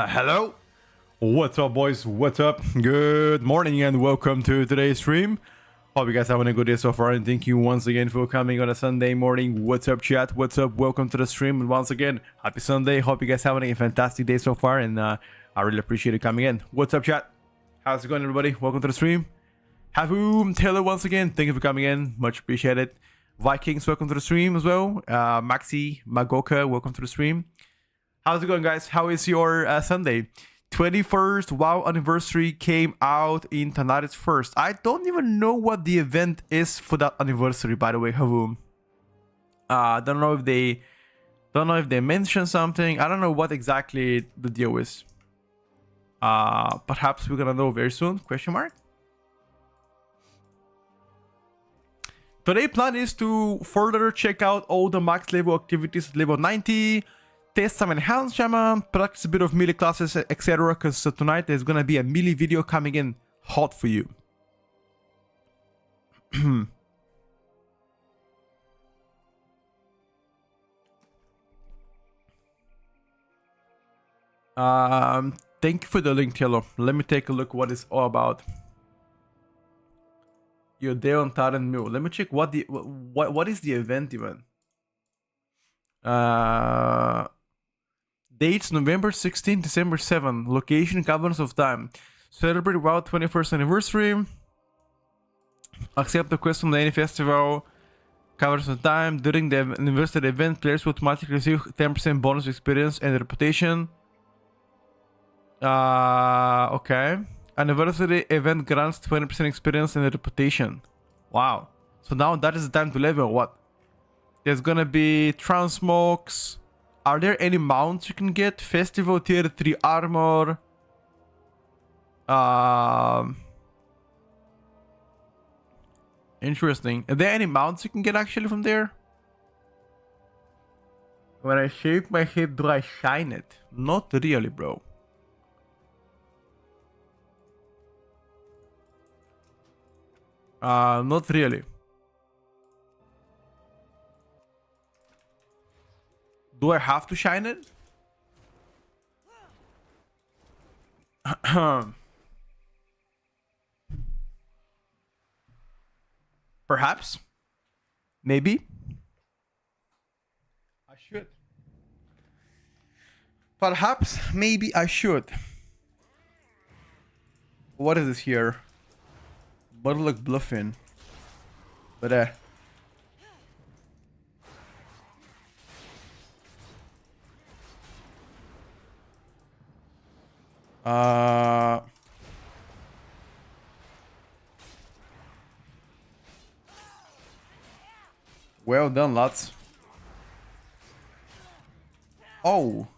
Hello, what's up boys, what's up, good morning and welcome to today's stream. Hope you guys having a good day so far, and thank you once again for coming on a Sunday morning. What's up chat, what's up, welcome to the stream, and once again happy Sunday. Hope you guys having a fantastic day so far, and I really appreciate you coming in. What's up chat, how's it going everybody? Welcome to the stream. Haboom Taylor, once again thank you for coming in, much appreciated. Vikings, welcome to the stream as well. Maxi Magoka, welcome to the stream. How's it going guys? How is your Sunday? 21st WoW anniversary came out in Tanaris first. I don't even know what the event is for that anniversary, by the way. Haboom. Don't know if they mentioned something. I don't know what exactly the deal is. Perhaps we're gonna know very soon, question mark. Today's plan is to further check out all the max level activities at level 90, test some enhanced shaman, practice a bit of melee classes, etc. Because tonight there's gonna be a melee video coming in hot for you. Thank you for the link, Taylor. Let me take a look what it's all about. You're there on Tyrant Mill. Let me check what is the event even. Dates November 16, December 7. Location Caverns of Time. Celebrate WoW 21st anniversary. Accept the quest from any festival. Caverns of Time. During the anniversary event, players will automatically receive 10% bonus experience and reputation. Okay. Anniversary event grants 20% experience and reputation. Wow. So now that is the time to level. What? There's gonna be transmogs. Are there any mounts you can get? Festival tier 3 armor. Interesting. Are there any mounts you can get actually from there? When I shave my head, do I shine it? Not really, bro. Not really. Do I have to shine it? Perhaps. Maybe. I should. Perhaps. Maybe I should. What is this here? Butterluck Bluffin. But well done, lads. Oh,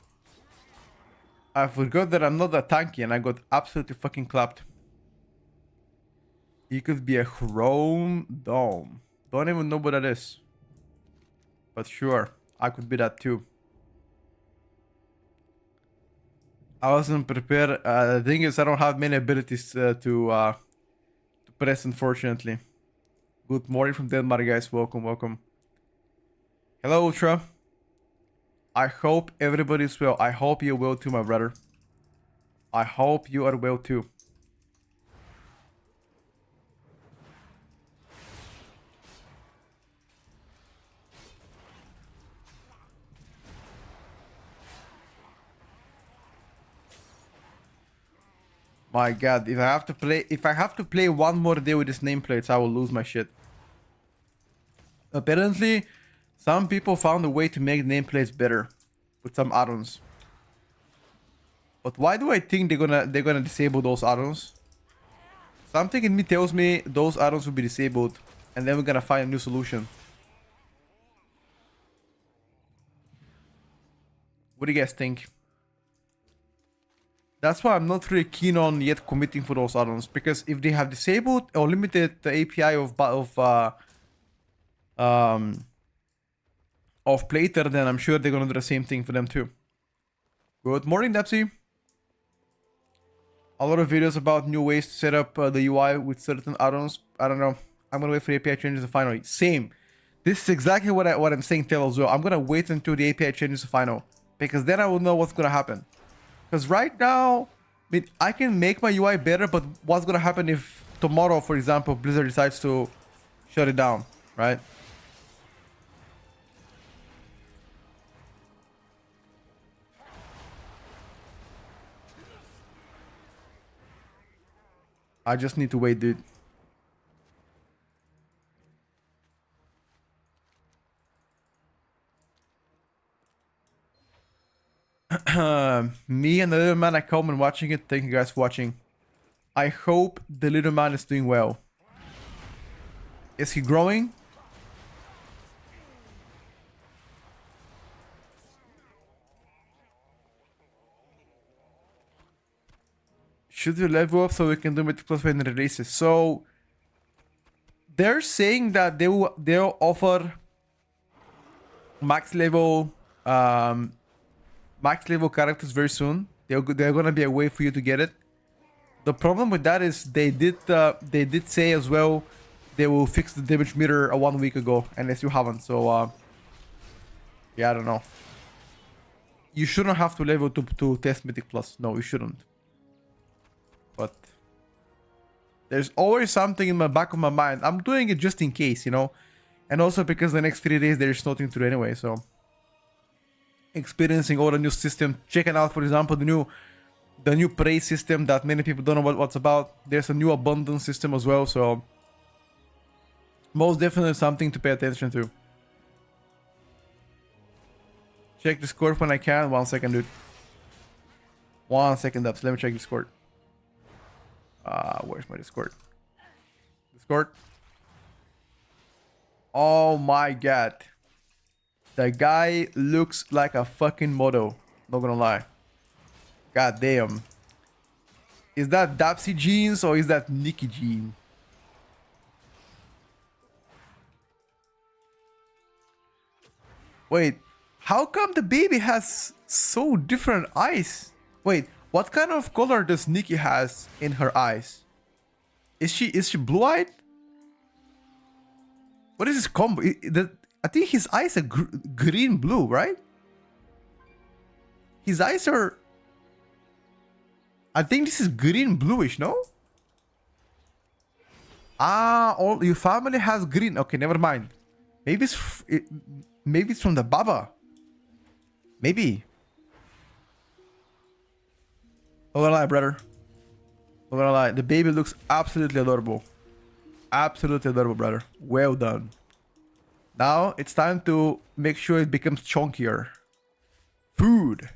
I forgot that I'm not that tanky and I got absolutely fucking clapped. He could be a Chrome Dome. Don't even know what that is. But sure, I could be that too. I wasn't prepared. The thing is, I don't have many abilities to press, unfortunately. Good morning from Denmark, guys. Welcome, welcome. Hello, Ultra. I hope everybody's well. I hope you're well too, my brother. I hope you are well too. My god, if I have to play one more day with these nameplates, I will lose my shit. Apparently, some people found a way to make nameplates better with some add-ons. But why do I think they're gonna disable those add-ons? Something in me tells me those add-ons will be disabled, and then we're gonna find a new solution. What do you guys think? That's why I'm not really keen on yet committing for those add-ons, because if they have disabled or limited the API of Plater, then I'm sure they're gonna do the same thing for them too. Good morning, Dapsy. A lot of videos about new ways to set up the UI with certain add-ons. I don't know. I'm gonna wait for the API changes to final. Same. This is exactly what I'm saying, Tail, as well. I'm gonna wait until the API changes to final, because then I will know what's gonna happen. Because right now, I mean, I can make my UI better, but what's gonna happen if tomorrow, for example, Blizzard decides to shut it down, right? I just need to wait, dude. Me and the little man at home and watching it. Thank you guys for watching. I hope the little man is doing well. Is he growing? Should we level up so we can do it plus when it releases? So they're saying that they'll offer max level characters very soon. They're gonna be a way for you to get it. The problem with that is they did say as well they will fix the damage meter 1 week ago, and they still haven't. So yeah, I don't know. You shouldn't have to level to test Mythic Plus. No, you shouldn't. But there's always something in the back of my mind. I'm doing it just in case, you know, and also because the next 3 days there's nothing to do anyway. So experiencing all the new system, checking out, for example, the new praise system that many people don't know what's about. There's a new abundance system as well, so most definitely something to pay attention to. Check Discord when I can. 1 second, dude. 1 second, Dubs. Let me check Discord. Where's my Discord? Discord. Oh my god. The guy looks like a fucking model. Not gonna lie. God damn. Is that Dapsy Jeans or is that Nikki Jean? Wait, how come the baby has so different eyes? Wait, what kind of color does Nikki has in her eyes? Is she blue-eyed? What is this combo? I think his eyes are green blue, right? His eyes are... I think this is green bluish, no? Ah, all your family has green. Okay, never mind. Maybe it's from the Baba. Maybe. Not gonna lie, brother. Not gonna lie. The baby looks absolutely adorable. Absolutely adorable, brother. Well done. Now it's time to make sure it becomes chunkier. Food.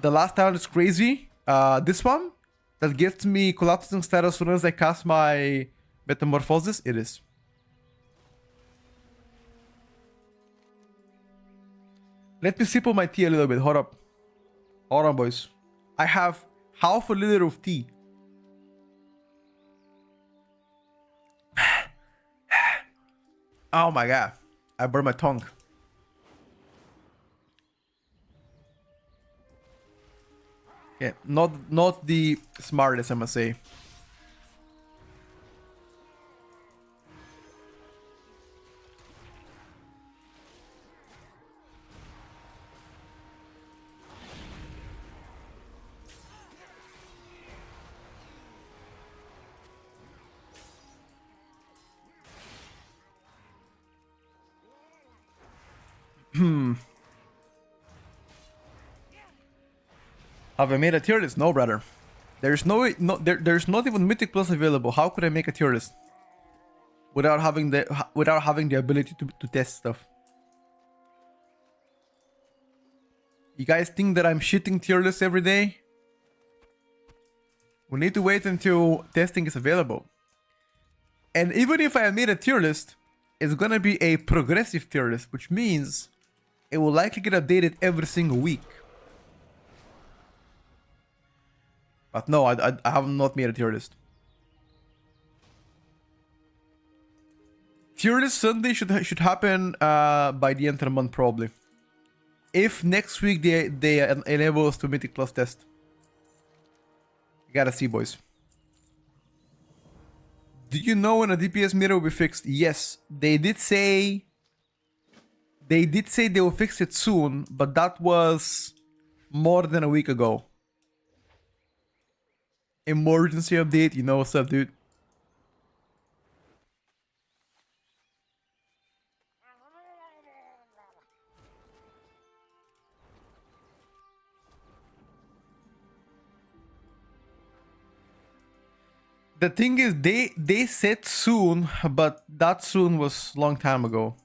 The last town is crazy. This one that gives me collapsing status as soon as I cast my metamorphosis. It is. Let me sip on my tea a little bit. Hold up. Hold on, boys. I have half a liter of tea. Oh my god. I burned my tongue. Yeah, not the smartest, I must say. Have I made a tier list? No, brother. There's there's not even Mythic Plus available. How could I make a tier list without having the ability to test stuff? You guys think that I'm shitting tier lists every day? We need to wait until testing is available. And even if I made a tier list, it's gonna be a progressive tier list, which means it will likely get updated every single week. But no, I have not made a tier list. Tier list Sunday should happen by the end of the month probably. If next week they enable us to Mythic Plus test. You gotta see, boys. Do you know when a DPS meter will be fixed? Yes, they did say They did say they will fix it soon, but that was more than a week ago. Emergency update, you know what's up, dude? The thing is, they said soon, but that soon was long time ago.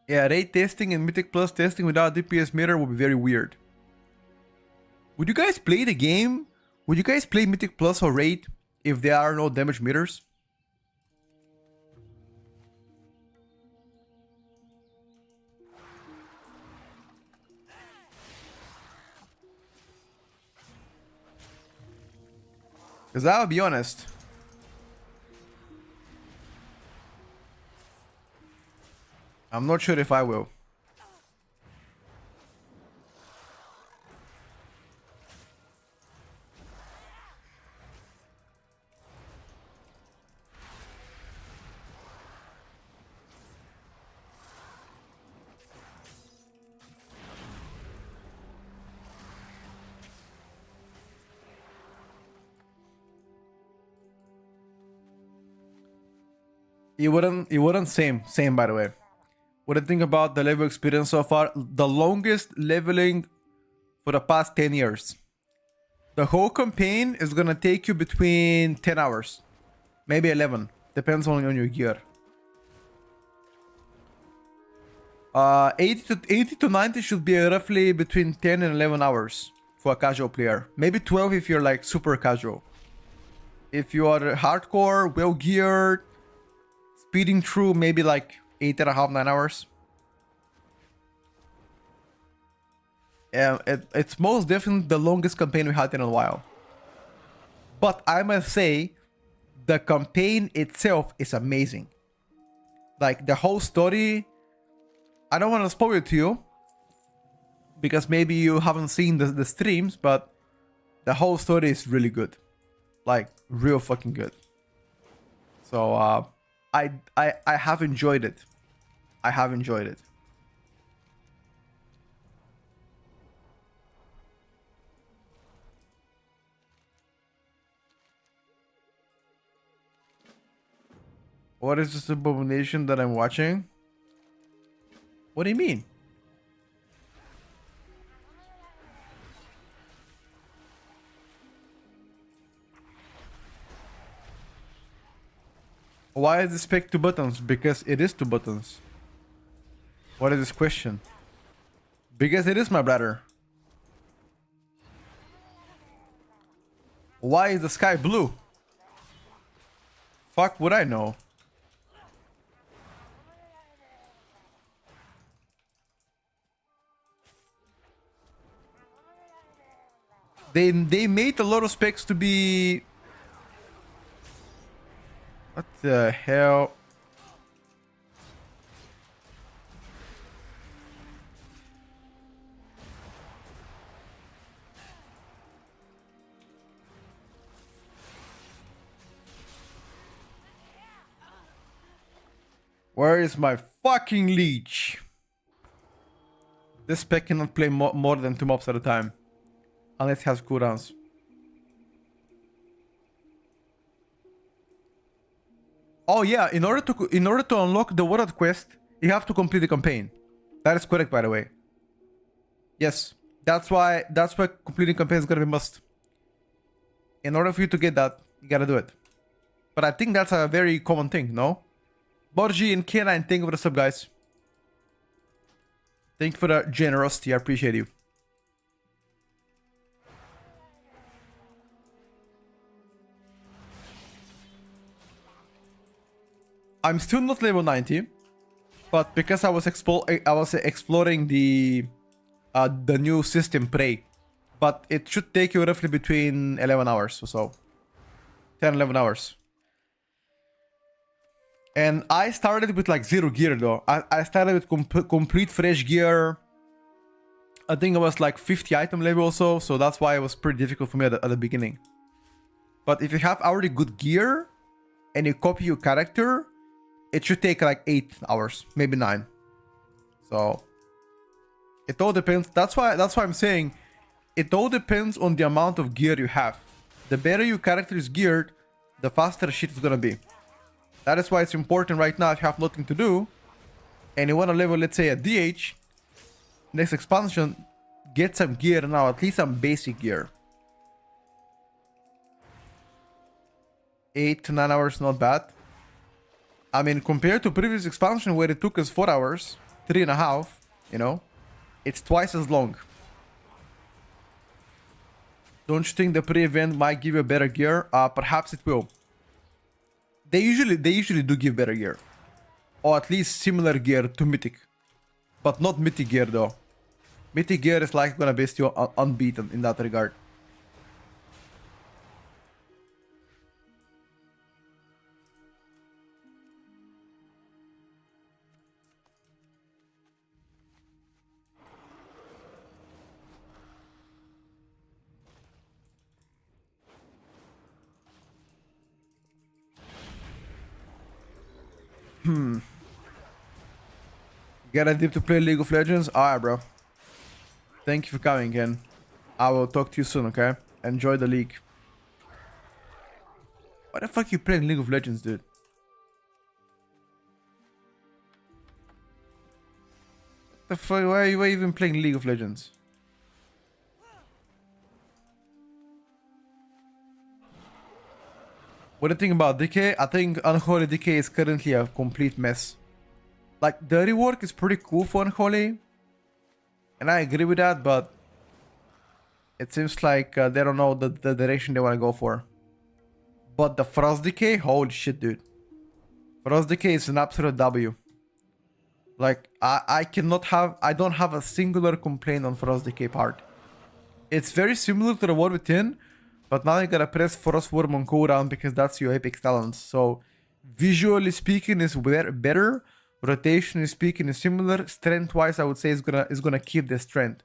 Yeah, rate testing and Mythic Plus testing without DPS meter would be very weird. Would you guys play the game? Would you guys play Mythic Plus or rate if there are no damage meters? Because I'll be honest. I'm not sure if I will. It wouldn't same by the way. What do you think about the level experience so far? The longest leveling for the past 10 years. The whole campaign is gonna take you between 10 hours. Maybe 11. Depends on your gear. 80 to 90 should be roughly between 10 and 11 hours for a casual player. Maybe 12 if you're like super casual. If you are hardcore, well geared, speeding through, maybe like 8.5, 9 hours. Yeah, it's most definitely the longest campaign we had in a while. But I must say, the campaign itself is amazing. Like the whole story, I don't want to spoil it to you, because maybe you haven't seen the streams, but the whole story is really good. Like, real fucking good. So, I have enjoyed it. I have enjoyed it. What is this abomination that I'm watching? What do you mean? Why is this spec 2 buttons? Because it is 2 buttons. What is this question? Because it is, my brother. Why is the sky blue? Fuck would I know? They made a lot of specs to be... What the hell? Where is my fucking leech? This spec cannot play more than 2 mobs at a time. Unless it has cooldowns. Oh yeah, in order to unlock the World Quest, you have to complete the campaign. That is correct, by the way. Yes, that's why completing campaign is gonna be must. In order for you to get that, you gotta do it. But I think that's a very common thing, no? Borgi and K9, thank you for the sub, guys. Thank you for the generosity, I appreciate you. I'm still not level 90, but because I was exploring the new system Prey, but it should take you roughly between 11 hours or so, 10, 11 hours. And I started with like 0 gear though. I started with complete fresh gear. I think I was like 50 item level also, so that's why it was pretty difficult for me at the beginning. But if you have already good gear and you copy your character, it should take like 8 hours, maybe 9. So it all depends. That's why I'm saying it all depends on the amount of gear you have. The better your character is geared, the faster shit is gonna be. That is why it's important right now if you have nothing to do and you want to level, let's say, a DH, next expansion, get some gear now, at least some basic gear. 8 to 9 hours, not bad. I mean, compared to previous expansion where it took us 4 hours, 3.5, you know, it's twice as long. Don't you think the pre-event might give you better gear? Perhaps it will. They usually do give better gear. Or at least similar gear to Mythic. But not Mythic gear though. Mythic gear is like gonna be still unbeaten in that regard. You got a dip to play League of Legends? Alright, bro. Thank you for coming in. I will talk to you soon, okay? Enjoy the league. Why the fuck you playing League of Legends, dude? The fuck? Why are you even playing League of Legends? What do you think about Decay? I think Unholy Decay is currently a complete mess. Like, the rework is pretty cool for Unholy. And I agree with that, but it seems like they don't know the direction they want to go for. But the Frost Decay? Holy shit, dude. Frost Decay is an absolute W. Like, I don't have a singular complaint on Frost Decay part. It's very similar to the War Within, but now you gotta press Frost Worm on cooldown because that's your epic talent. So, visually speaking is better. Rotationally speaking is similar. Strength-wise, I would say is gonna keep the strength.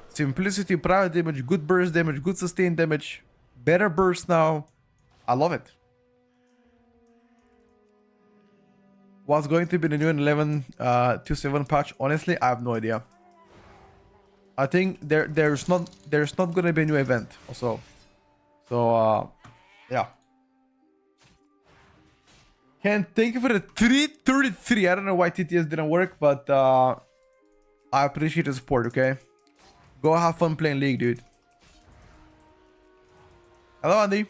Simplicity, private damage, good burst damage, good sustained damage, better burst now. I love it. What's going to be the new 11.2.7 patch? Honestly, I have no idea. I think there's not gonna be a new event also. So yeah. Ken, thank you for the 333. I don't know why TTS didn't work, but I appreciate the support, okay? Go have fun playing League, dude. Hello, Andy.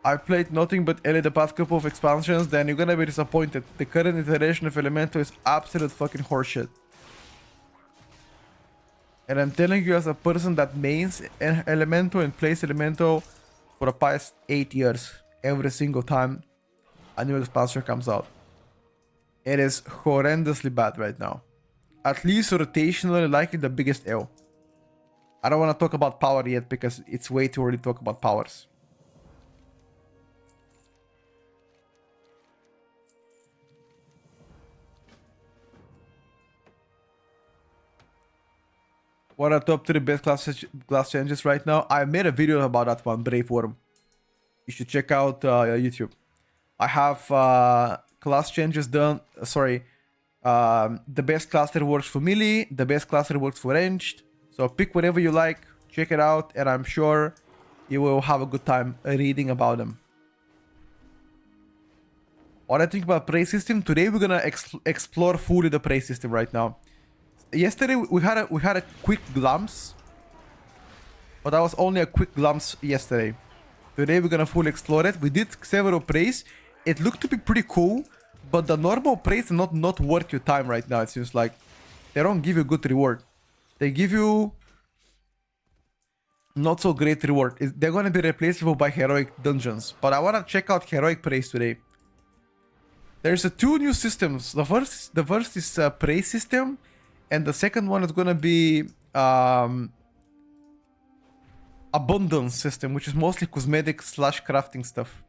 I've played nothing but LA the past couple of expansions, then you're gonna be disappointed. The current iteration of Elemental is absolute fucking horseshit. And I'm telling you as a person that mains Elemental and plays Elemental for the past 8 years, every single time a new expansion comes out. It is horrendously bad right now. At least rotationally likely the biggest L. I don't want to talk about power yet because it's way too early to talk about powers. What are top 3 best class changes right now? I made a video about that one, Brave Worm. You should check out YouTube. I have class changes done. Sorry, the best cluster works for melee. The best cluster works for ranged. So pick whatever you like, check it out, and I'm sure you will have a good time reading about them. What I think about prey system today, we're gonna explore fully the prey system right now. Yesterday we had a quick glance, but that was only a quick glance yesterday. Today we're gonna fully explore it. We did several preys. It looked to be pretty cool, but the normal preys are not worth your time right now. It seems like they don't give you good reward. They give you not so great reward. They're gonna be replaceable by heroic dungeons. But I wanna check out heroic preys today. There's 2 new systems. The first is a prey system. And the second one is gonna be abundance system, which is mostly cosmetic / crafting stuff.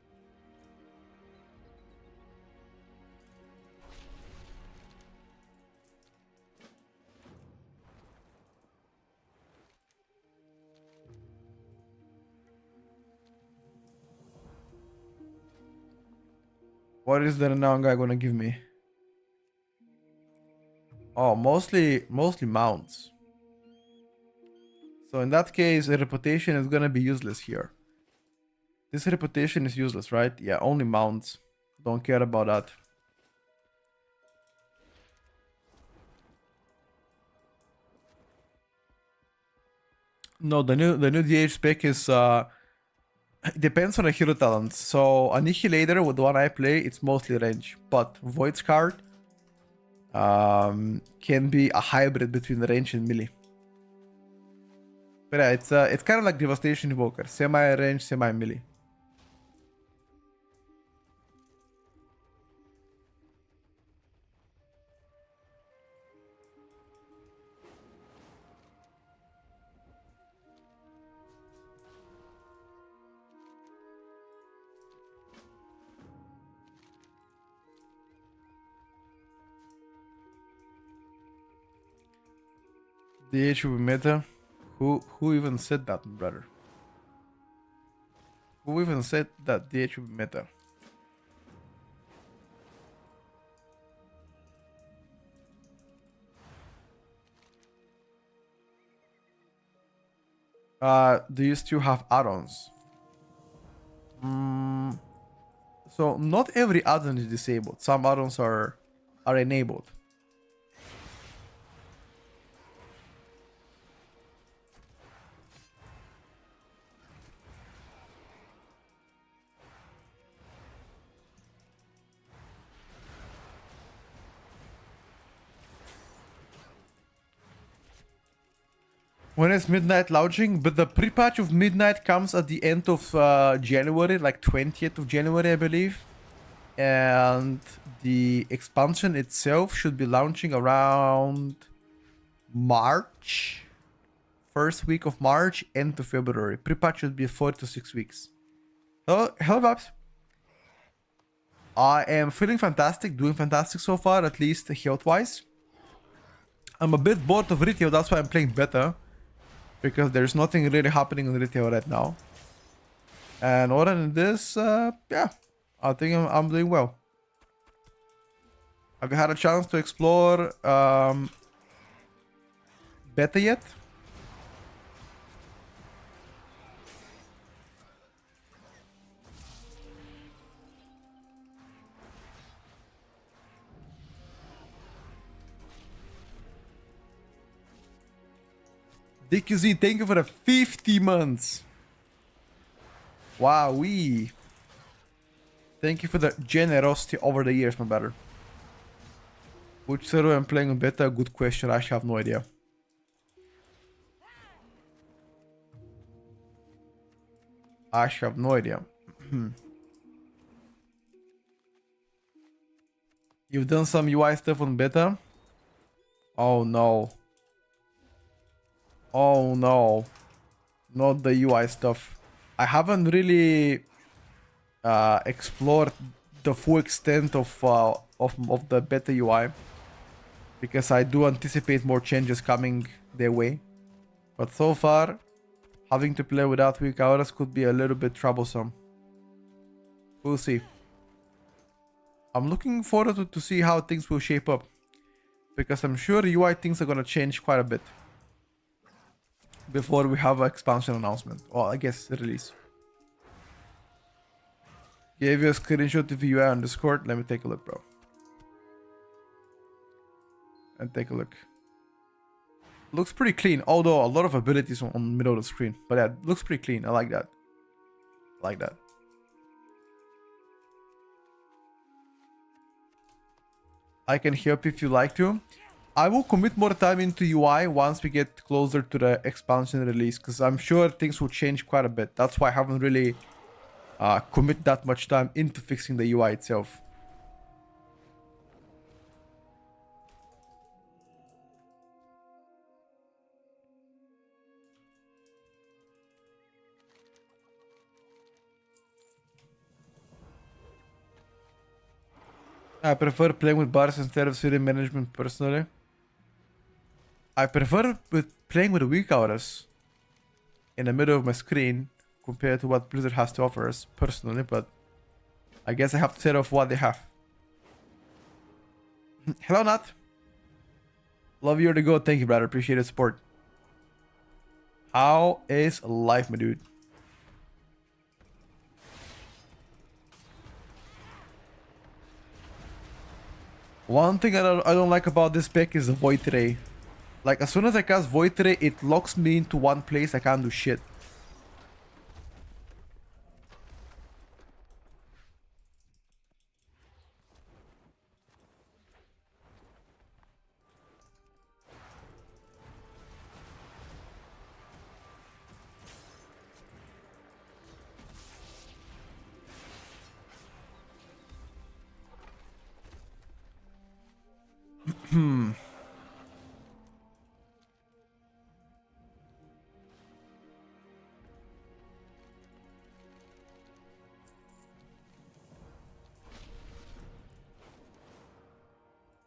What is the renown guy gonna give me? Oh, mostly mounts. So in that case, a reputation is gonna be useless here. This reputation is useless, right? Yeah, only mounts. Don't care about that. No, the new DH spec is it depends on the hero talent. So Annihilator with the one I play, it's mostly range, but Void Scar can be a hybrid between range and melee. But yeah, it's kind of like Devastation Evoker, semi-range, semi-melee. DH will be meta. Who even said that, brother? Who even said that DH will be meta? Do you still have add-ons? So not every add-on is disabled. Some add-ons are enabled. When is Midnight launching? But the pre-patch of Midnight comes at the end of January, like 20th of January, I believe. And the expansion itself should be launching around March. First week of March, end of February. Pre-patch should be 4 to 6 weeks. Oh, hello, Vibes. I am feeling fantastic, doing fantastic so far, at least health-wise. I'm a bit bored of retail, that's why I'm playing better. Because there's nothing really happening in retail right now. And other than this, yeah, I think I'm doing well. Have you had a chance to explore beta yet? DQZ, thank you for the 50 months. Wowee. Thank you for the generosity over the years, my brother. Which server I'm playing on beta? Good question. I actually have no idea. I actually have no idea. You've done some UI stuff on beta? Oh no. Oh no. Not the UI stuff. I haven't really explored the full extent of the beta UI. Because I do anticipate more changes coming their way. But so far, having to play without weak auras could be a little bit troublesome. We'll see. I'm looking forward to see how things will shape up. Because I'm sure UI things are gonna change quite a bit. Before we have an expansion announcement. Or I guess release. Gave you a screenshot of UI on Discord. Let me take a look, bro. And take a look. Looks pretty clean, although a lot of abilities on the middle of the screen. But yeah, looks pretty clean. I like that. I like that. I can help if you like to. I will commit more time into UI once we get closer to the expansion release, because I'm sure things will change quite a bit. That's why I haven't really commit that much time into fixing the UI itself. I prefer playing with bars instead of city management personally. I prefer playing with the weak auras in the middle of my screen compared to what Blizzard has to offer us personally, but I guess I have to set off what they have. Hello, Nat. Love you to go. Thank you, brother. Appreciate the support. How is life, my dude? One thing I don't like about this pick is the Void Ray. Like, as soon as I cast Void Ray, it locks me into one place. I can't do shit.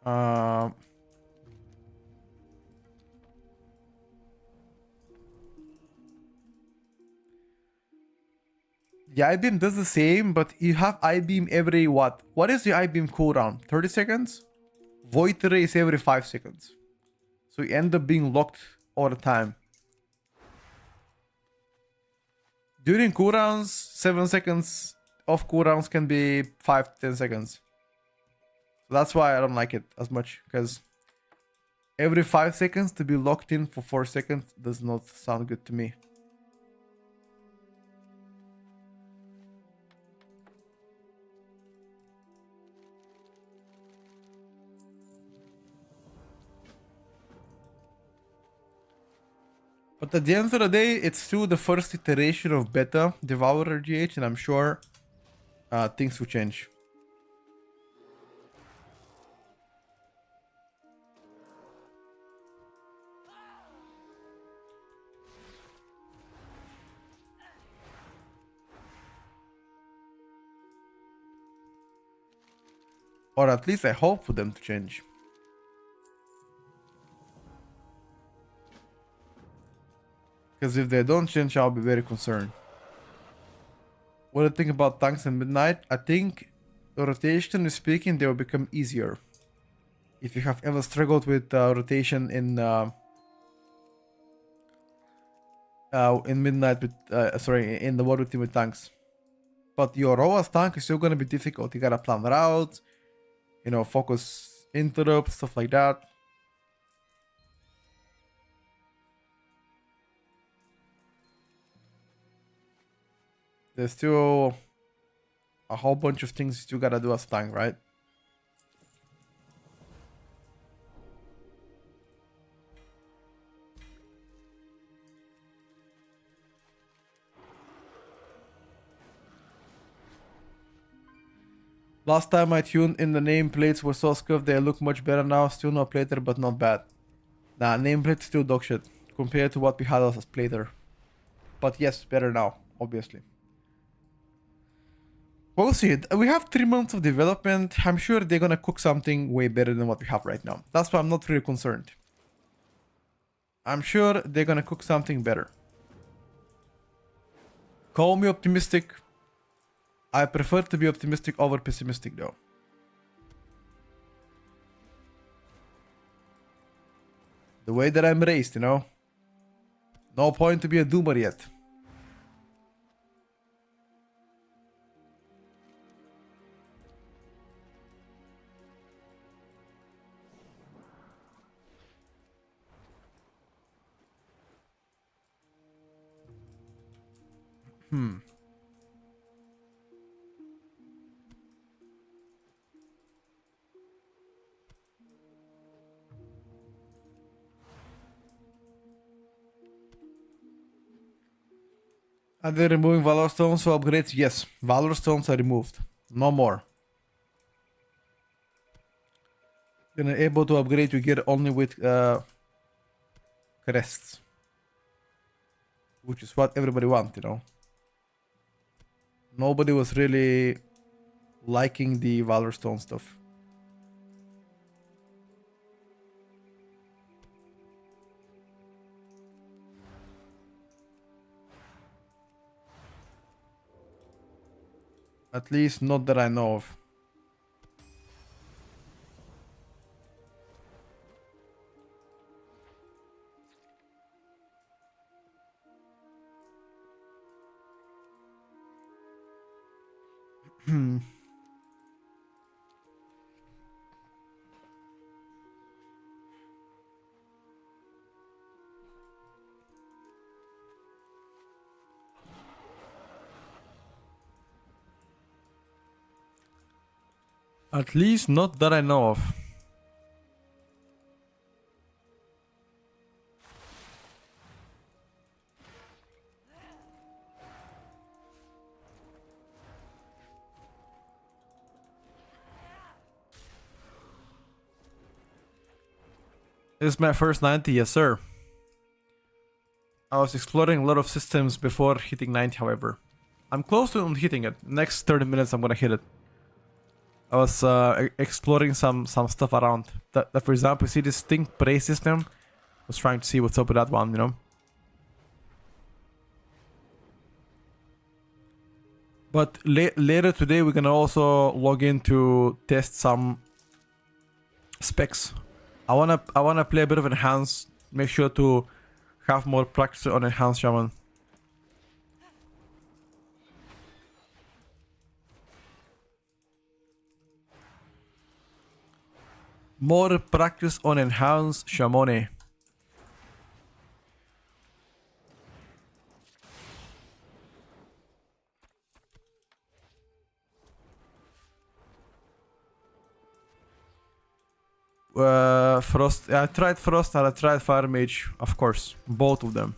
Um, the I-beam does the same, but you have I-beam every what? What is the I-beam cooldown? 30 seconds? Void Ray is every 5 seconds. So you end up being locked all the time. During cooldowns, 7 seconds of cooldowns can be 5 to 10 seconds. So that's why I don't like it as much, because every 5 seconds to be locked in for 4 seconds does not sound good to me. But at the end of the day, it's still the first iteration of beta Devourer GH, and I'm sure things will change. Or at least I hope for them to change. Because if they don't change, I'll be very concerned. What do you think about tanks in Midnight? I think, rotationally speaking, they will become easier. If you have ever struggled with rotation in Midnight with in the Warwick team with tanks. But your ROAS tank is still gonna be difficult. You gotta plan routes, you know, focus interrupts, stuff like that. There's still a whole bunch of things you gotta do as tank, right? Last time I tuned in, the nameplates were so scuffed, they look much better now. Still no plater, but not bad. Nah, nameplate still dog shit compared to what we had as plater. But yes, better now, obviously. We'll see. We have 3 months of development. I'm sure they're gonna cook something way better than what we have right now. That's why I'm not really concerned. I'm sure they're gonna cook something better. Call me optimistic. I prefer to be optimistic over pessimistic though. The way that I'm raised, you know? No point to be a doomer yet. Are they removing Valor Stones for upgrades? Yes, Valor Stones are removed. No more. You're able to upgrade, you get only with crests. Which is what everybody wants, you know. Nobody was really liking the Valor Stone stuff. At least not that I know of. At least not that I know of. This is my first 90, yes sir. I was exploring a lot of systems before hitting 90, however. I'm close to hitting it. Next 30 minutes I'm gonna hit it. I was exploring some stuff around. That for example, you see this stink prey system? I was trying to see what's up with that one, you know? But later today we're gonna also log in to test some specs. I wanna play a bit of enhanced, make sure to have more practice on enhanced shaman. More practice on enhanced shamane. Frost. I tried Frost and I tried Fire Mage, of course. Both of them.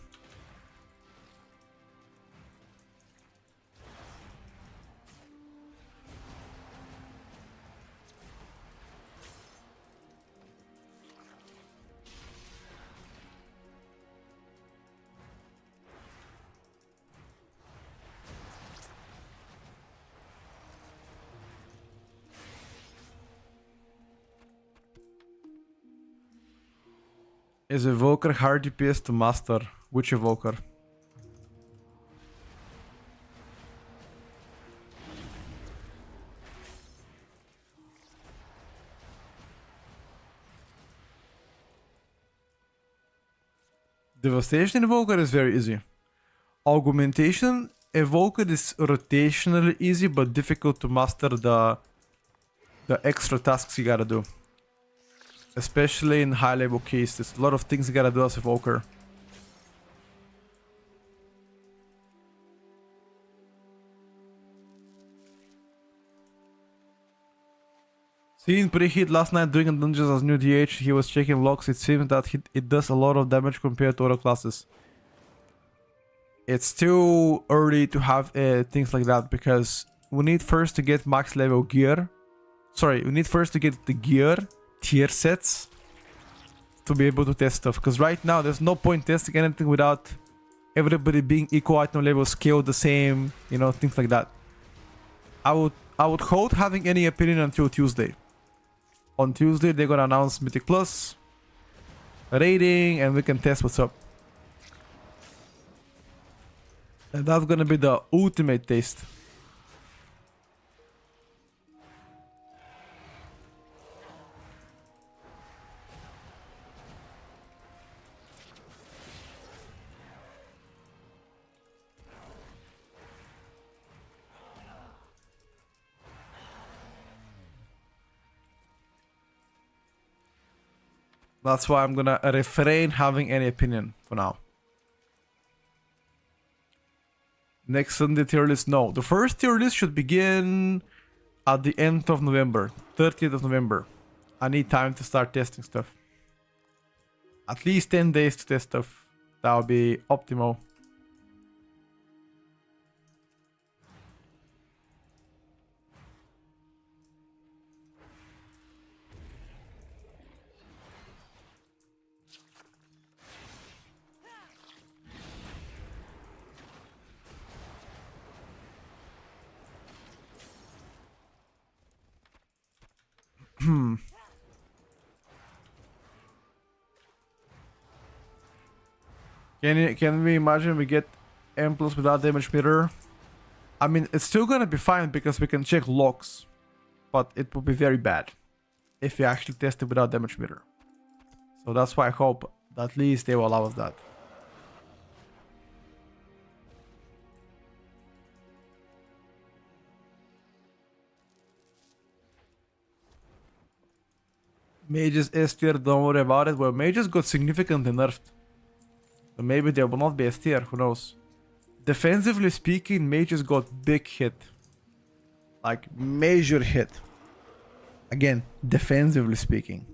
Is Evoker hard DPS to master? Which Evoker? Devastation Evoker is very easy. Augmentation Evoker is rotationally easy but difficult to master the extra tasks you gotta do. Especially in high level keys, there's a lot of things you gotta do as Evoker. Seeing Preheat last night doing dungeons as new DH, he was checking logs, it seems that it does a lot of damage compared to other classes. It's too early to have things like that because we need first to get max level gear. Sorry, we need first to get the gear tier sets to be able to test stuff, because right now there's no point testing anything without everybody being equal item level, scale the same, you know, things like that. I would hold having any opinion until Tuesday. On Tuesday they're gonna announce Mythic Plus rating and we can test what's up. And that's gonna be the ultimate taste. That's why I'm gonna refrain having any opinion for now. Next Sunday tier list, no. The first tier list should begin at the end of November, 30th of November. I need time to start testing stuff. At least 10 days to test stuff. That would be optimal. Can we imagine we get M plus without damage meter? I mean, it's still gonna be fine because we can check logs, but it will be very bad if we actually test it without damage meter. So that's why I hope that at least they will allow us that. Mages S tier, don't worry about it. Well, mages got significantly nerfed. So maybe there will not be S tier, who knows. Defensively speaking, mages got big hit. Like, major hit. Again, defensively speaking.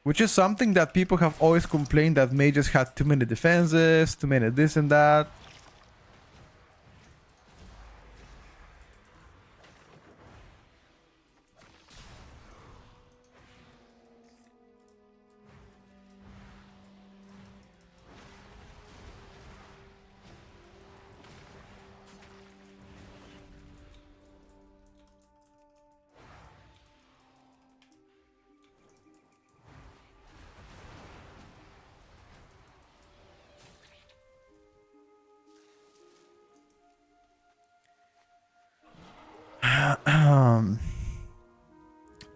Which is something that people have always complained, that mages had too many defenses, too many this and that.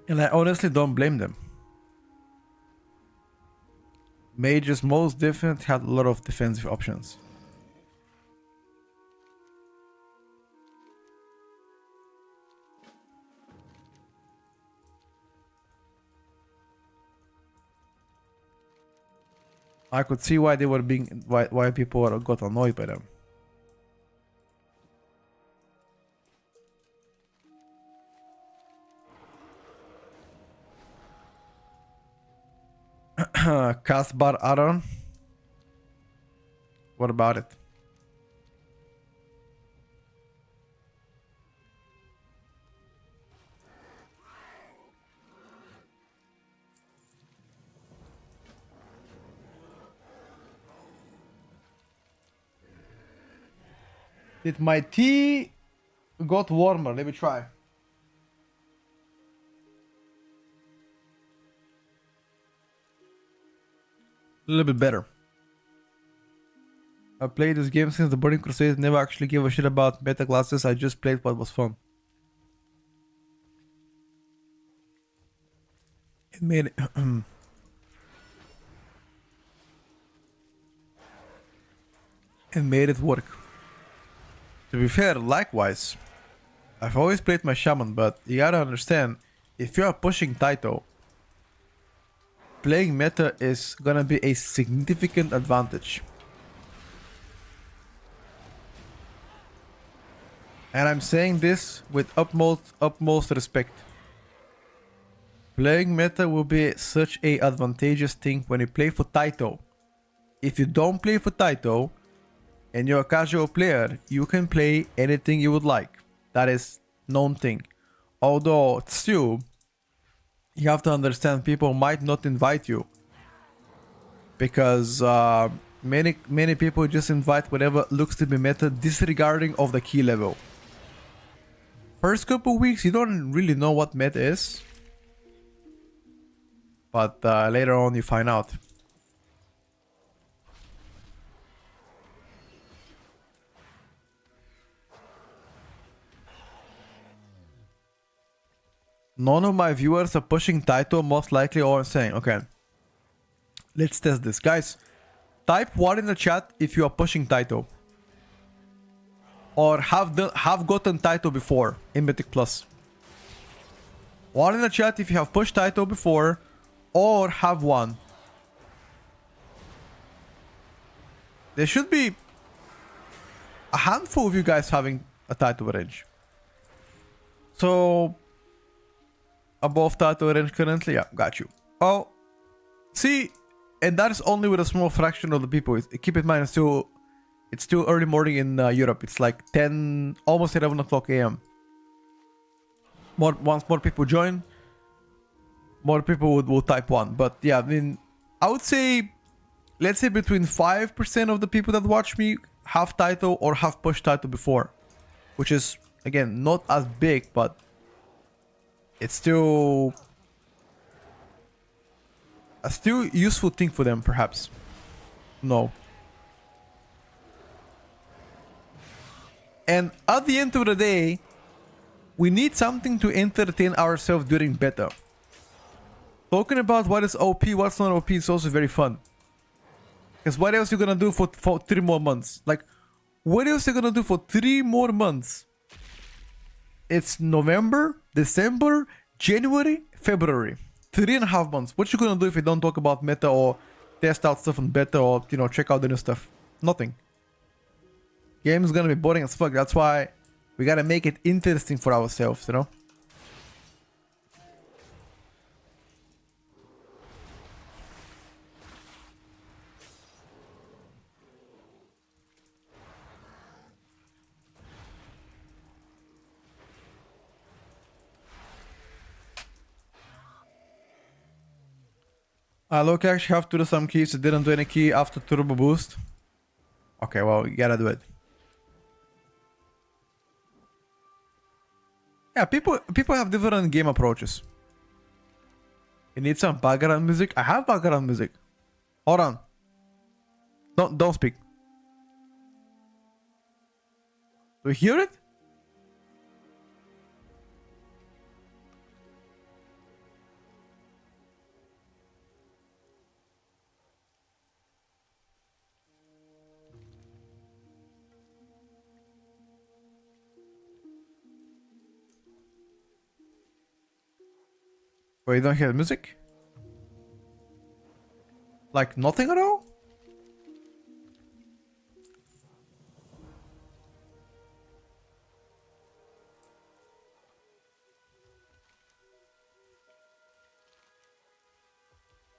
And I honestly don't blame them. Mages most definitely had a lot of defensive options. I could see why they were being why people got annoyed by them. Cast bar Aaron. What about it? Did my tea got warmer? Let me try. A little bit better. I played this game since the Burning Crusade, never actually gave a shit about meta classes, I just played what was fun. It made it it made it work. To be fair, likewise, I've always played my shaman, but you gotta understand, if you are pushing Taito, playing meta is gonna be a significant advantage. And I'm saying this with utmost respect. Playing meta will be such a advantageous thing when you play for Taito. If you don't play for Taito and you're a casual player, you can play anything you would like. That is known thing. Although still, you have to understand, people might not invite you because many people just invite whatever looks to be meta, disregarding of the key level. First couple weeks you don't really know what meta is, but later on you find out. None of my viewers are pushing Taito, most likely, or saying, okay, let's test this. Guys, type 1 in the chat if you are pushing Taito. Or have gotten Taito before in Mythic Plus. 1 in the chat if you have pushed Taito before, or have won. There should be a handful of you guys having a Taito range. So, above Taito range currently? Yeah, got you. Oh, see, and that is only with a small fraction of the people. Keep in mind, it's still early morning in Europe. It's like 10, almost 11 o'clock AM. Once more people join, more people will type 1. But yeah, I mean, I would say, let's say between 5% of the people that watch me have Taito or have pushed Taito before. Which is, again, not as big, but it's still a useful thing for them, perhaps. No. And at the end of the day, we need something to entertain ourselves during beta. Talking about what is OP, what's not OP is also very fun. Because what else you gonna do for 3 more months? Like, what else you gonna do for 3 more months? It's November, December, January, February. 3.5 months. What you gonna do if you don't talk about meta or test out stuff on beta or, you know, check out the new stuff? Nothing. Game is gonna be boring as fuck. That's why we gotta make it interesting for ourselves, you know? Look, I actually have to do some keys. I didn't do any key after turbo boost. Okay, well, you gotta do it. Yeah, people have different game approaches. You need some background music? I have background music. Hold on. Don't speak. Do you hear it? Wait, you don't hear the music? Like nothing at all?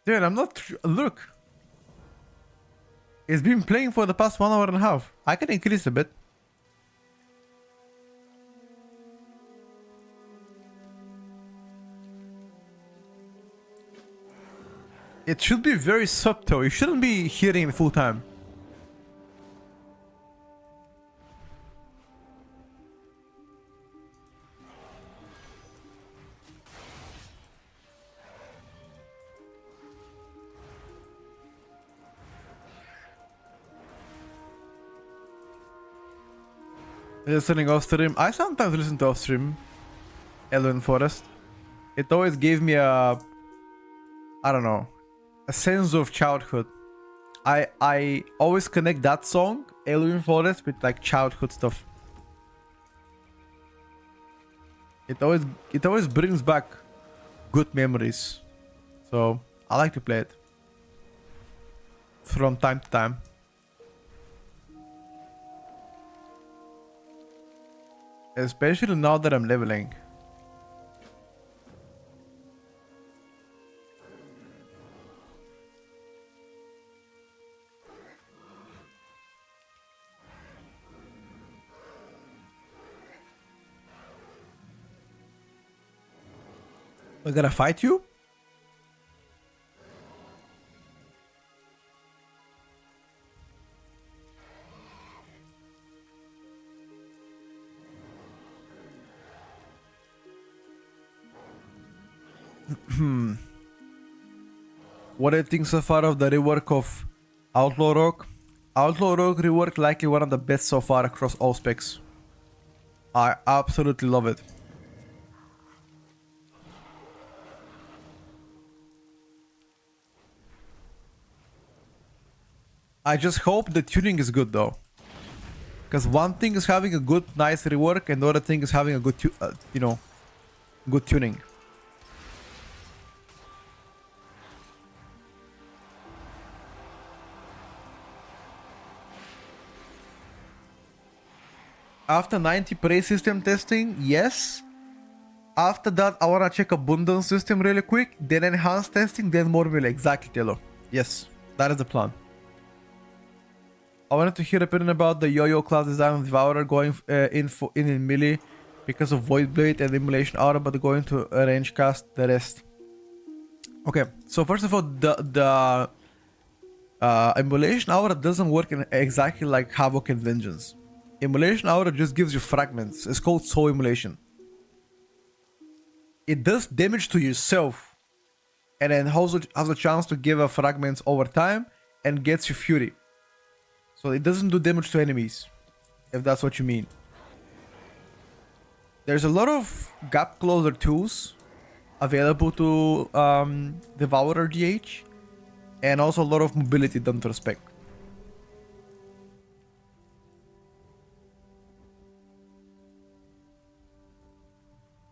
Dude, I'm not... Look. It's been playing for the past 1.5 hours. I can increase a bit. It should be very subtle. You shouldn't be hearing it full time. Listening off stream. I sometimes listen to off stream. Elven Forest. It always gave me a... I don't know. A sense of childhood. I always connect that song, Elven Forest, with like childhood stuff. It always brings back good memories. So I like to play it from time to time. Especially now that I'm leveling. We're gonna fight you? What do you think so far of the rework of Outlaw Rogue? Outlaw Rogue rework likely one of the best so far across all specs. I absolutely love it. I just hope the tuning is good though. Because one thing is having a good, nice rework, and the other thing is having a good, good tuning. After 90 prey system testing, yes. After that, I wanna check abundance system really quick, then enhanced testing, then more melee. Exactly, Telo. Yes, that is the plan. I wanted to hear an opinion about the yo-yo class design of Devourer going in melee because of Void Blade and Immolation Aura, but going to range cast the rest. Okay, so first of all, the Immolation Aura doesn't work exactly like Havoc and Vengeance. Immolation Aura just gives you fragments. It's called Soul Immolation. It does damage to yourself, and then has a chance to give a fragments over time, and gets you Fury. So it doesn't do damage to enemies, if that's what you mean. There's a lot of gap closer tools available to Devourer GH, and also a lot of mobility done to spec.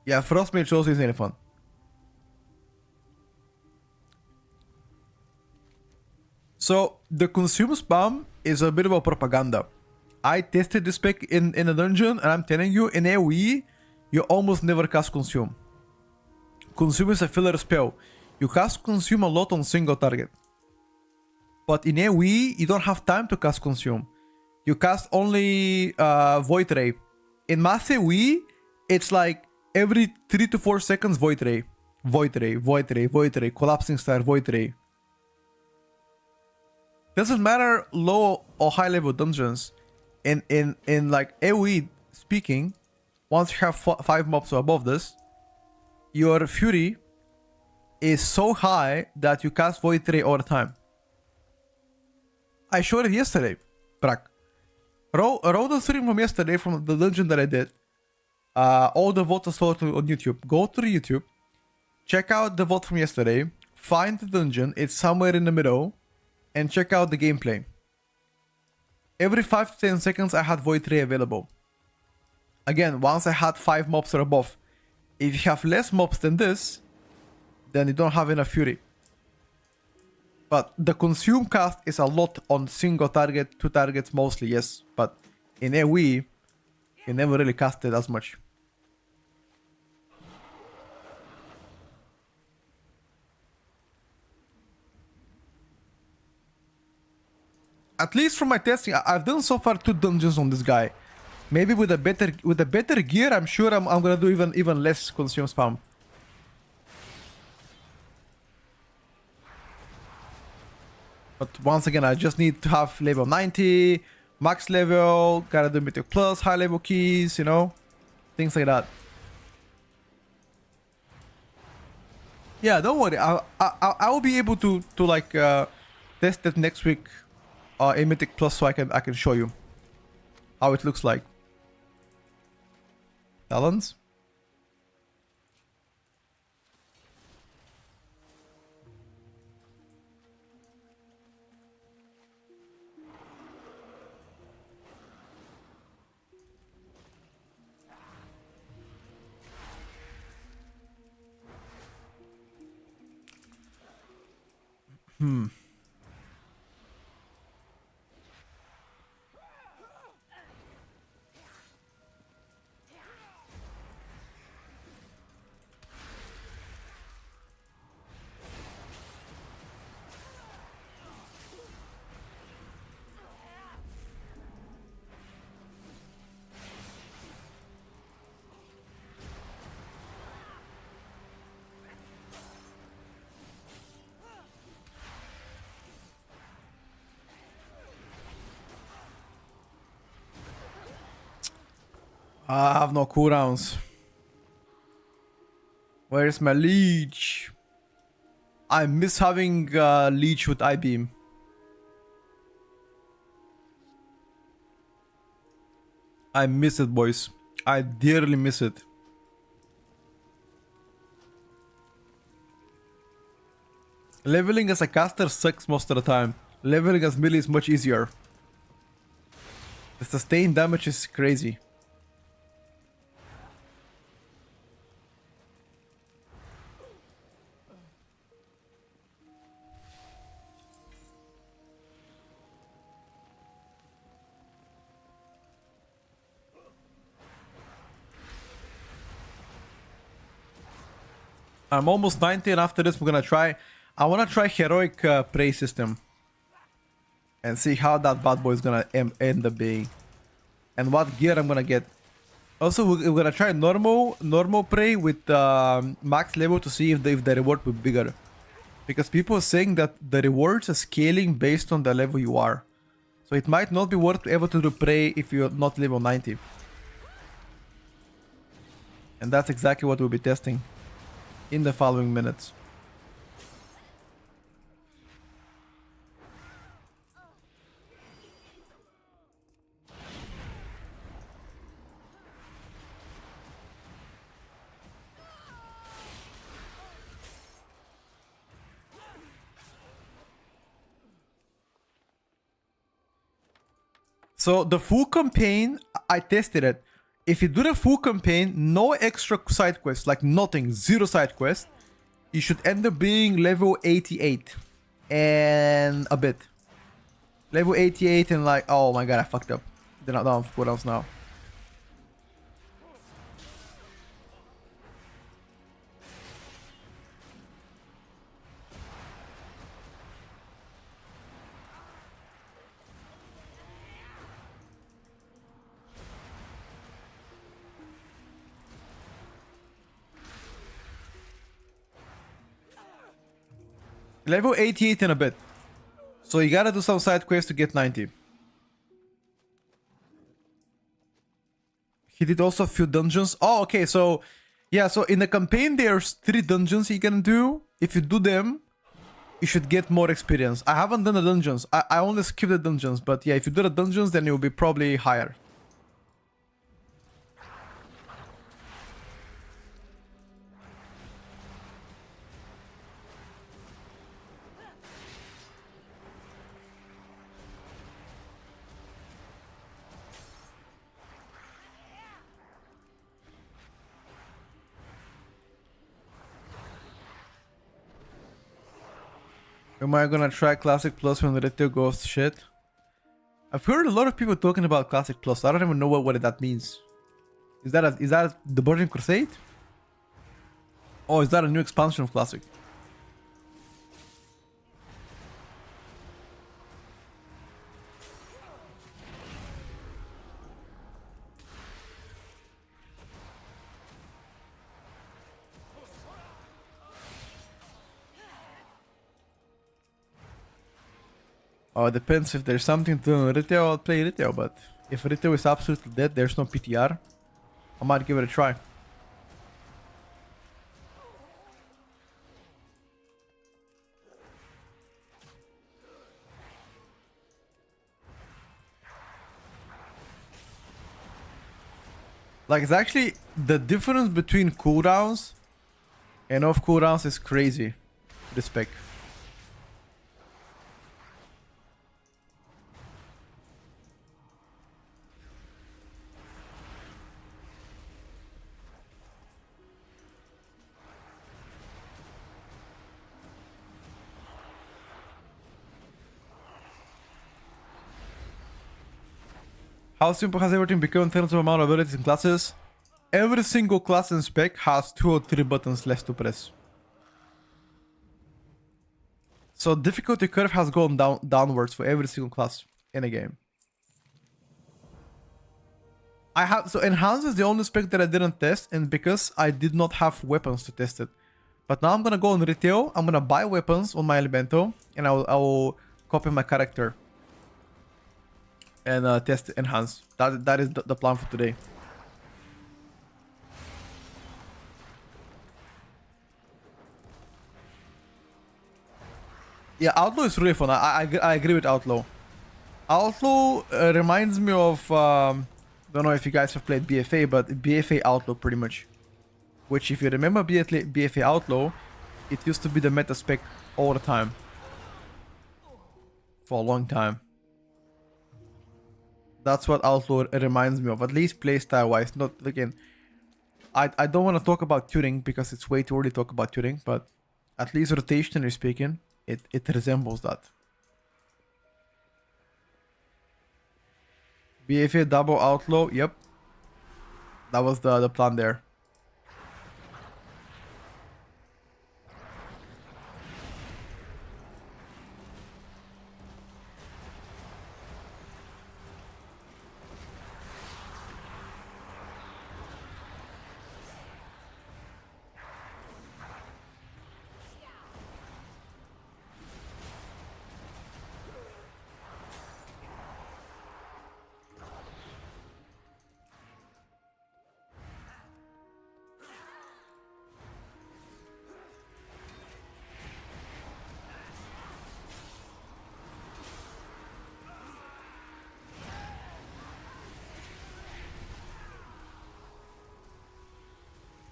Yeah, Frost Mage also is any fun. So the consume spam is a bit of a propaganda. I tested this spec in a dungeon, and I'm telling you, in AoE, you almost never cast consume. Consume is a filler spell. You cast consume a lot on single target. But in AoE, you don't have time to cast consume. You cast only Void Ray. In Mass AoE, it's like every 3 to 4 seconds Void Ray. Void Ray, Void Ray, Void Ray, Collapsing Star, Void Ray. Doesn't matter low or high level dungeons. In like AoE speaking, once you have 5 mobs or above this, your Fury is so high that you cast Void Ray all the time. I showed it yesterday, Prak. Roll the stream from yesterday from the dungeon that I did. All the votes are stored on YouTube. Go to YouTube, check out the vote from yesterday, find the dungeon, it's somewhere in the middle, and check out the gameplay. Every 5 to 10 seconds I had Void Ray available. Again, once I had 5 mobs or above. If you have less mobs than this, then you don't have enough Fury. But the consume cast is a lot on single target, 2 targets mostly, yes. But in AoE, you never really cast it as much. At least from my testing, I've done so far 2 dungeons on this guy. Maybe with a better gear, I'm sure I'm gonna do even less consume spam. But once again, I just need to have level 90, max level, gotta do Mythic Plus, high level keys, you know? Things like that. Yeah, don't worry. I will be able to like test it next week in Mythic Plus, so I can show you how it looks like. Talons? I have no cooldowns. Where's my leech? I miss having leech with I-beam. I miss it, boys. I dearly miss it. Leveling as a caster sucks most of the time. Leveling as melee is much easier. The sustained damage is crazy. I'm almost 90, and after this, I want to try heroic prey system and see how that bad boy is gonna end up being, and what gear I'm gonna get. Also, we're gonna try normal prey with max level to see if the reward will be bigger, because people are saying that the rewards are scaling based on the level you are, so it might not be worth ever to do prey if you're not level 90, and that's exactly what we'll be testing. in the following minutes. So the full campaign, I tested it. If you do the full campaign, no extra side quests, like nothing, zero side quests, you should end up being level 88 and a bit. Level 88 and like, oh my god, I fucked up. They're not down for what else now. Level 88 and a bit. So you gotta do some side quests to get 90. He did also a few dungeons. Oh, okay, so... Yeah, so in the campaign there's 3 dungeons you can do. If you do them, you should get more experience. I haven't done the dungeons. I only skipped the dungeons. But yeah, if you do the dungeons, then it will be probably higher. Am I gonna try Classic Plus when the retail goes to shit? I've heard a lot of people talking about Classic Plus. I don't even know what that means. Is that the Burning Crusade? Oh, is that a new expansion of Classic? Oh, it depends. If there's something to do in retail, I'll play retail, but if retail is absolutely dead, there's no PTR, I might give it a try. Like, it's actually the difference between cooldowns and off cooldowns is crazy. Respect. How simple has everything become in terms of amount of abilities and classes? Every single class in spec has 2 or 3 buttons less to press. So difficulty curve has gone downwards for every single class in a game. So enhance is the only spec that I didn't test, and because I did not have weapons to test it. But now I'm gonna go on retail, I'm gonna buy weapons on my elemento, and I will copy my character. And test enhance. That is the plan for today. Yeah, Outlaw is really fun. I agree with Outlaw. Outlaw reminds me of don't know if you guys have played BFA, but BFA Outlaw pretty much. Which, if you remember BFA Outlaw, it used to be the meta spec all the time. For a long time. That's what Outlaw reminds me of, at least playstyle wise. Not again. I don't want to talk about tuning because it's way too early to talk about tuning, but at least rotationally speaking, it resembles that. BFA double Outlaw, yep. That was the plan there.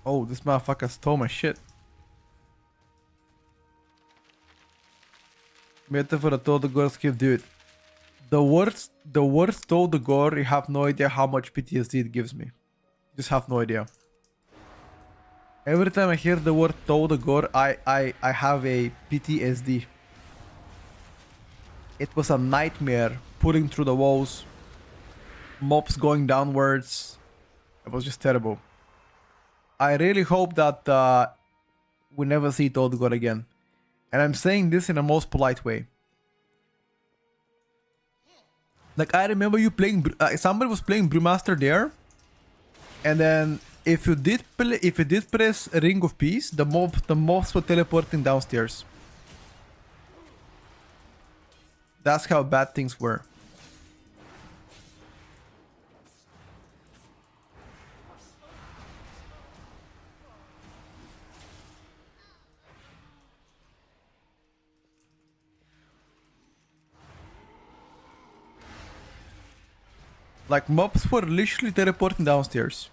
Oh, this motherfucker stole my shit. Better for the total goal skip, dude. The words told the gore, you have no idea how much PTSD it gives me. Just have no idea. Every time I hear the word told the gore, I have a PTSD. It was a nightmare pulling through the walls, mobs going downwards. It was just terrible. I really hope that we never see told gore again. And I'm saying this in the most polite way. Like, I remember you playing, somebody was playing Brewmaster there, and then if you did press Ring of Peace, the mobs were teleporting downstairs. That's how bad things were. Like, mobs were literally teleporting downstairs.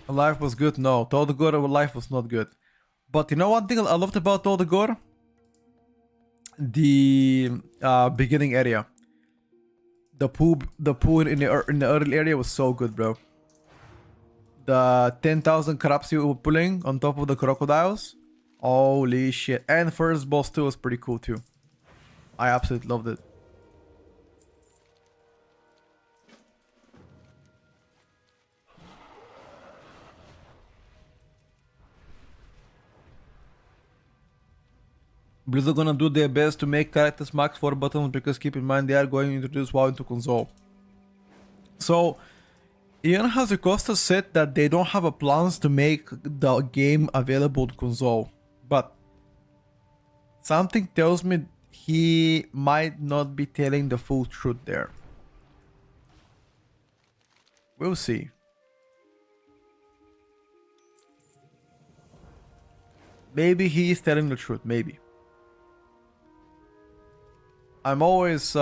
Life was good? No, Told Gore life was not good. But you know one thing I loved about Told Gore? The beginning area. The pool in the early area was so good, bro. The 10,000 crabs you were pulling on top of the crocodiles. Holy shit. And first boss too was pretty cool too. I absolutely loved it. Blizzard gonna do their best to make characters max 4 buttons because keep in mind they are going to introduce WoW into console. So, Ian Hazukosta said that they don't have a plans to make the game available to console. But something tells me he might not be telling the full truth there. We'll see. Maybe he is telling the truth, maybe. I'm always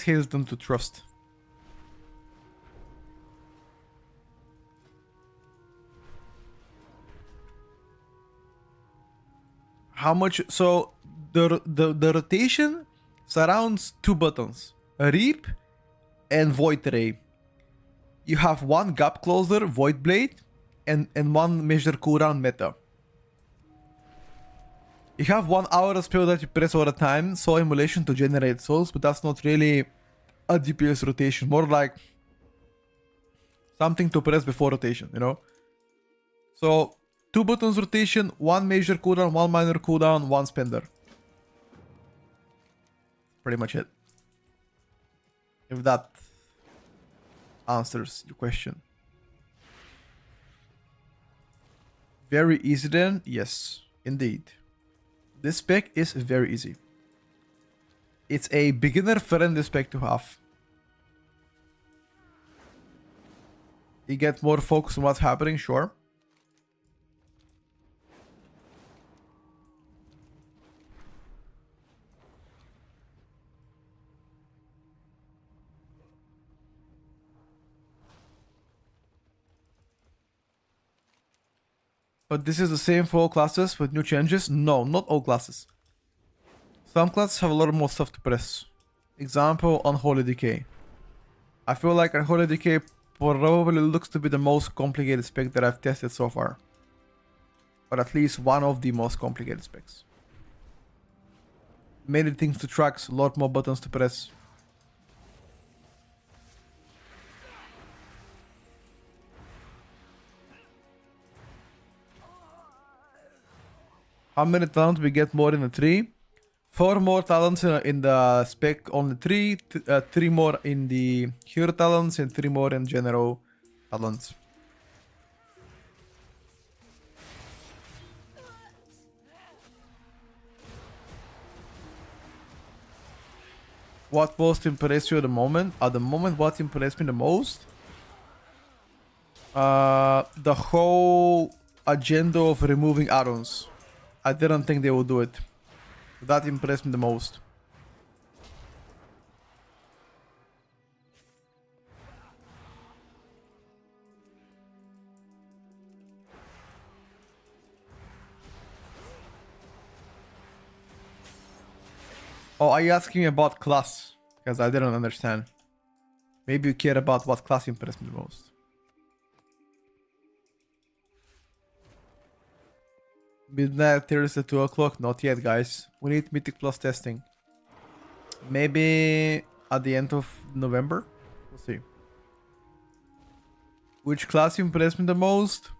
hesitant to trust. How much? So the rotation surrounds 2 buttons: Reap and Void Ray. You have one Gap Closer, Void Blade, and one measure cooldown meta. You have 1 hour spell that you press all the time, Soul Emulation to generate souls, but that's not really a DPS rotation, more like something to press before rotation, you know? So, 2 buttons rotation, 1 major cooldown, 1 minor cooldown, 1 spender. Pretty much it. If that answers your question. Very easy then? Yes, indeed. This spec is very easy. It's a beginner-friendly spec to have. You get more focus on what's happening, sure. But this is the same for all classes with new changes? No, not all classes. Some classes have a lot more stuff to press. Example, Unholy Decay. I feel like Unholy Decay probably looks to be the most complicated spec that I've tested so far. Or at least one of the most complicated specs. Many things to track, a lot more buttons to press. How many talents we get more in the tree? 4 more talents in the spec on the tree, 3 more in the hero talents, and 3 more in general talents. What most impressed you at the moment? At the moment, what impressed me the most? The whole agenda of removing add-ons. I didn't think they would do it. That impressed me the most. Oh, are you asking me about class? Because I didn't understand. Maybe you care about what class impressed me the most. Midnight Tierlist at 2 o'clock? Not yet, guys. We need Mythic Plus testing. Maybe at the end of November? We'll see. Which class impressed me the most?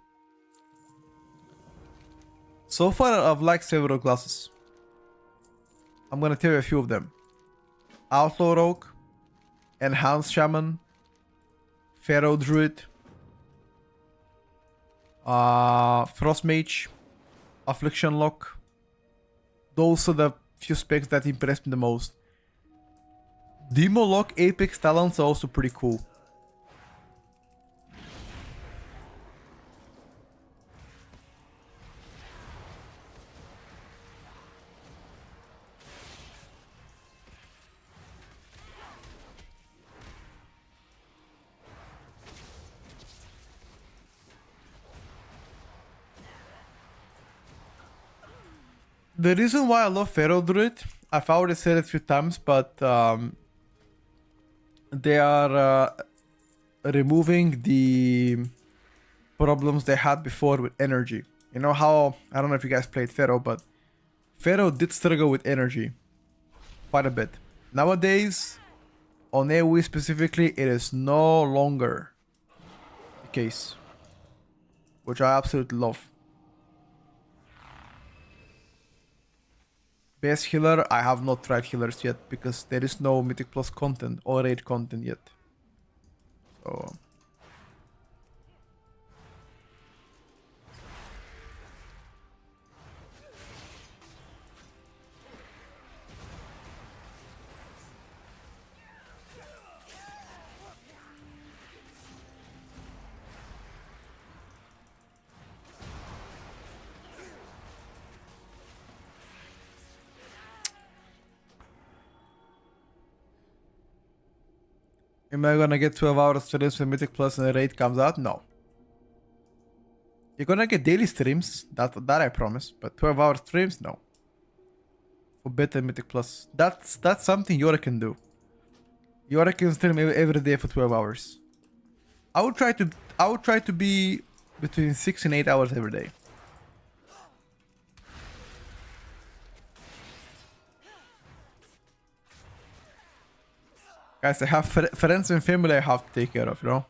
So far, I've liked several classes. I'm gonna tell you a few of them. Outlaw Rogue, Enhanced Shaman, Pharaoh Druid, Frost Mage, Affliction Lock. Those are the few specs that impressed me the most. Demo Lock Apex Talents are also pretty cool. The reason why I love Pharaoh Druid, I've already said it a few times, but they are removing the problems they had before with energy. You know how, I don't know if you guys played Pharaoh, but Pharaoh did struggle with energy quite a bit. Nowadays, on AoE specifically, it is no longer the case, which I absolutely love. Best healer, I have not tried healers yet because there is no Mythic Plus content or Raid content yet. So am I gonna get 12 hours streams when Mythic Plus and the Raid comes out? No. You're gonna get daily streams, that I promise, but 12-hour streams, no. For better Mythic Plus. That's something Yora can do. Yora can stream every day for 12 hours. I would try to be between 6 and 8 hours every day. Guys, I have friends and family I have to take care of, you know?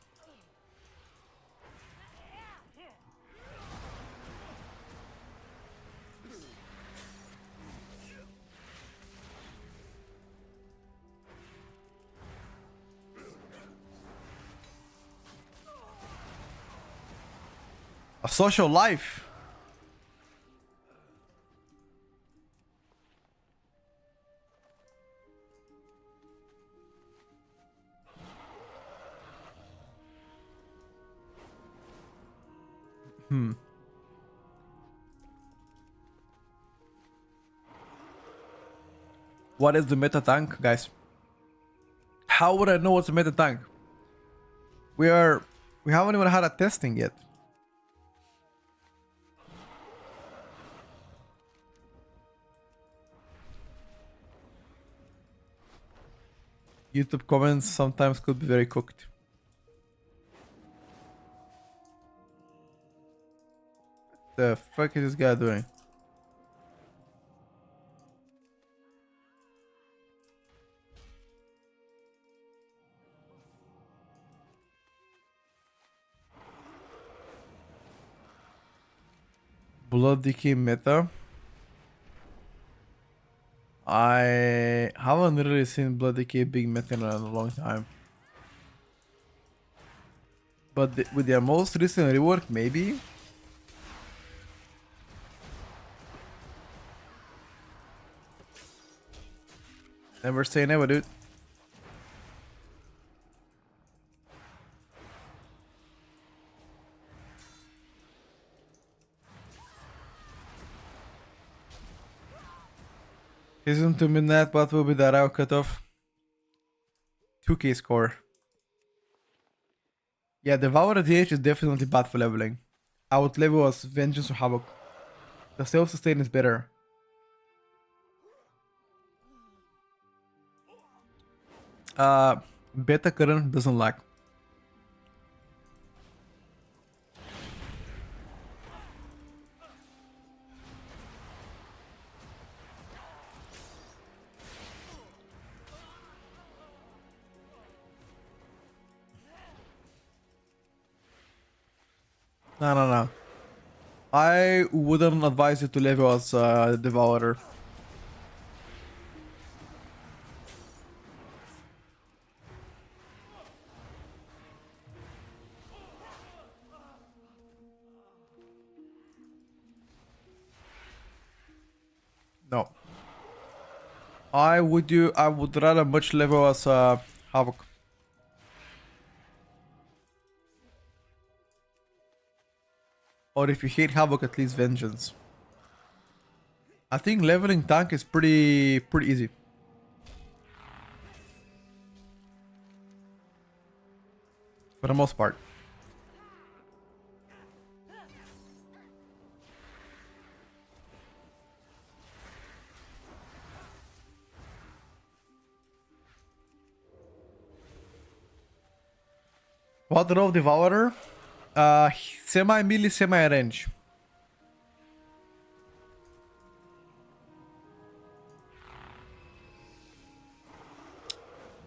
A social life. What is the meta tank, guys? How would I know what's a meta tank? We haven't even had a testing yet. YouTube comments sometimes could be very cooked. The fuck is this guy doing? Blood Decay meta. I haven't really seen Blood Decay big meta in a long time. But with their most recent rework, maybe? Never say never, dude. Season 2 midnight, what will be the RAW cutoff? 2k score. Yeah, Devourer DH is definitely bad for leveling. I would level as Vengeance or Havoc. The self-sustain is better. Beta current doesn't lag. No. I wouldn't advise you to level as Devourer. No. I would rather much level as Havoc. Or if you hate Havoc, at least Vengeance. I think leveling tank is pretty easy. For the most part. What role Devourer? Semi-melee, semi-range.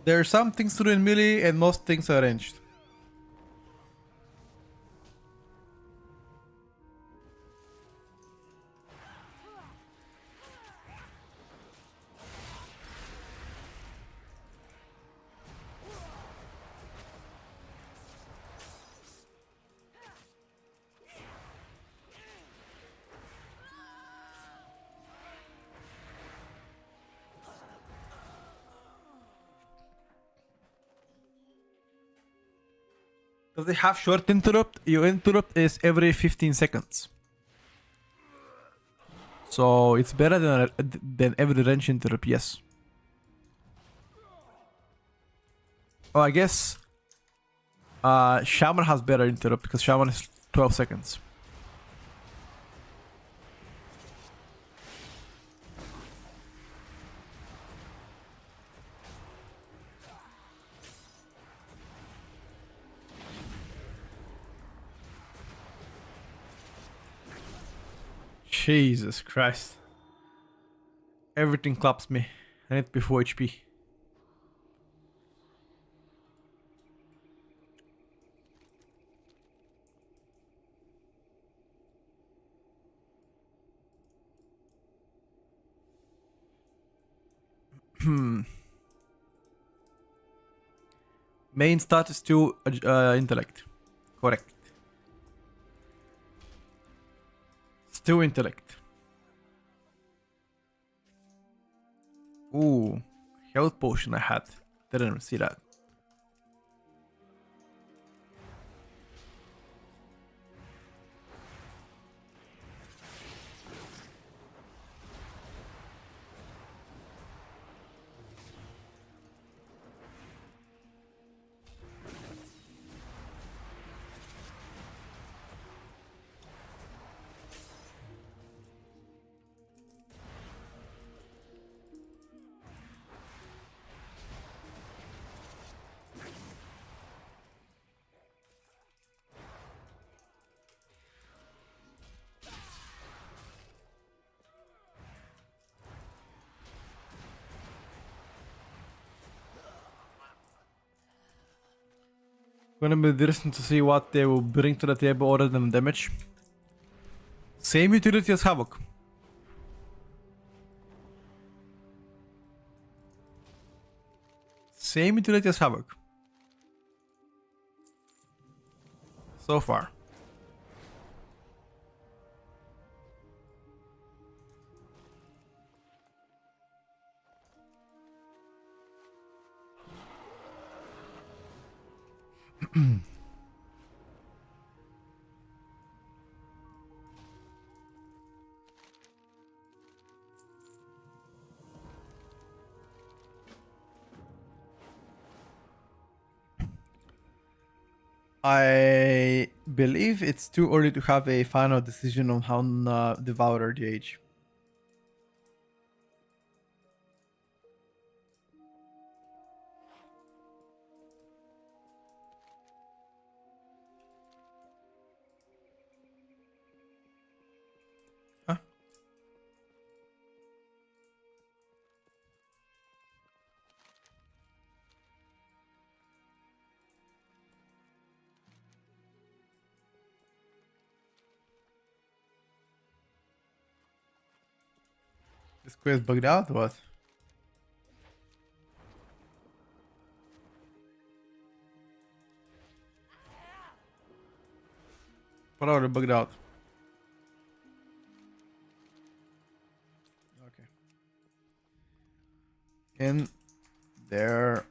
There are some things to do in melee and most things are ranged. Does it have short interrupt? Your interrupt is every 15 seconds. So it's better than every range interrupt, yes. Oh, I guess Shaman has better interrupt because Shaman is 12 seconds. Jesus Christ. Everything claps me. I need to be 4 HP. Main stat is still intellect. Correct. Still intellect. Ooh. Health potion I had. Didn't see that. Gonna be interesting to see what they will bring to the table other than damage. Same utility as Havoc. Same utility as Havoc. So far. I believe it's too early to have a final decision on how Devourer DH. Huh? This quest bugged out? What? What are they bugged out? Okay. In there.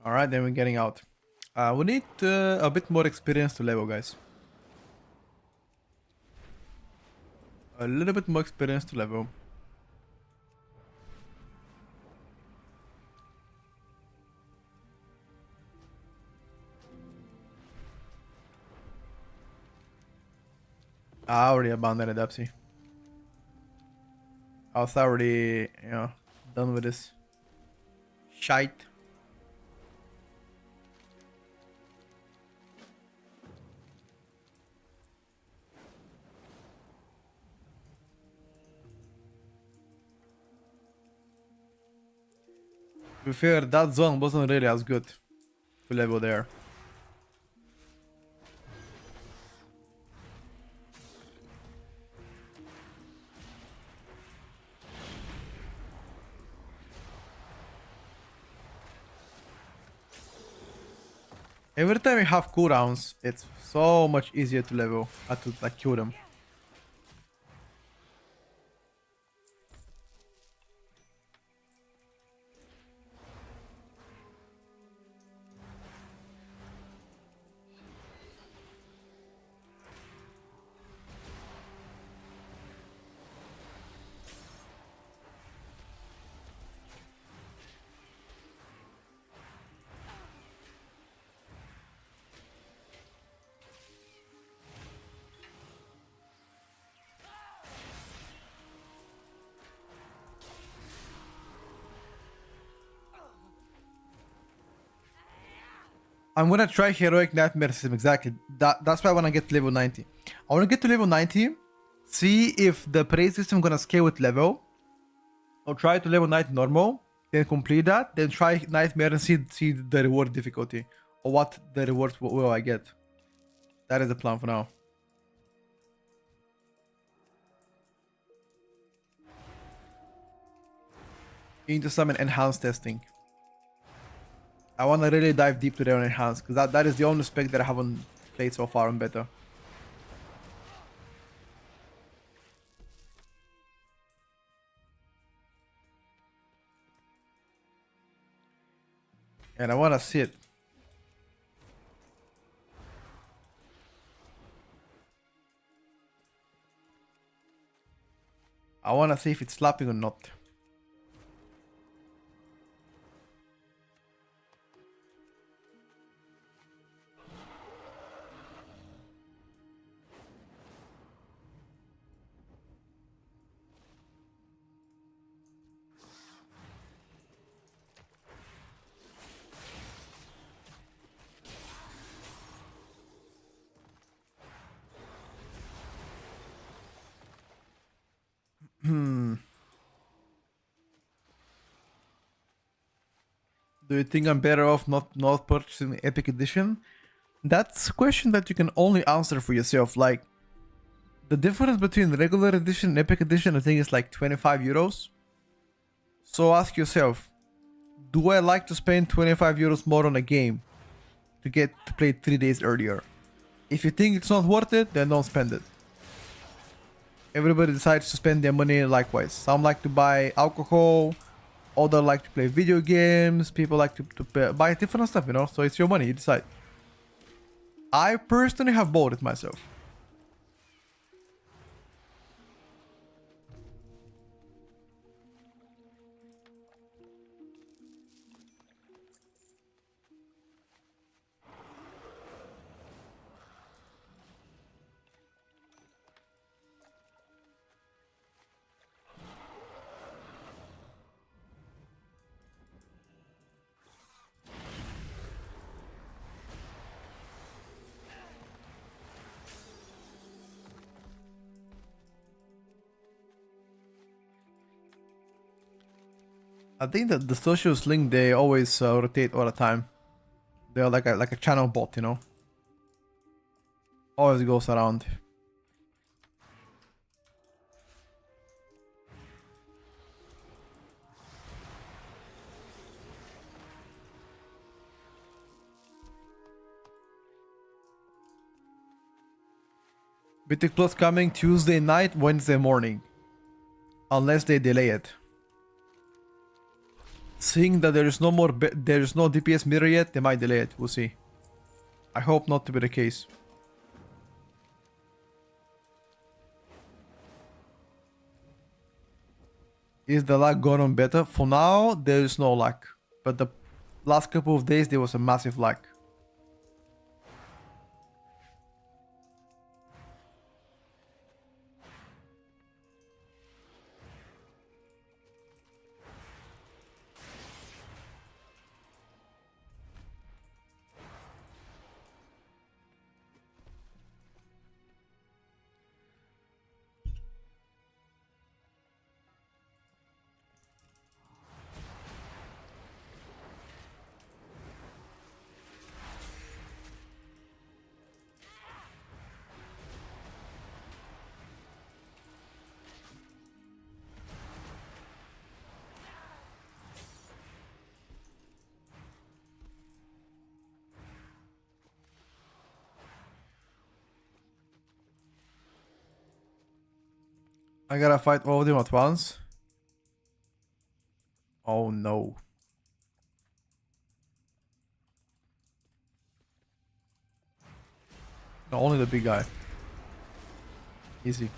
Alright, then we're getting out. We need a bit more experience to level, guys. A little bit more experience to level. I already abandoned it, Dapsy. I was already, done with this shite. To be fair, that zone wasn't really as good to level there. Every time you have cooldowns, it's so much easier to level, to like kill them. I'm gonna try Heroic Nightmare System, exactly. That's why I wanna get to level 90. I wanna get to level 90, see if the praise system gonna scale with level. I'll try to level 90 normal, then complete that, then try Nightmare and see the reward difficulty. Or what the rewards will I get. That is the plan for now. Into some enhanced testing. I want to really dive deep to their enhanced, because that is the only spec that I haven't played so far on beta. And I want to see it. I want to see if it's slapping or not. Do you think I'm better off not purchasing Epic Edition? That's a question that you can only answer for yourself. Like, the difference between regular edition and Epic Edition, I think, is like 25 euros. So ask yourself, do I like to spend 25 euros more on a game to get to play 3 days earlier? If you think it's not worth it, then don't spend it. Everybody decides to spend their money likewise. Some like to buy alcohol, others like to play video games, people like to buy different stuff, you know? So it's your money, you decide. I personally have bought it myself. I think that the socials link, they always rotate all the time. They're like a channel bot, you know. Always goes around. Mythic Plus coming Tuesday night, Wednesday morning. Unless they delay it. Seeing that there is no DPS mirror yet, they might delay it. We'll see. I hope not to be the case. Is the lag going on better? For now, there is no lag. But the last couple of days, there was a massive lag. I gotta fight all of them at once. Oh no. No, only the big guy. Easy.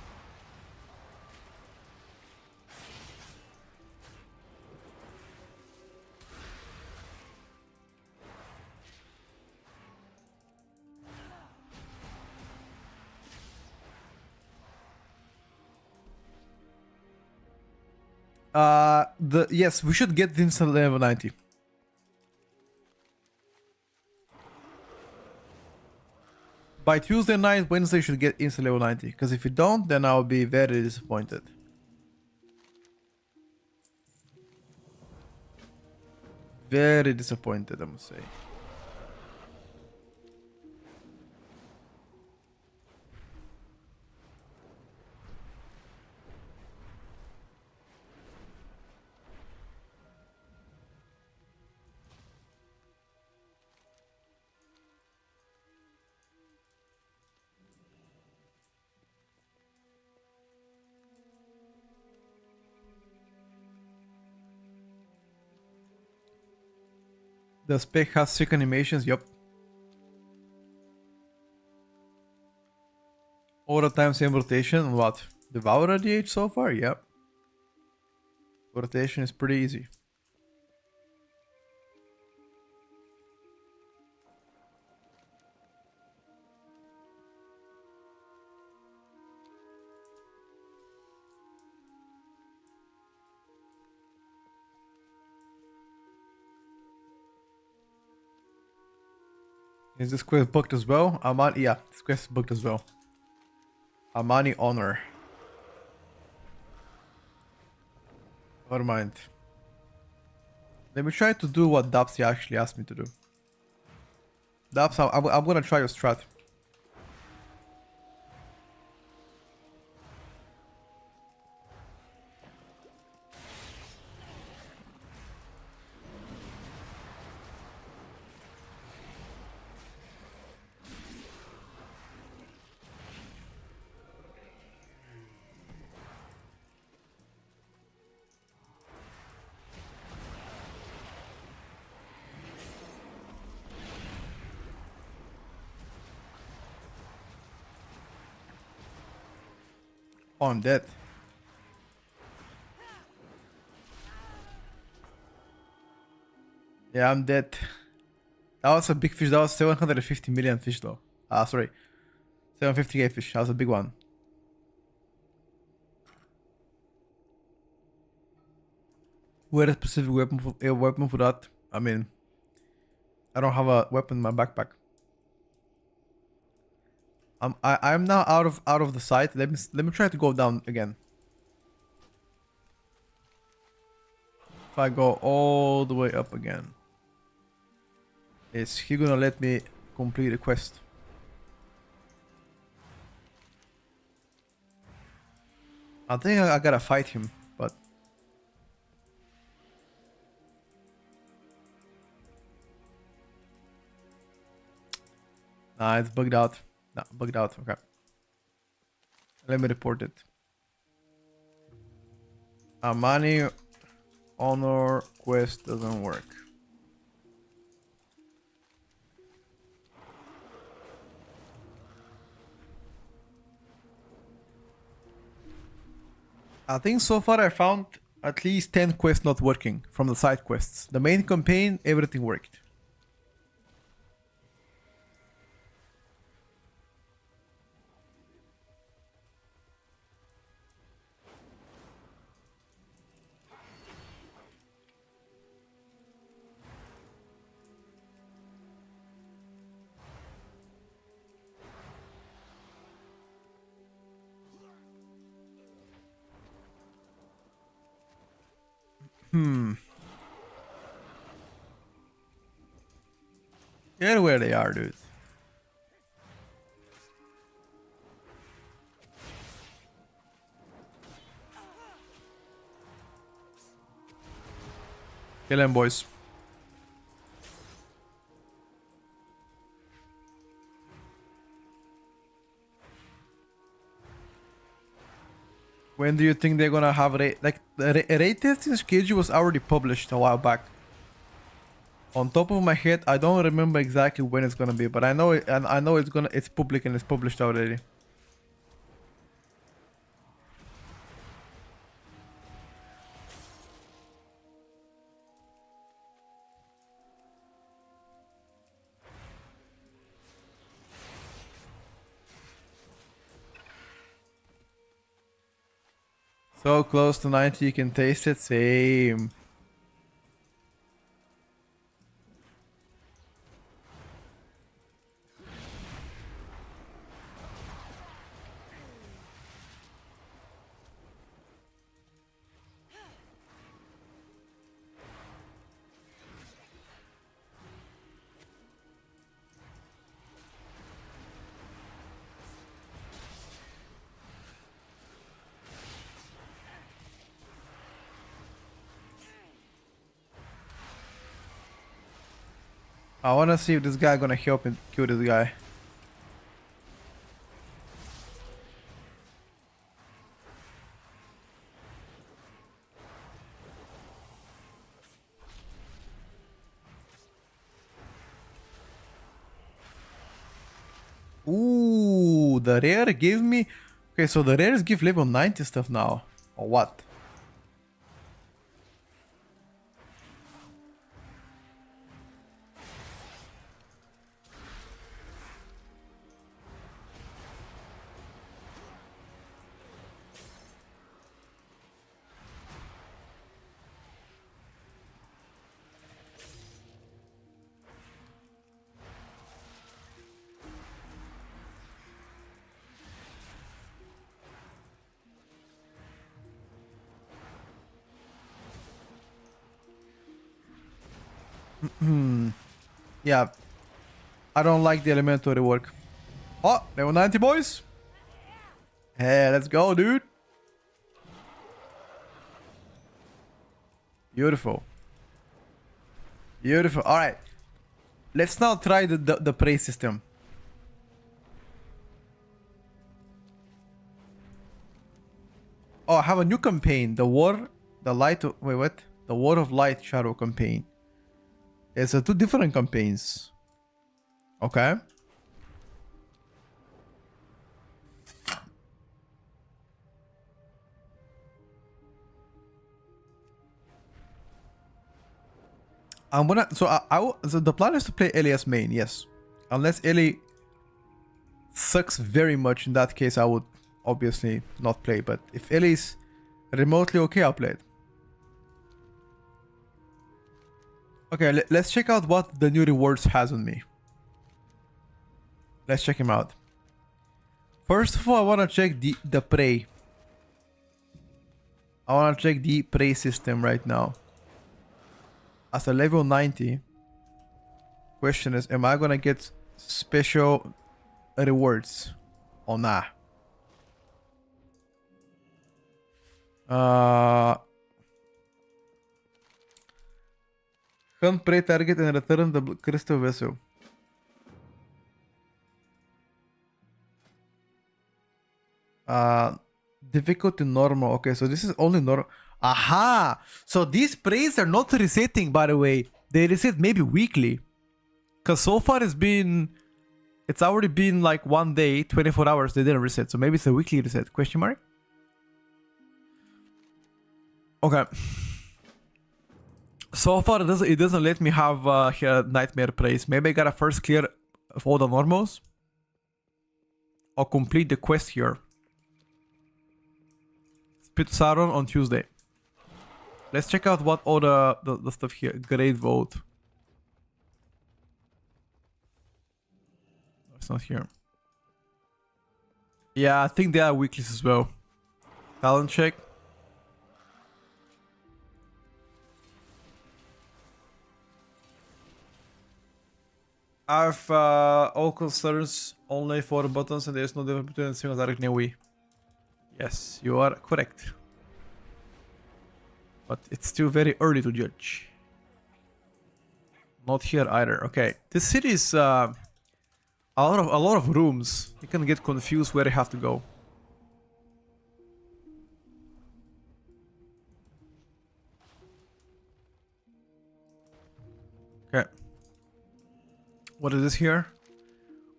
Yes, we should get this to level 90. By Tuesday night, Wednesday should get instant level 90. Because if you don't, then I'll be very disappointed. Very disappointed, I must say. The spec has sick animations, yup. All the time same rotation, what? Devourer DH so far? Yep. Rotation is pretty easy. Is this quest booked as well? Amani, yeah, this quest is booked as well. Amani Honor. Never mind. Let me try to do what Dapsy actually asked me to do. Daps, I'm gonna try your strat. Oh, I'm dead. Yeah, I'm dead. That was a big fish. That was 750 million fish though. Sorry. 750k fish. That was a big one. Where a specific weapon for that? I mean, I don't have a weapon in my backpack. I'm now out of the sight. Let me try to go down again. if I go all the way up again, is he gonna let me complete a quest? I think I gotta fight him, but nah, it's bugged out. Nah, bugged out. Okay. Let me report it. Amani honor quest doesn't work. I think so far I found at least 10 quests not working from the side quests. The main campaign, everything worked. Get where they are, dude. Kill them, boys. When do you think they're gonna have raid? Like the raid testing schedule was already published a while back. On top of my head, I don't remember exactly when it's gonna be, but I know it, and I know it's public and it's published already. So close to 90, you can taste it. Same. I wanna see if this guy gonna help me kill this guy. Ooh, the rare gave me... Okay, so the rares give level 90 stuff now. Or what? Yeah. I don't like the elemental rework. Oh, level 90, boys. Hey, let's go, dude. Beautiful. Beautiful. All right. Let's now try the prey system. Oh, I have a new campaign. The War... The Light... Wait, what? The War of Light Shadow campaign. It's two different campaigns. Okay. I'm gonna... So, so the plan is to play Ellie as main, yes. Unless Ellie sucks very much, in that case I would obviously not play. But if Ellie's remotely okay, I'll play it. Okay, let's check out what the new rewards has on me. Let's check him out. First of all, I want to check the prey. I want to check the prey system right now. as a level 90. Question is, am I gonna get special rewards or nah? Hunt prey target and return the crystal vessel. Difficulty normal. Okay, so this is only normal. Aha! So these preys are not resetting, by the way. They reset maybe weekly. Because so far it's already been like 1 day, 24 hours, they didn't reset. So maybe it's a weekly reset, question mark? Okay. So far it doesn't let me have here nightmare praise. Maybe I gotta first clear all the normals. Or complete the quest here. Spit Sauron on Tuesday. Let's check out what all the stuff here. Great vote. It's not here. Yeah, I think they are weeklies as well. Talent check. I have all concerns only for buttons and there's no difference between single direct and Wii. Yes, you are correct. But it's still very early to judge. Not here either. Okay, this city is a lot of rooms. You can get confused where you have to go. Okay. What is this here?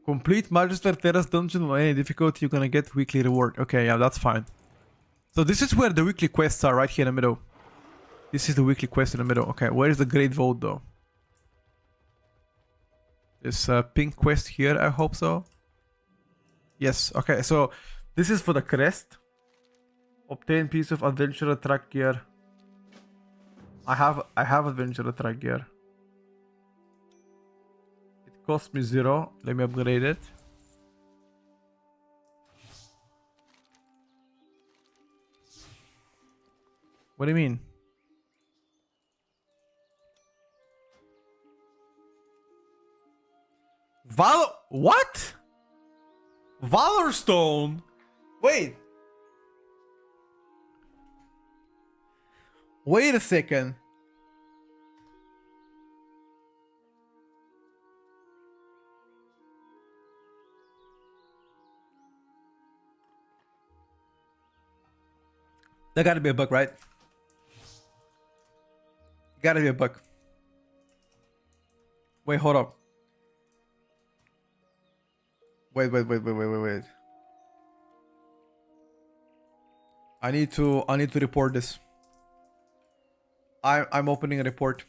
Complete Magister Terrace dungeon on any difficulty, you're gonna get weekly reward. Okay, yeah, that's fine. So this is where the weekly quests are, right here in the middle. This is the weekly quest in the middle. Okay, where is the Great Vote though? This pink quest here, I hope so. Yes, okay, so this is for the crest. Obtain piece of adventurer track gear. I have adventurer track gear. Cost me 0. Let me upgrade it. What do you mean? What? Valor Stone? Wait. Wait a second. There gotta be a bug, right? Gotta be a bug. Wait, hold up. Wait. I need to report this. I'm opening a report.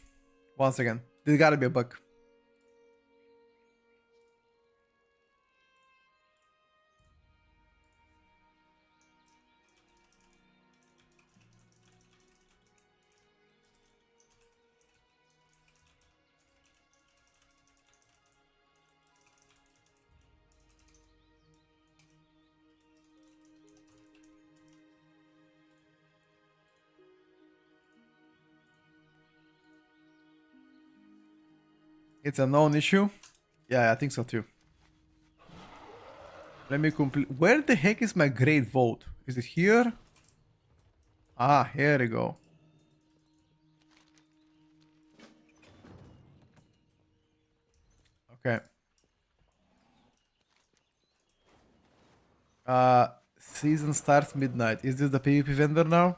Once again. There gotta be a bug. It's a known issue? Yeah, I think so too. Let me complete. Where the heck is my great vote? Is it here? Ah, here we go. Okay. Season starts midnight. Is this the PvP vendor now?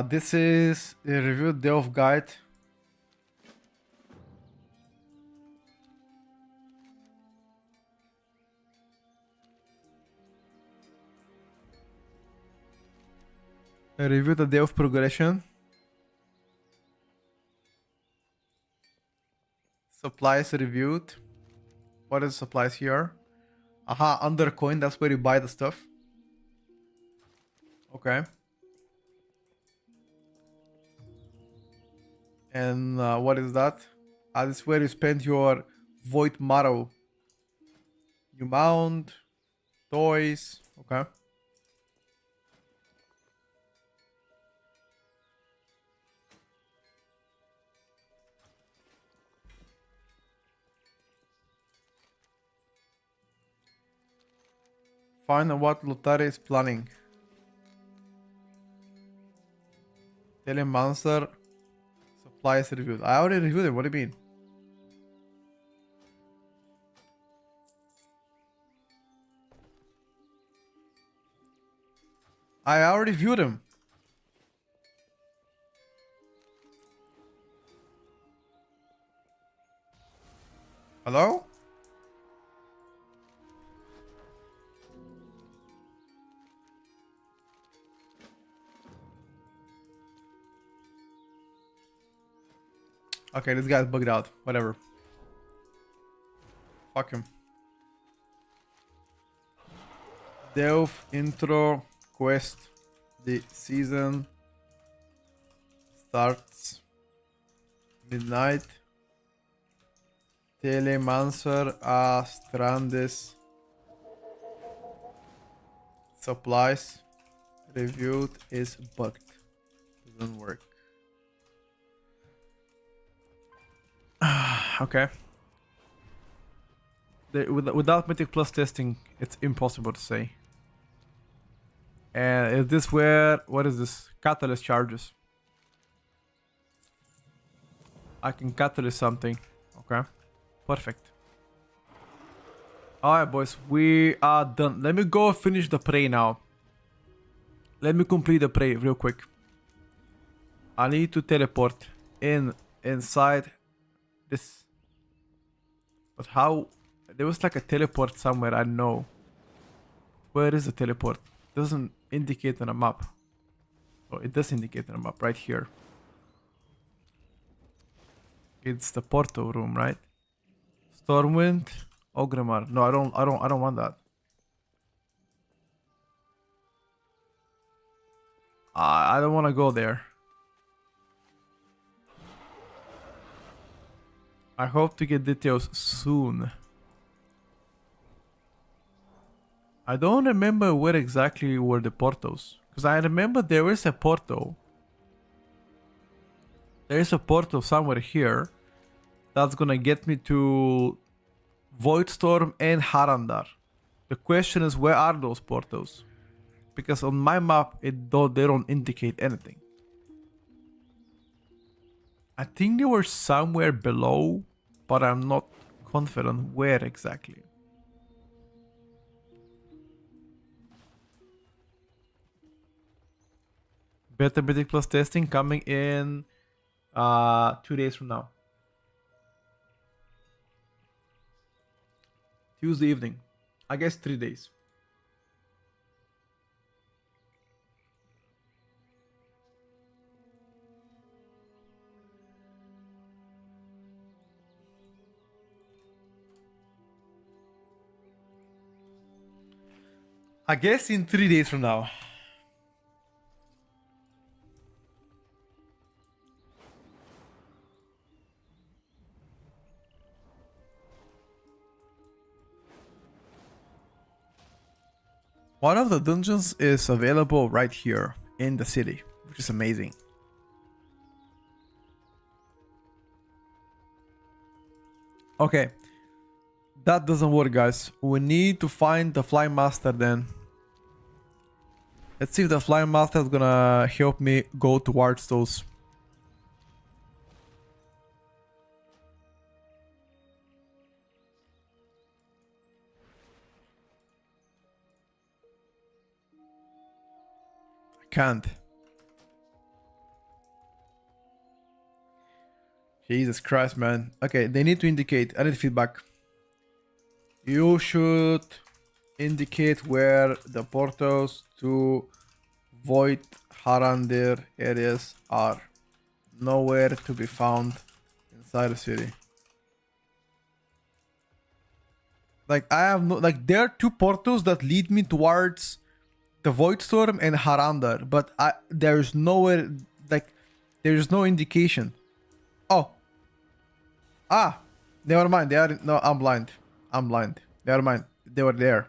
This is a review Delve guide. A review the Delve progression. Supplies reviewed. What is supplies here? Aha, under coin, that's where you buy the stuff. Okay. And what is that? This is where you spend your void marrow. You mount, toys. Okay. Find out what Lotari is planning. Tell him monster supplies reviewed. I already reviewed it. What do you mean? I already viewed him. Hello? Okay, this guy's bugged out. Whatever. Fuck him. Delve intro quest. The season starts midnight. Telemancer Strandis supplies reviewed is bugged. Doesn't work. Okay. Without Mythic Plus testing, it's impossible to say. And is this where... What is this? Catalyst charges. I can catalyst something. Okay. Perfect. Alright, boys. We are done. Let me go finish the prey now. Let me complete the prey real quick. I need to teleport inside this. But how? There was like a teleport somewhere, I know. Where is the teleport? Doesn't indicate on a map. Oh, it does indicate on a map right here. It's the Porto room, right? Stormwind, Ogrimmar. No, I don't want that. I don't want to go there. I hope to get details soon. I don't remember where exactly were the portos. Because I remember there is a porto. There is a portal somewhere here. That's gonna get me to Voidstorm and Harandar. The question is, where are those portos? Because on my map, they don't indicate anything. I think they were somewhere below, but I'm not confident where exactly. Better Mythic Plus testing coming in 2 days from now. Tuesday evening. I guess 3 days. I guess in 3 days from now. One of the dungeons is available right here in the city, which is amazing. Okay. That doesn't work, guys. We need to find the Fly Master then. Let's see if the Fly Master is gonna help me go towards those. I can't. Jesus Christ, man. Okay, they need to indicate. I need feedback. You should indicate where the portals to Void Harandir areas are. Nowhere to be found inside the city. Like, I have no... Like, there are 2 portals that lead me towards the Voidstorm and Harandar, but there's nowhere... Like, there's no indication. Oh. Ah. Never mind. They are... No, I'm blind. I'm blind. Never mind. They were there.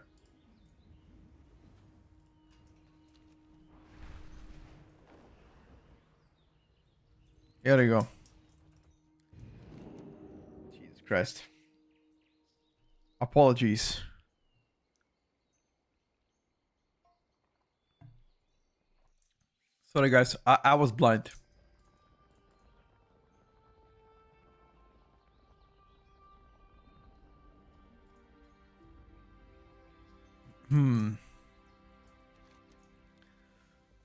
Here we go. Jesus Christ. Apologies. Sorry guys, I was blind.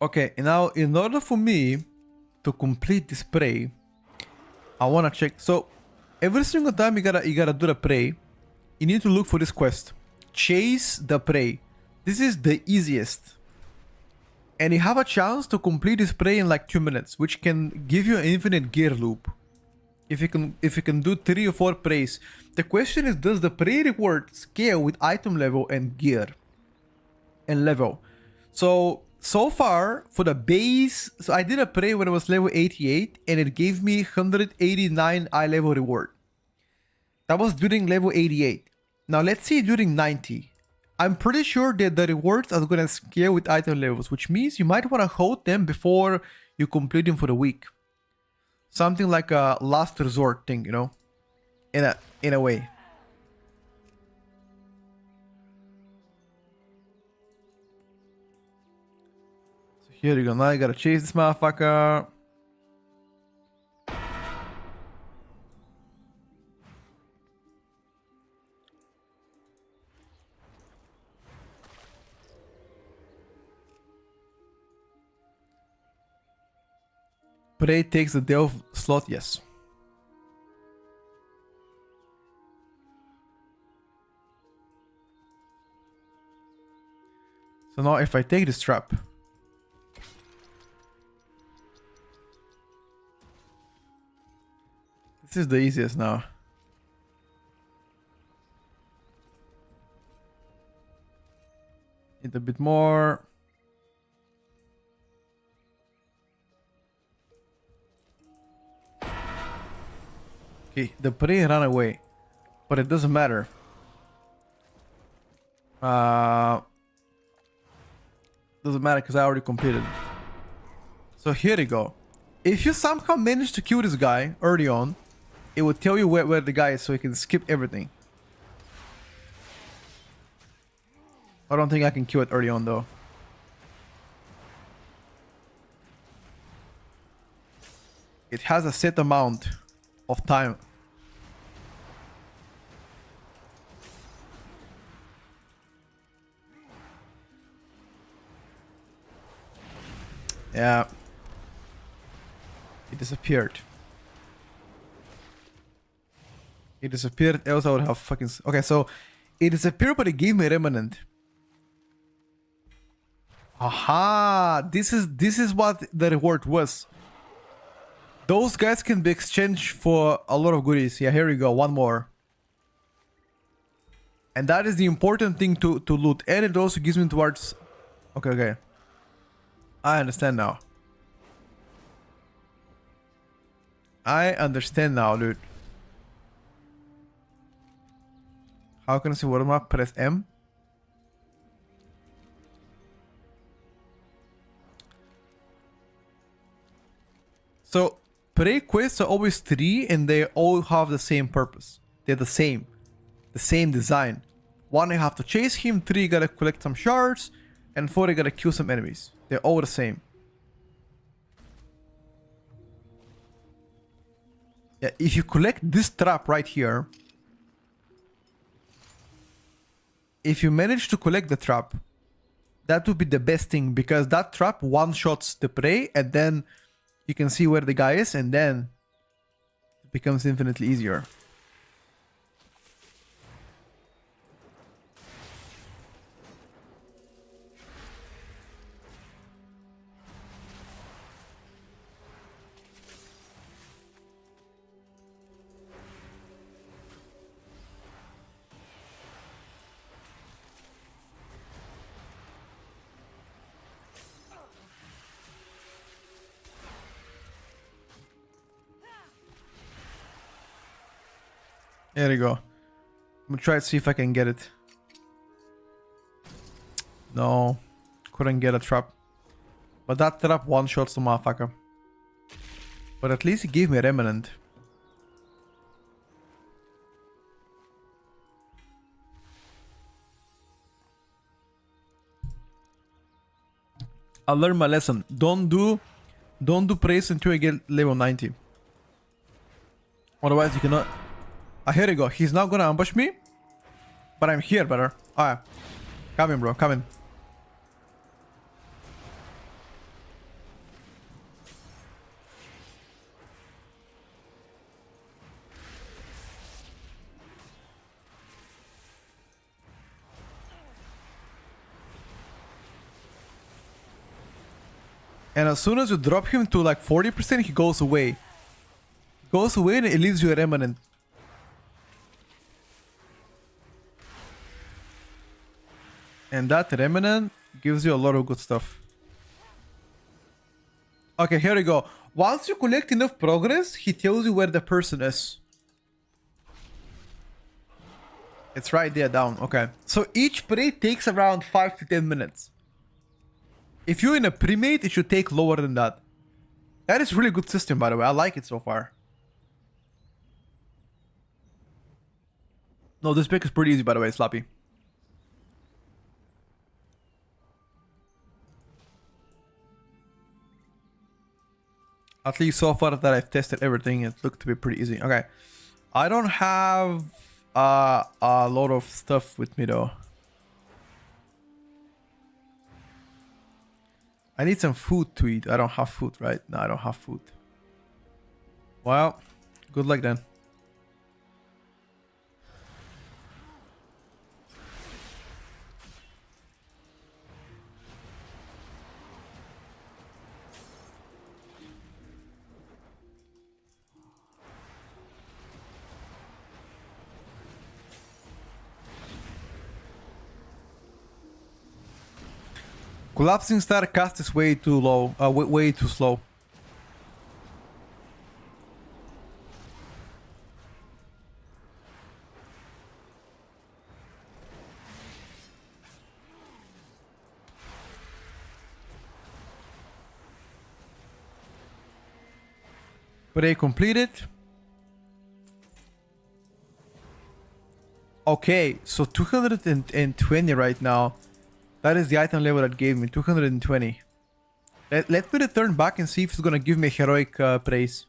Okay, now in order for me to complete this prey, I wanna check. So every single time you gotta do the prey, you need to look for this quest. Chase the prey. This is the easiest. And you have a chance to complete this prey in like 2 minutes, which can give you an infinite gear loop. If you can do 3 or 4 preys. The question is, does the prey reward scale with item level and gear and level? So far for the base, so I did a prey when it was level 88 and it gave me 189 eye level reward. That was during level 88. Now let's see during 90. I'm pretty sure that the rewards are gonna scale with item levels, which means you might wanna hold them before you complete them for the week. Something like a last resort thing, you know, in a way. So here you go. Now you gotta chase this motherfucker. Prey takes the delve slot, yes. So now if I take this trap, this is the easiest now. Need a bit more. Okay, the prey ran away, but it doesn't matter. Doesn't matter because I already completed it. So here you go. If you somehow manage to kill this guy early on, it will tell you where the guy is so you can skip everything. I don't think I can kill it early on though. It has a set amount of time. Yeah. It disappeared. It disappeared, else I would have fucking... Okay, so it disappeared, but it gave me a remnant. Aha! This is what the reward was. Those guys can be exchanged for a lot of goodies. Yeah, here we go. One more. And that is the important thing to loot. And it also gives me towards... Okay, okay. I understand now. I understand now, dude. How can I see watermark? Press M. So, prey quests are always 3 and they all have the same purpose. They're the same design. 1, I have to chase him. 3, you gotta collect some shards. And 4, you gotta kill some enemies. They're all the same. Yeah, if you collect this trap right here, if you manage to collect the trap, that would be the best thing, because that trap one-shots the prey and then you can see where the guy is and then it becomes infinitely easier. There you go. I'm gonna try to see if I can get it. No, couldn't get a trap. But that trap one-shots the motherfucker. But at least he gave me a remnant. I learned my lesson. Don't do praise until you get level 90. Otherwise you cannot. Ah, here we go. He's not gonna ambush me. But I'm here, brother. Alright. Come in, bro. Come in. And as soon as you drop him to like 40%, he goes away. Goes away and it leaves you a remnant. And that remnant gives you a lot of good stuff. Okay, here we go. Once you collect enough progress, he tells you where the person is. It's right there down. Okay. So each prey takes around 5 to 10 minutes. If you're in a pre-made, it should take lower than that. That is really good system, by the way. I like it so far. No, this pick is pretty easy, by the way, Slappy. At least so far that I've tested everything, it looked to be pretty easy. Okay. I don't have a lot of stuff with me, though. I need some food to eat. I don't have food, right? No, I don't have food. Well, good luck then. Collapsing Star cast is way too low, way too slow. Prey completed. Okay, so 220 right now. That is the item level that gave me 220. Let me return back and see if it's gonna give me heroic praise.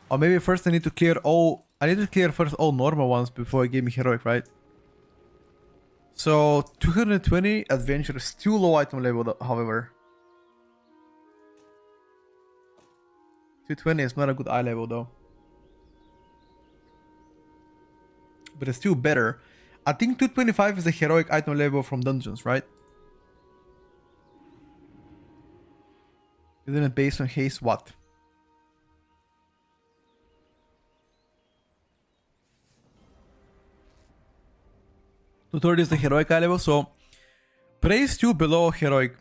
Or maybe first I need to clear all. I need to clear first all normal ones before it gave me heroic, right? So 220 adventure is still low item level, however. 220 is not a good eye level though. But it's still better. I think 225 is the heroic item level from dungeons, right? Isn't it based on haste? What? Tutorial is the heroic eye level, so praise still below heroic.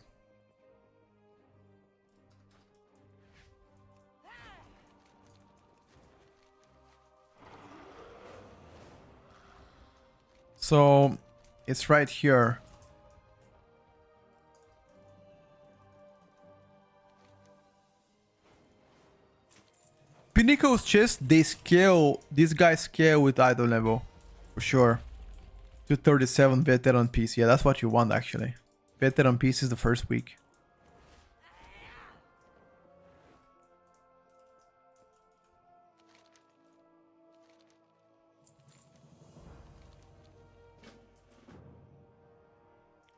So it's right here. Pinnacle's chest, they scale, these guys scale with idol level, for sure. 237 veteran piece, yeah, that's what you want actually. Veteran piece is the first week.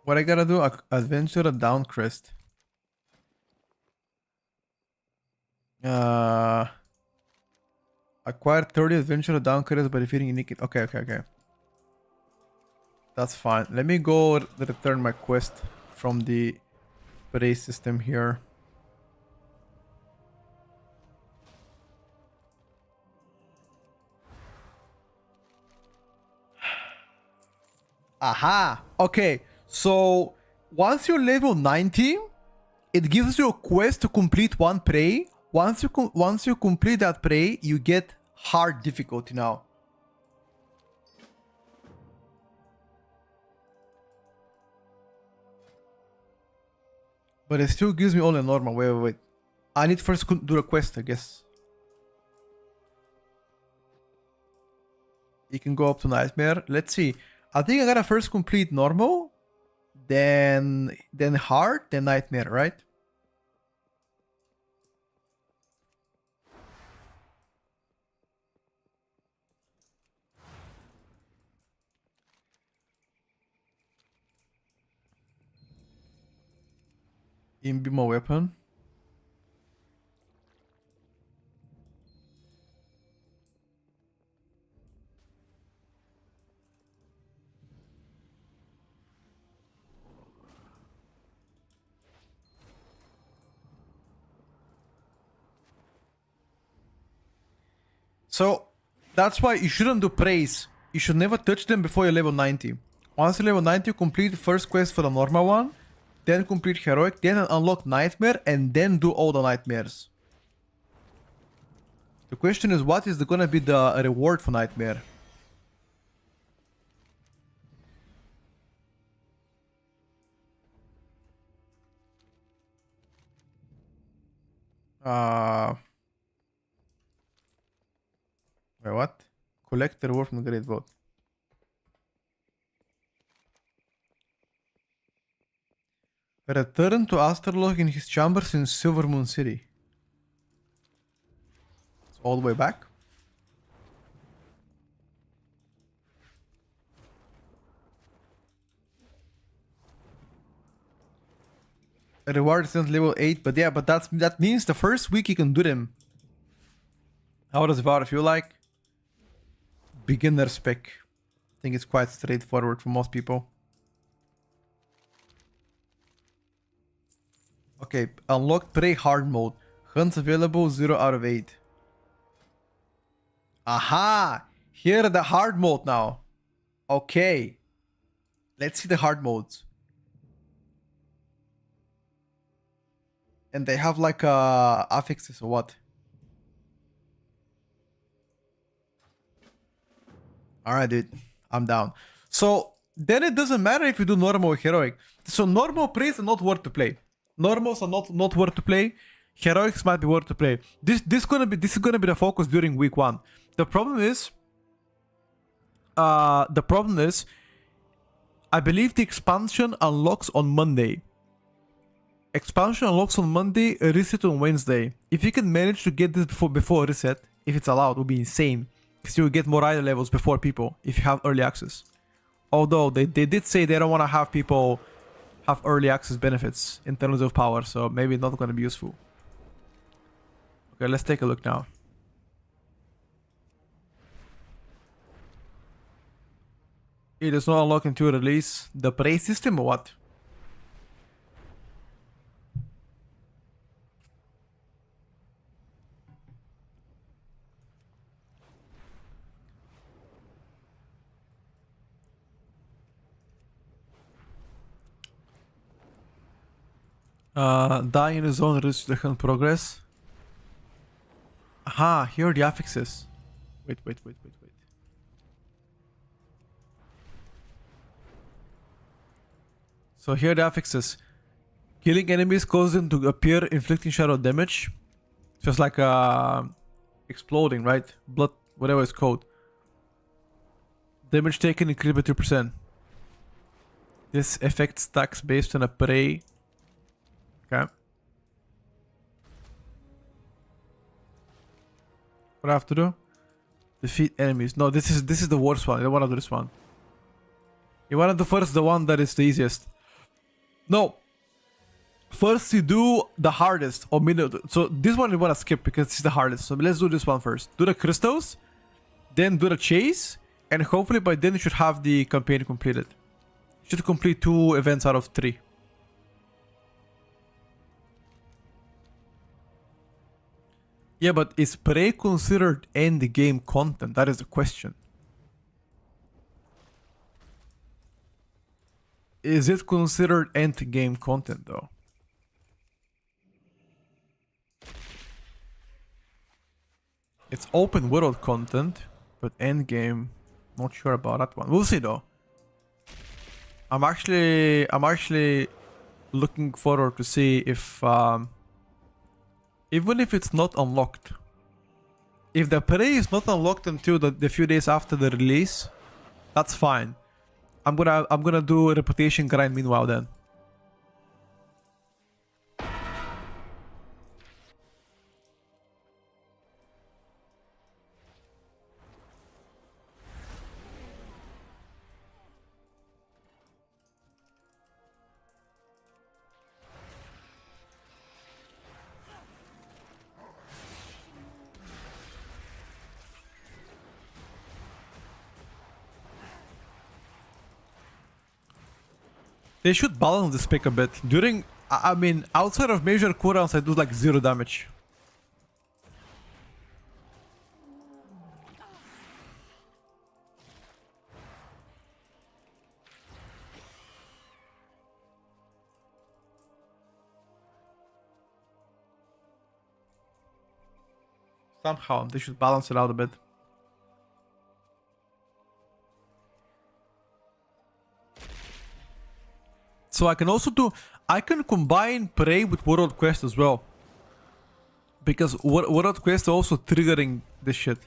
What I gotta do, adventure down crest. Acquire 30 adventure down crest by defeating unique. Okay. That's fine. Let me go return my quest from the praise system here. Aha! Okay, so once you're level 90, it gives you a quest to complete one prey. Once you complete that prey, you get hard difficulty now. But it still gives me only normal. Wait. I need first to do a quest, I guess. You can go up to Nightmare. Let's see. I think I gotta first complete normal, then hard, then Nightmare, right? Imbi my weapon. So that's why you shouldn't do praise. You should never touch them before you're level 90. Once you're level 90, you complete the first quest for the normal one, then complete heroic, then unlock nightmare, and then do all the nightmares. The question is, what is gonna be the reward for nightmare? Wait, what? Collect the reward from the great vote. Return to Astrolog in his chambers in Silvermoon City. It's all the way back. The reward is not level 8, but yeah, but that means the first week you can do them. How does VAR feel like? Beginner spec. I think it's quite straightforward for most people. Okay, unlocked prey hard mode. Hunts available 0 out of 8. Aha! Here the hard mode now. Okay. Let's see the hard modes. And they have like affixes or what? Alright, dude. I'm down. So then it doesn't matter if you do normal or heroic. So normal praise are not worth to play. Normals are not worth to play. Heroics might be worth to play. This is gonna be the focus during week 1. The problem is I believe the expansion unlocks on Monday. Expansion unlocks on Monday, reset on Wednesday. If you can manage to get this before reset, if it's allowed, it would be insane. Because you will get more rider levels before people if you have early access. Although they did say they don't want to have people have early access benefits in terms of power, so maybe it's not going to be useful. Okay, let's take a look now. It is not unlocked until release. The praise system or what? Die in a zone reach the hunt progress. Aha, here are the affixes. Wait. So here are the affixes. Killing enemies causes them to appear, inflicting shadow damage. Just like exploding, right? Blood, whatever it's called. Damage taken increased by 2%. This effect stacks based on a prey. Okay. What I have to do? Defeat enemies. No, this is the worst one. I don't want to do this one. You want to do first the one that is the easiest. No. First you do the hardest or middle. So this one you want to skip because it's the hardest. So let's do this one first. Do the crystals, then do the chase, and hopefully by then you should have the campaign completed. You should complete 2 events out of 3. Yeah, but is prey considered end game content? That is the question. Is it considered end game content though? It's open world content, but end game, not sure about that one. We'll see though. I'm actually looking forward to see if even if it's not unlocked, If the prey is not unlocked until the few days after the release, that's fine. I'm gonna do a reputation grind meanwhile then. They should balance this pick a bit. During, I mean, outside of major cooldowns, I do like 0 damage. Somehow, they should balance it out a bit. So I can also do, I can combine Prey with World Quest as well. Because World Quest also triggering this shit.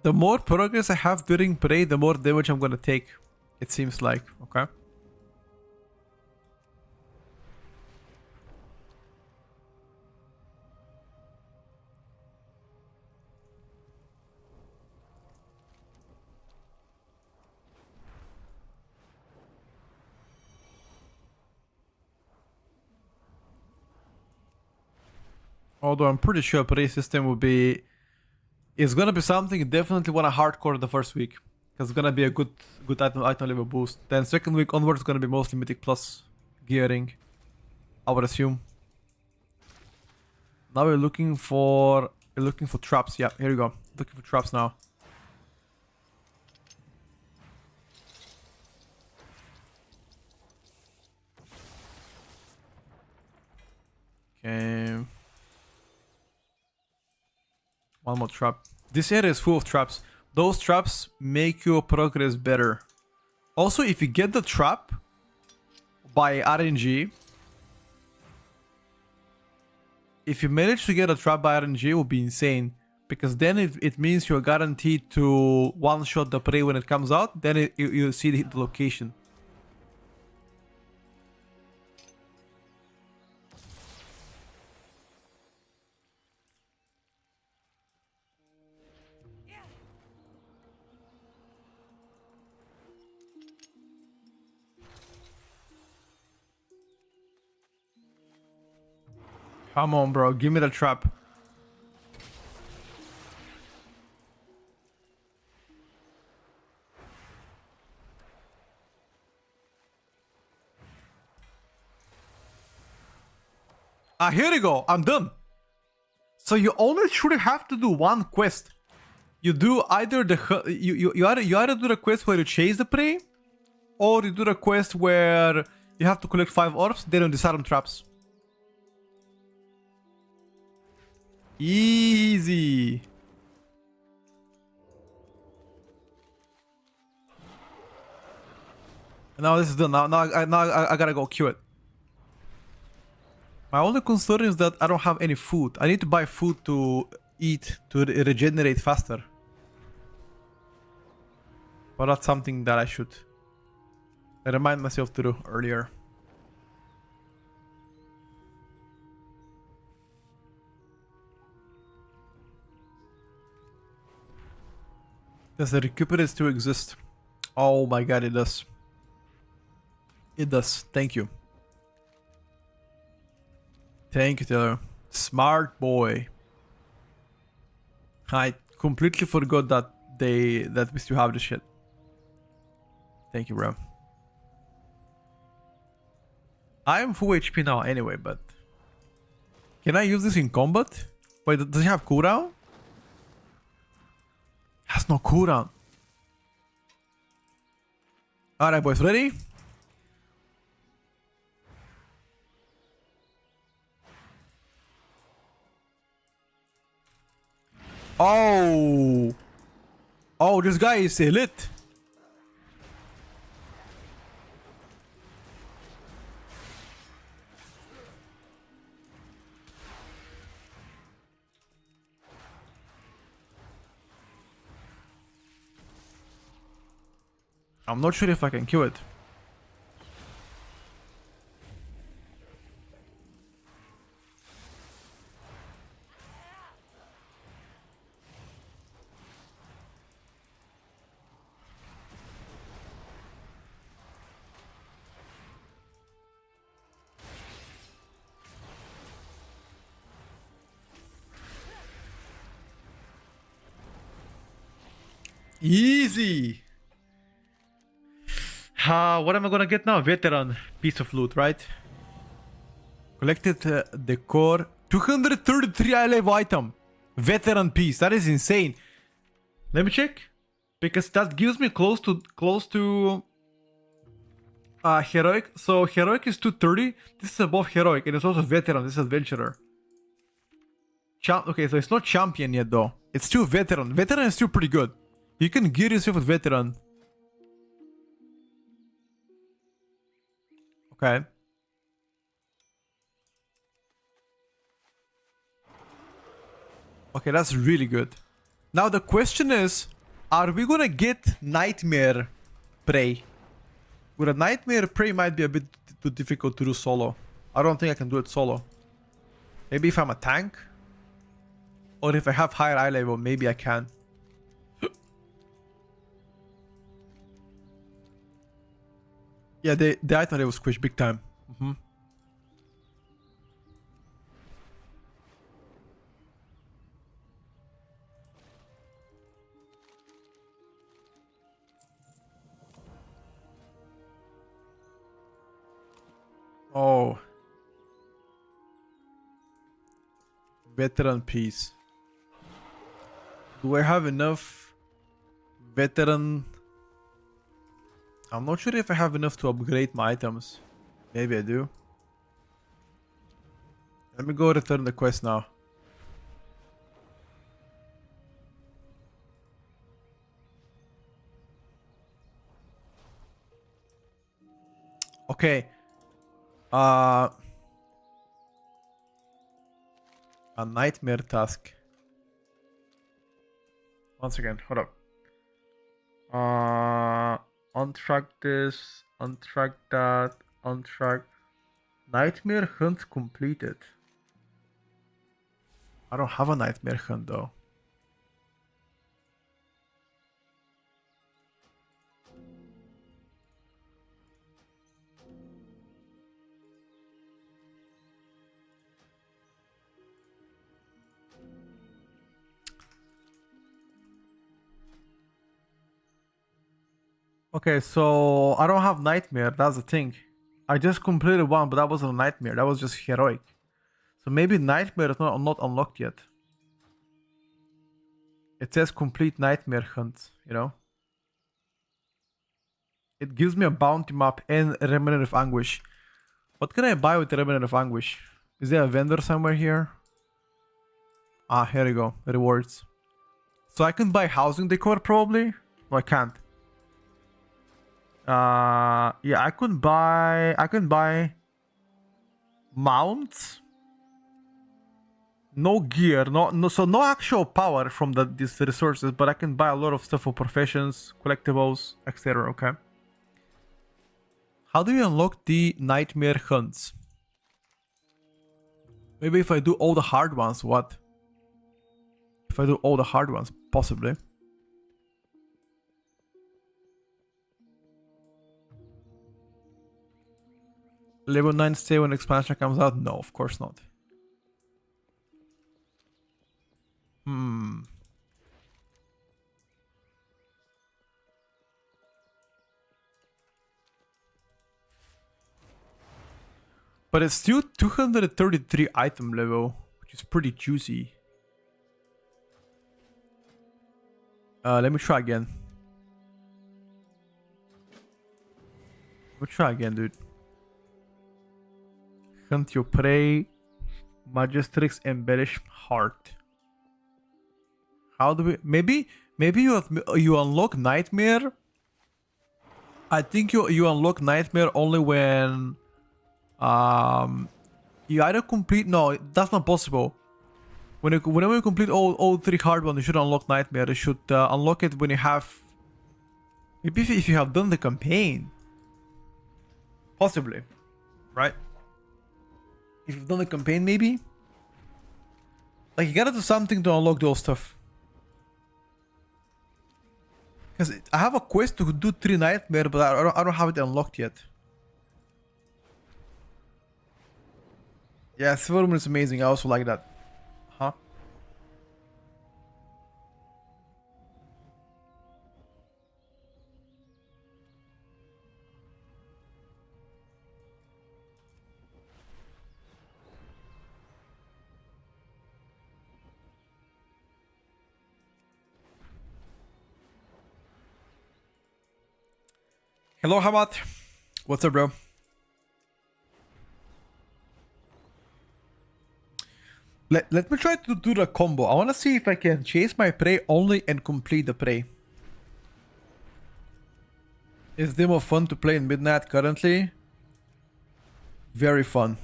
The more progress I have during Prey, the more damage I'm gonna take. It seems like, okay? Although I'm pretty sure Prey system will be... It's gonna be something you definitely wanna hardcore the first week. Because it's gonna be a good item level boost. Then second week onwards it's gonna be mostly Mythic Plus gearing, I would assume. Now we're looking for traps. Yeah, here we go. Looking for traps now. Okay. One more trap. This area is full of traps. Those traps make your progress better. Also, if you get the trap by RNG, if you manage to get a trap by RNG, it will be insane. Because then it means you're guaranteed to one-shot the prey when it comes out. Then you see the location. Come on, bro. Give me the trap. Ah, here we go. I'm done. So you only should have to do one quest. You do either the you either do the quest where you chase the prey, or you do the quest where you have to collect 5 orbs, then you disarm traps. Easy. Now this is done. Now I gotta go kill it. My only concern is that I don't have any food. I need to buy food to eat to regenerate faster. But that's something that I should remind myself to do earlier. Does the recuperate still exist? Oh my god, it does. It does. Thank you. Thank you, Taylor. Smart boy. I completely forgot that we still have this shit. Thank you, bro. I am full HP now anyway, but... Can I use this in combat? Wait, does it have cooldown? Has no cooldown. Alright, boys, ready? Oh! Oh, this guy is elite. I'm not sure if I can kill it. Easy. What am I gonna get now? Veteran piece of loot, right? Collected decor. 233 eye level item. Veteran piece. That is insane. Let me check. Because that gives me close to heroic. So heroic is 230. This is above heroic. And it's also veteran. This is adventurer. Okay, so it's not champion yet though. It's still veteran. Veteran is still pretty good. You can gear yourself with veteran. Okay. Okay, that's really good. Now the question is, are we gonna get Nightmare Prey? With a Nightmare Prey might be a bit too difficult to do solo. I don't think I can do it solo. Maybe if I'm a tank? Or if I have higher eye level, maybe I can. Yeah, the item level squish big time. Oh. Veteran piece. Do I have enough veteran? I'm not sure if I have enough to upgrade my items. Maybe I do. Let me go return the quest now. Okay. A nightmare task. Once again, hold up. Untrack this, untrack that, untrack. Nightmare hunt completed. I don't have a nightmare hunt though. Okay, so I don't have nightmare, that's the thing. I just completed one, but that wasn't a nightmare, that was just heroic. So maybe nightmare is not unlocked yet. It says complete nightmare hunt, you know? It gives me a bounty map and a remnant of anguish. What can I buy with the remnant of anguish? Is there a vendor somewhere here? Ah, here we go, rewards. So I can buy housing decor probably? No, I can't. Yeah, I can buy mounts. No gear, so no actual power from these resources, but I can buy a lot of stuff for professions, collectibles, etc. Okay. How do you unlock the nightmare hunts? Maybe if I do all the hard ones, what? If I do all the hard ones, possibly. Level 9 stay when expansion comes out? No, of course not. But it's still 233 item level, which is pretty juicy. Let me try again. Let me try again, dude. Hunt your prey. Magistrix embellish heart. How do we? Maybe you unlock nightmare. I think you unlock nightmare only when you either complete. No, that's not possible. Whenever you complete all three hard ones, you should unlock nightmare. You should unlock it when you have Maybe if you have done the campaign. Possibly. Right? If you've done the campaign, maybe? Like, you gotta do something to unlock those stuff. Because I have a quest to do 3 Nightmare, but I don't have it unlocked yet. Yeah, Silvermoon is amazing. I also like that. Huh? Hello, Hamad. What's up, bro? Let me try to do the combo. I want to see if I can chase my prey only and complete the prey. Is demo fun to play in midnight currently? Very fun.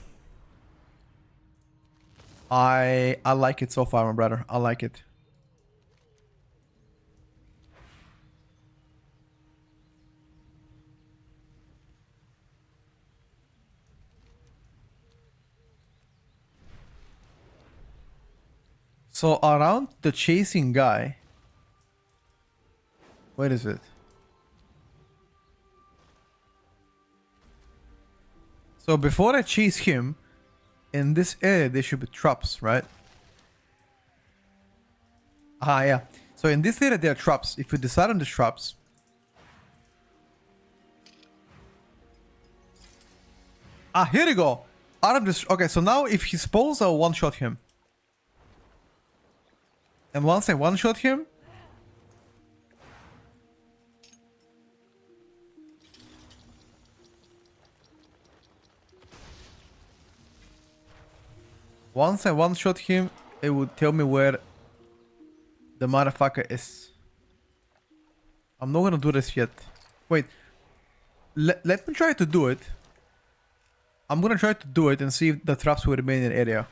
I like it so far, my brother. I like it. So around the chasing guy, where is it? So before I chase him, in this area there should be traps, right? Ah, yeah. So in this area there are traps. If you decide on the traps, here we go. Out of this. Okay, so now if he spawns, I'll one-shot him. And once I one-shot him, it would tell me where the motherfucker is. I'm not gonna do this yet. Wait. Let me try to do it. I'm gonna try to do it and see if the traps will remain in the area.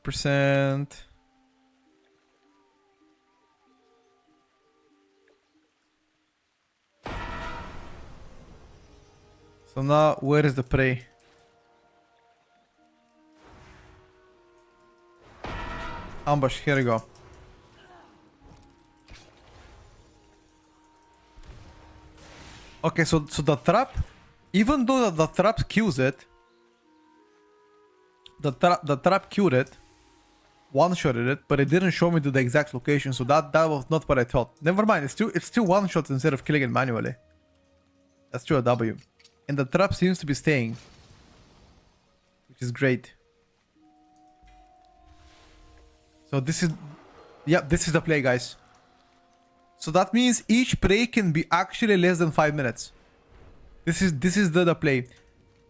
%. So now, where is the prey? Ambush, here we go. Okay, so the trap, even though the trap kills it, the trap killed it, one-shotted it, but it didn't show me to the exact location, so that was not what I thought. Never mind, it's still one-shot instead of killing it manually. That's still a W. And the trap seems to be staying, which is great. So this is, yep, this is the play, guys. So that means each prey can be actually less than 5 minutes. This is the play.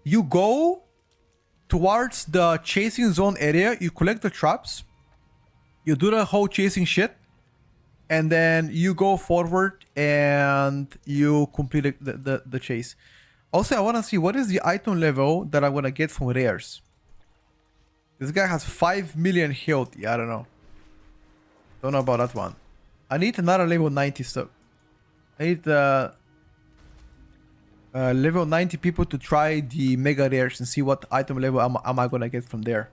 You go towards the chasing zone area, you collect the traps, you do the whole chasing shit, and then you go forward and you complete the chase. Also, I want to see what is the item level that I'm going to get from rares. This guy has 5 million health. Yeah, I don't know. Don't know about that one. I need another level 90 stuff. I need level 90 people to try the mega rares and see what item level am I going to get from there.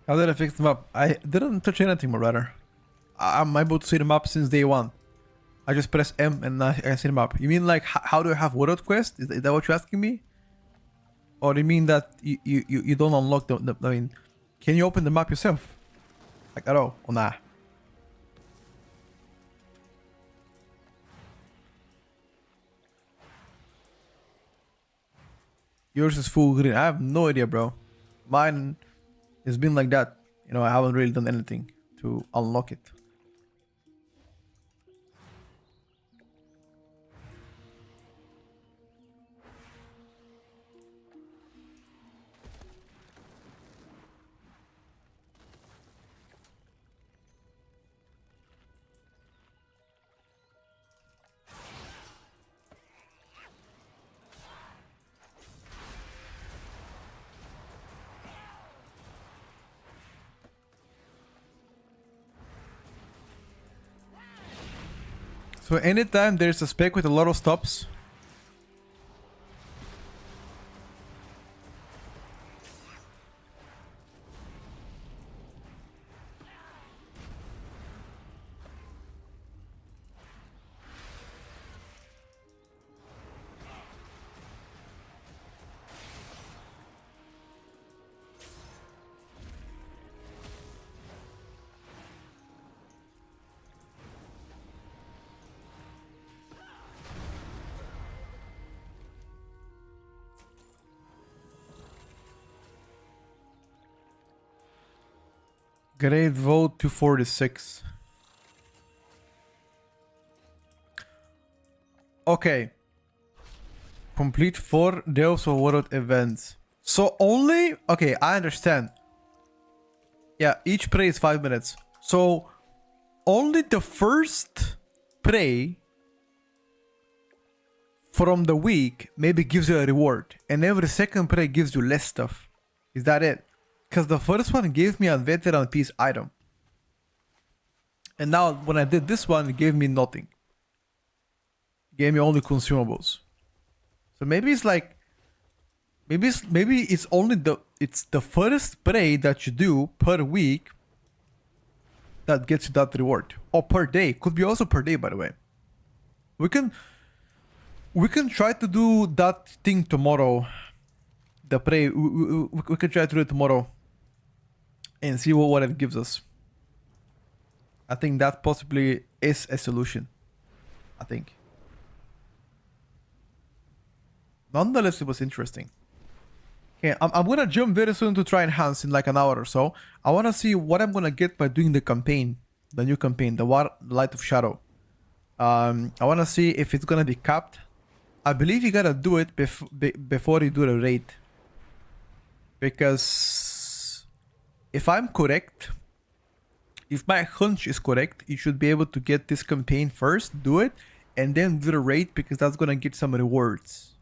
How did I fix the map? I didn't touch anything, my brother. I'm able to see the map since day one. I just press M and I can see the map. You mean like how do I have World Quest? Is that what you're asking me? Or you mean that you don't unlock the I mean, can you open the map yourself? Like at all? Or nah? Yours is full green. I have no idea, bro. Mine has been like that. You know, I haven't really done anything to unlock it. So anytime there's a spec with a lot of stops, great vote 246. Okay. Complete 4 Deus of World events. So only... Okay, I understand. Yeah, each prey is 5 minutes. So only the first prey from the week maybe gives you a reward. And every second prey gives you less stuff. Is that it? Because the first one gave me a veteran piece item. And now when I did this one, it gave me nothing. It gave me only consumables. So maybe it's like... Maybe it's only the first prey that you do per week that gets you that reward. Or per day. Could be also per day, by the way. We can try to do that thing tomorrow. The prey. We can try to do it tomorrow. And see what it gives us. I think that possibly is a solution. I think. Nonetheless, it was interesting. Okay, I'm gonna jump very soon to try enhance in like an hour or so. I wanna see what I'm gonna get by doing the campaign. The new campaign, the Light of Shadow. I wanna see if it's gonna be capped. I believe you gotta do it before you do the raid. Because... if I'm correct, if my hunch is correct, you should be able to get this campaign first, do it, and then do the raid because that's gonna get some rewards.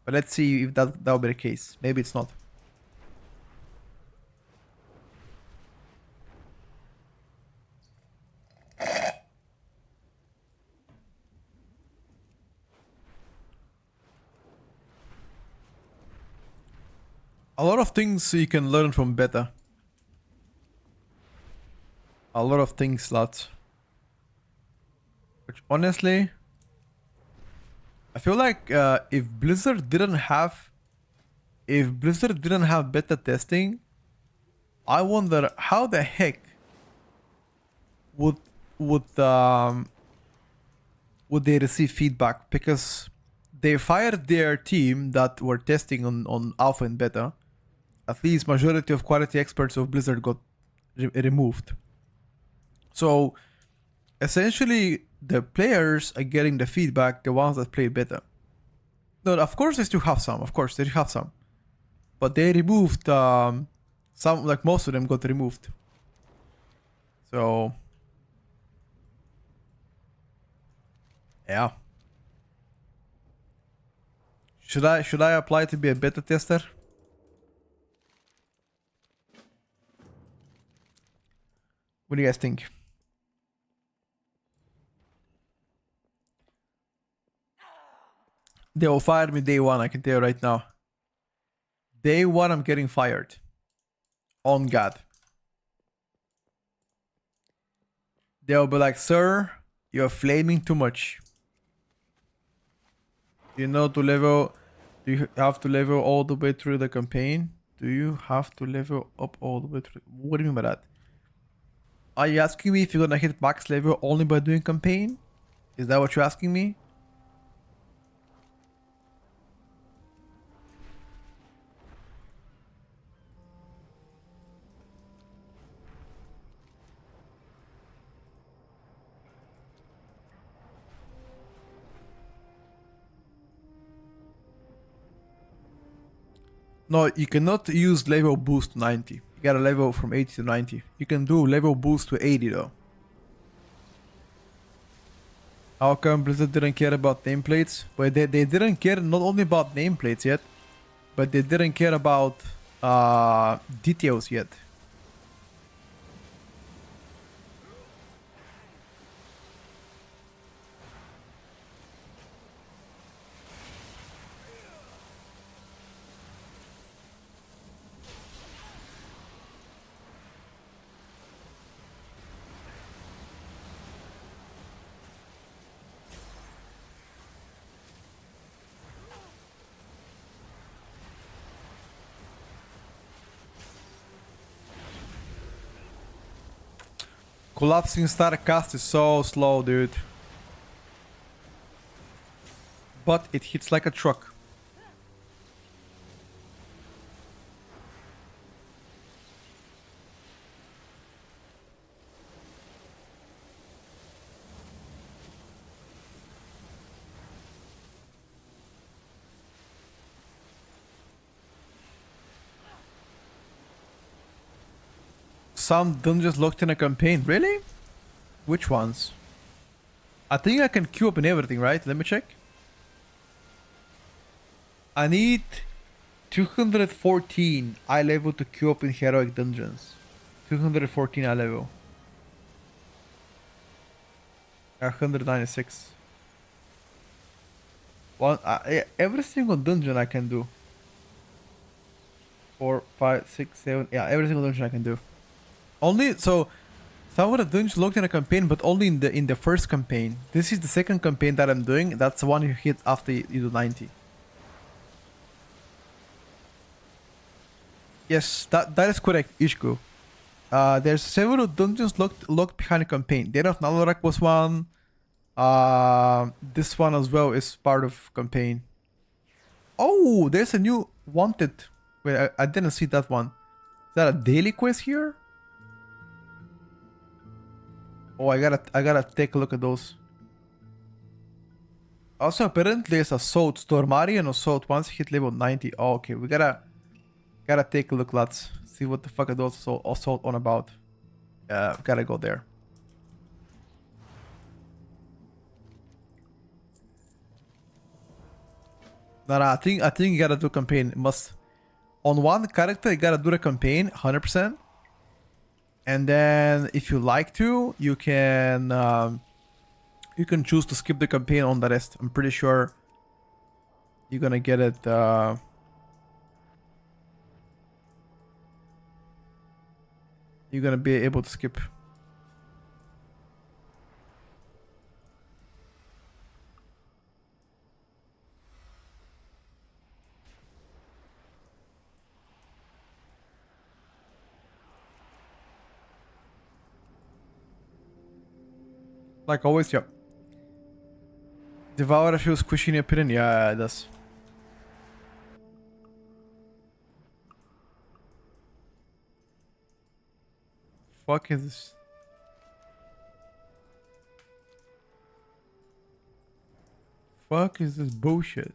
But let's see if that'll be the case. Maybe it's not. A lot of things you can learn from beta. A lot of things, lads. Which honestly, I feel like if Blizzard didn't have beta testing, I wonder how the heck would they receive feedback, because they fired their team that were testing on alpha and beta. At least majority of quality experts of Blizzard got removed. So essentially the players are getting the feedback, the ones that play beta. No, of course they still have some, but they removed some, like most of them got removed. So yeah. Should I apply to be a beta tester? What do you guys think? They will fire me day one, I can tell you right now. Day one, I'm getting fired. On God. They'll be like, sir, you're flaming too much. Do you have to level all the way through the campaign? Do you have to level up all the way through? What do you mean by that? Are you asking me if you're gonna hit max level only by doing campaign? Is that what you're asking me? No, you cannot use level boost to 90. You gotta level from 80 to 90. You can do level boost to 80 though. How come Blizzard didn't care about nameplates? But they didn't care not only about nameplates yet, but they didn't care about details yet. Collapsing star cast is so slow, dude. But it hits like a truck. Some dungeons locked in a campaign. Really? Which ones? I think I can queue up in everything, right? Let me check. I need 214 eye level to queue up in heroic dungeons. 214 eye level. 196. One, every single dungeon I can do. 4, 5, 6, 7. Yeah, every single dungeon I can do. Only so some of the dungeons locked in a campaign, but only in the first campaign. This is the second campaign that I'm doing. That's the one you hit after you do 90. Yes, that is correct, Ishku. There's several dungeons locked behind a campaign. Dead of Nalorak was one. This one as well is part of campaign. Oh, there's a new wanted. Wait, I didn't see that one. Is that a daily quest here? Oh, I gotta take a look at those. Also, apparently there's Assault, Stormari and Assault once you hit level 90. Oh, okay, we gotta take a look, lads. See what the fuck are those Assault on about. Gotta go there. Nah, I think you gotta do campaign. Must on one character you gotta do the campaign 100%. And then if you like to, you can choose to skip the campaign on the rest. I'm pretty sure you're gonna get it. You're gonna be able to skip. Like always, yep. Devour feels squishy in your opinion? Yeah, it does. Fuck is this? Fuck is this bullshit?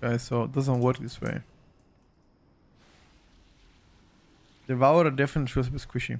Okay, so it doesn't work this way. Devour definitely feels a bit squishy.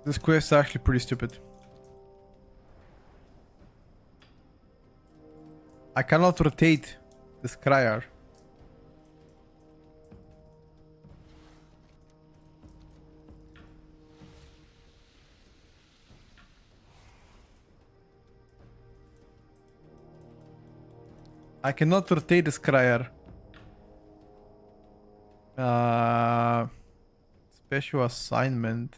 This quest is actually pretty stupid. I cannot rotate this crier. I cannot rotate this crier. Special assignment.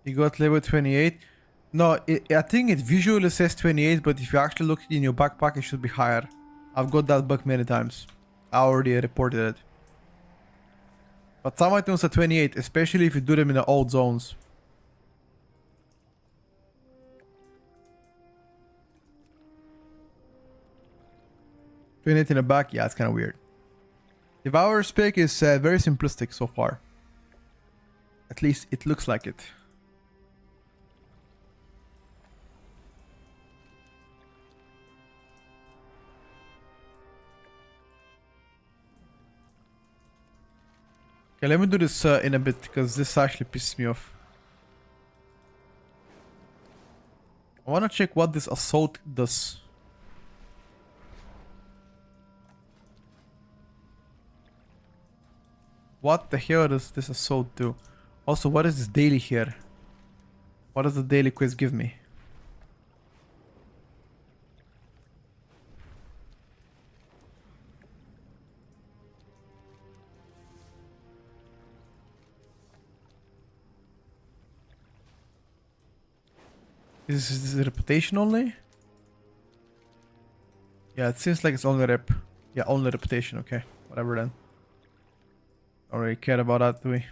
You got level 28. No, I think it visually says 28, but if you actually look in your backpack, it should be higher. I've got that bug many times. I already reported it. But some items are 28, especially if you do them in the old zones. In the back, yeah, it's kind of weird. Devour spec is very simplistic so far. At least it looks like it. Okay, let me do this in a bit, because this actually pisses me off. I want to check what this assault does. What the hell does this assault do? Also, what is this daily here? What does the daily quest give me? Is this reputation only? Yeah, it seems like it's only rep. Yeah, only reputation. Okay, whatever then. Don't really care about that, do we?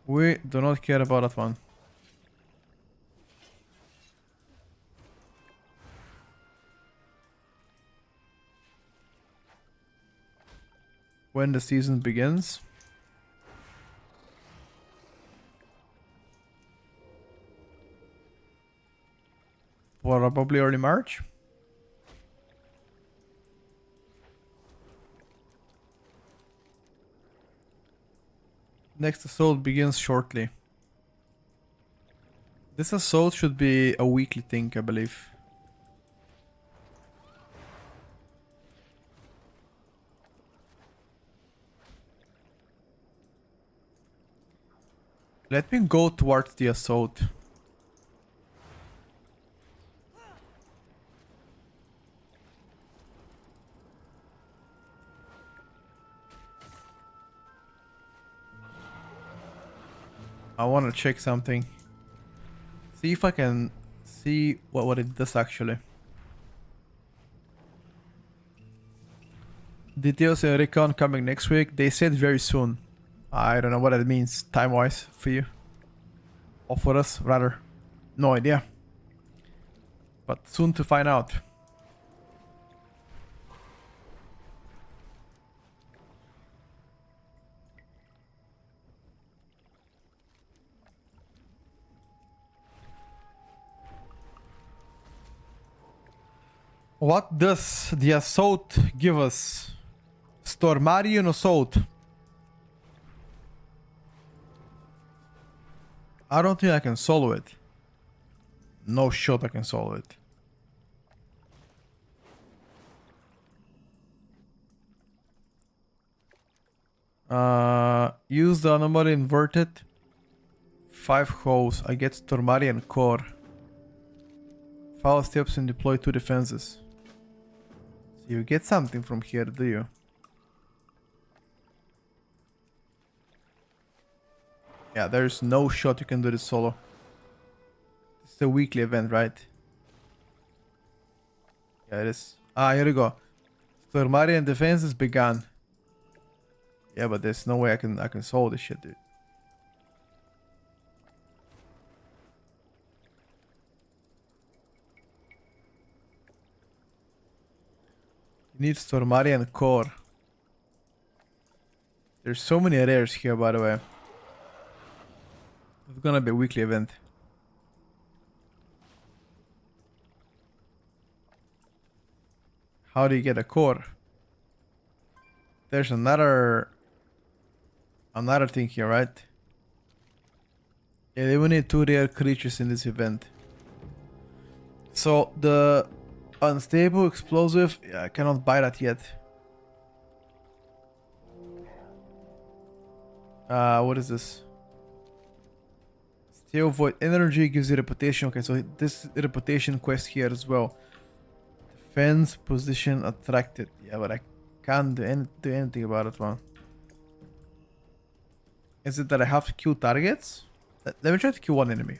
We do not care about that one. When the season begins. Probably early March. Next assault begins shortly. This assault should be a weekly thing, I believe. Let me go towards the assault. I want to check something. See if I can see what it does actually. Details and recon coming next week. They said very soon. I don't know what that means time-wise for you. Or for us, rather. No idea. But soon to find out. What does the assault give us? Stormarian assault. I don't think I can solo it. No shot I can solo it. Use the anomaly inverted. 5 holes. I get Stormarian core. Follow steps and deploy 2 defenses. So you get something from here, do you? Yeah, there's no shot you can do this solo. It's a weekly event, right? Yeah, it is. Ah, here we go. Stormarian defenses began. Yeah, but there's no way I can solo this shit, dude. You need Stormarian core. There's so many rares here, by the way. It's gonna be a weekly event. How do you get a core? There's another thing here, right? Yeah, they will need 2 rare creatures in this event. So the unstable explosive, yeah, I cannot buy that yet. What is this? Steel Void Energy gives you reputation. Okay, so this reputation quest here as well. Defense position attracted. Yeah, but I can't do anything about it, man. Is it that I have to kill targets? Let me try to kill one enemy.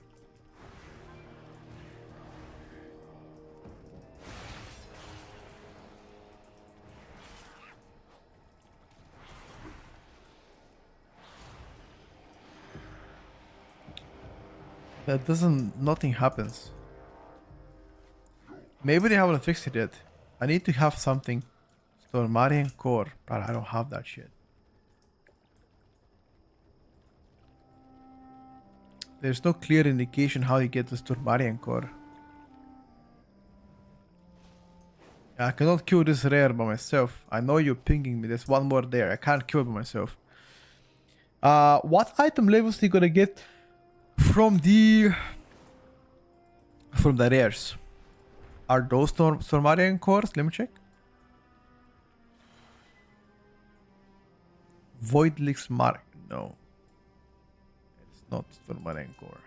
That doesn't... nothing happens. Maybe they haven't fixed it yet. I need to have something. Stormarian Core, but I don't have that shit. There's no clear indication how you get the Stormarian Core. I cannot kill this rare by myself. I know you're pinging me. There's one more there. I can't kill it by myself. What item levels are you gonna get from the rares? Are those Stormarian cores? Let me check. Voidlix Mark. No. It's not Stormarian core.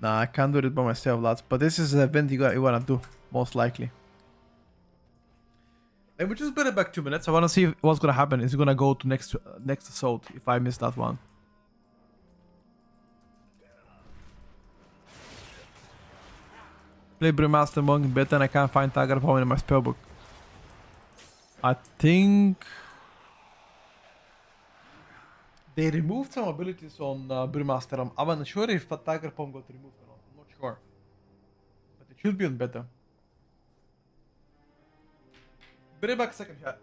Nah, I can't do it by myself, lads. But this is an event you wanna do, most likely. Let me just put it back 2 minutes. I wanna see what's gonna happen. Is it gonna go to next assault if I miss that one? Play Brewmaster Monk better and I can't find Tiger Power in my spellbook. I think they removed some abilities on Brewmaster. I'm unsure if the Tiger Palm got removed or not. I'm not sure. But it should be on beta. Be right back a second, chat.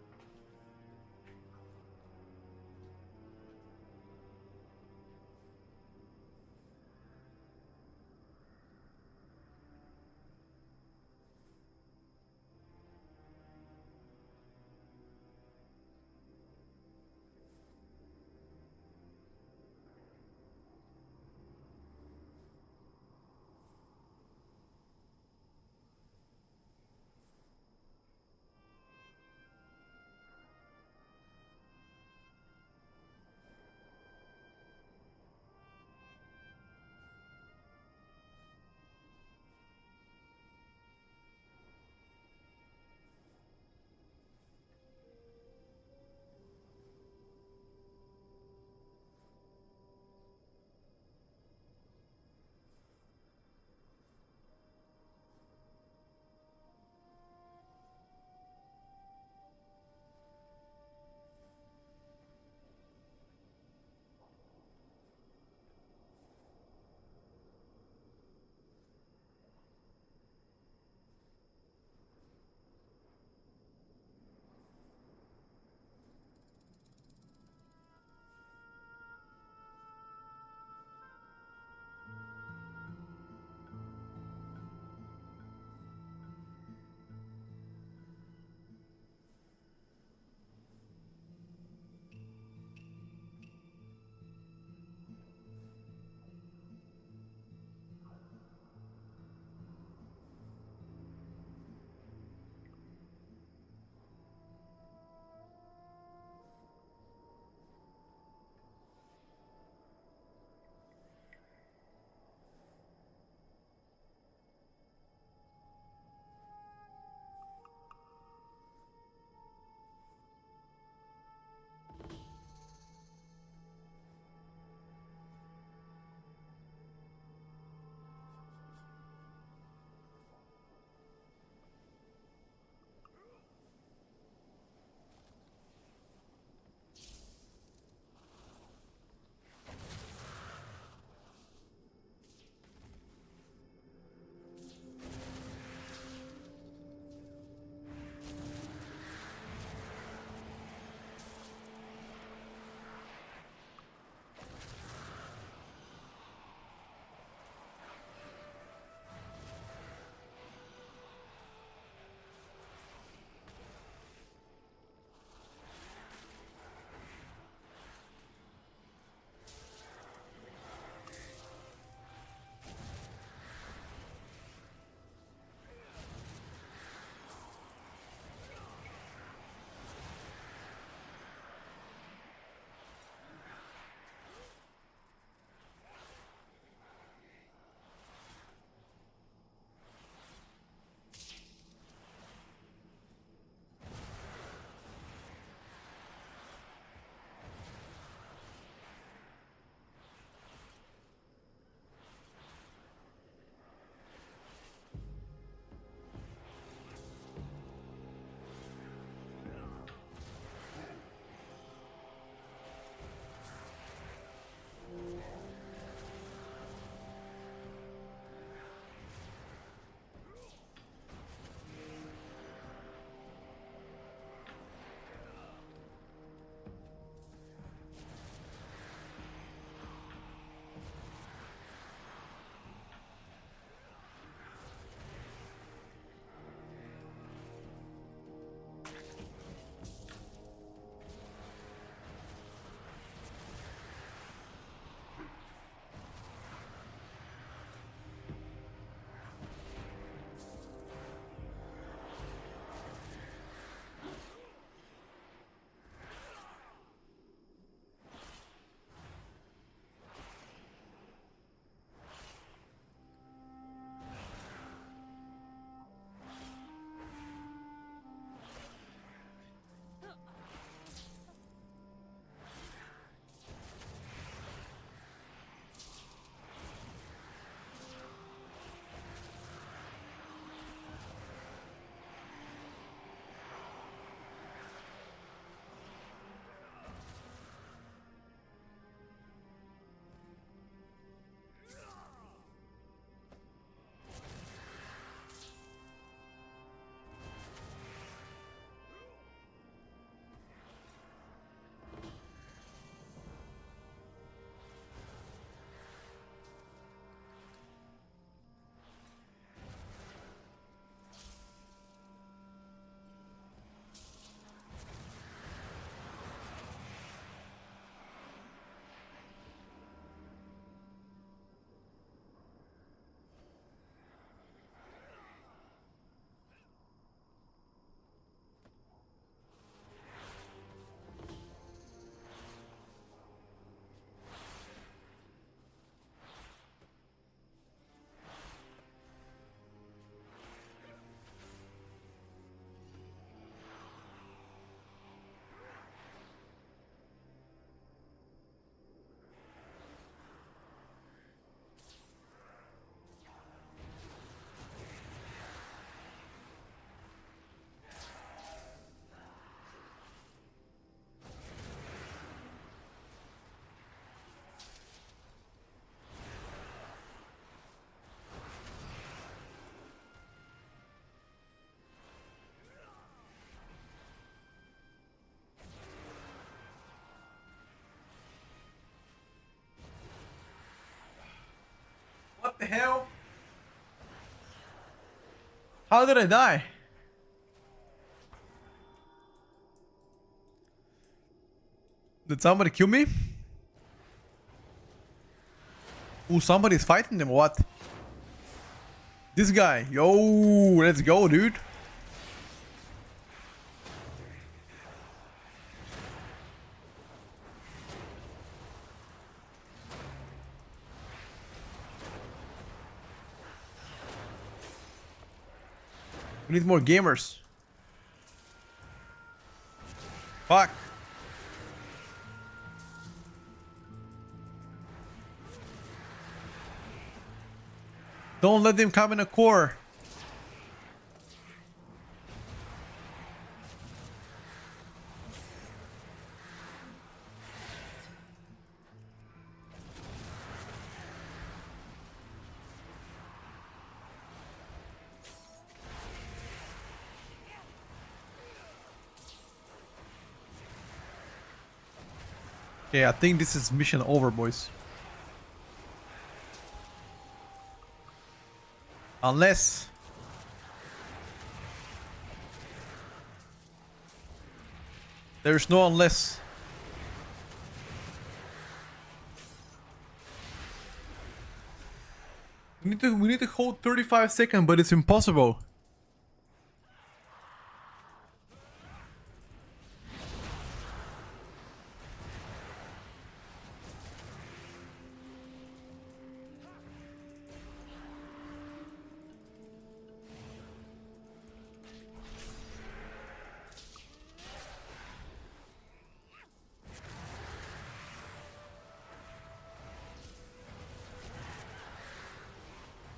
the hell? How did I die? Did somebody kill me? Ooh, somebody's fighting them or what? This guy. Yo, let's go, dude. We need more gamers. Fuck. Don't let them come in a core. Okay, I think this is mission over, boys. Unless... There's no unless. We need to hold 35 seconds, but it's impossible.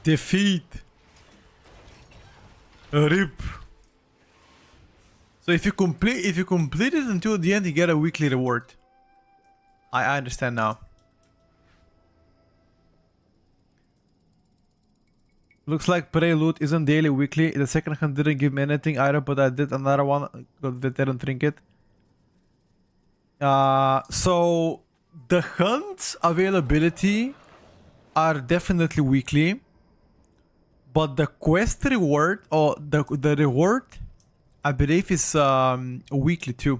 Defeat. RIP. So if you complete it until the end, you get a weekly reward. I understand now. Looks like Prelude isn't daily, weekly. The second hunt didn't give me anything either, but I did another one. Got veteran trinket. So the hunts availability are definitely weekly. But the quest reward, or the reward, I believe is weekly too,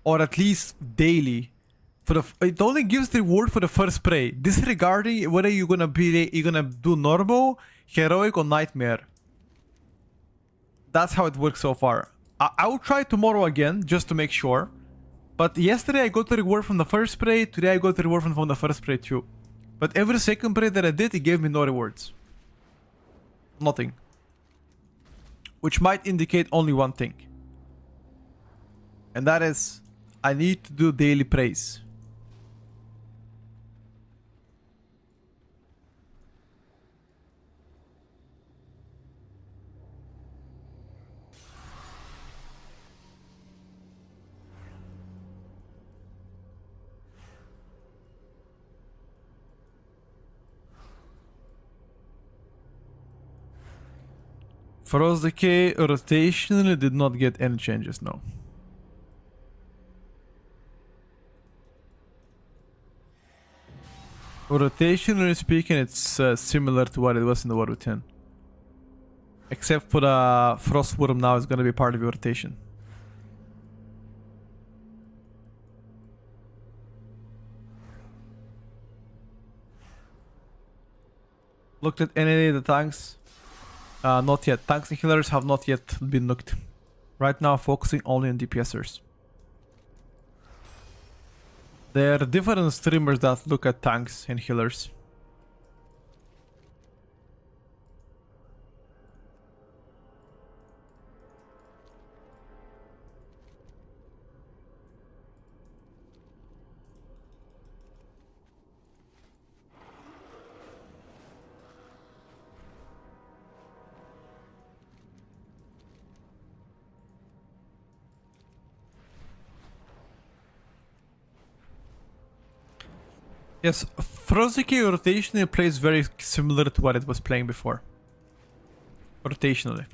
or at least daily. It only gives the reward for the first spray, disregarding whether you're gonna do normal, heroic, or nightmare. That's how it works so far. I will try tomorrow again just to make sure. But yesterday I got the reward from the first spray. Today I got the reward from the first spray too. But every second spray that I did, it gave me no rewards. Nothing. Which might indicate only one thing. And that is, I need to do daily praise. Frost Decay rotationally did not get any changes, no. Rotationally speaking, it's similar to what it was in the War 10. Except for the Frostworm now is going to be part of your rotation. Looked at any of the tanks? Not yet. Tanks and healers have not yet been looked. Right now, focusing only on DPSers. There are different streamers that look at tanks and healers. Yes, Froziki rotationally plays very similar to what it was playing before. Rotationally.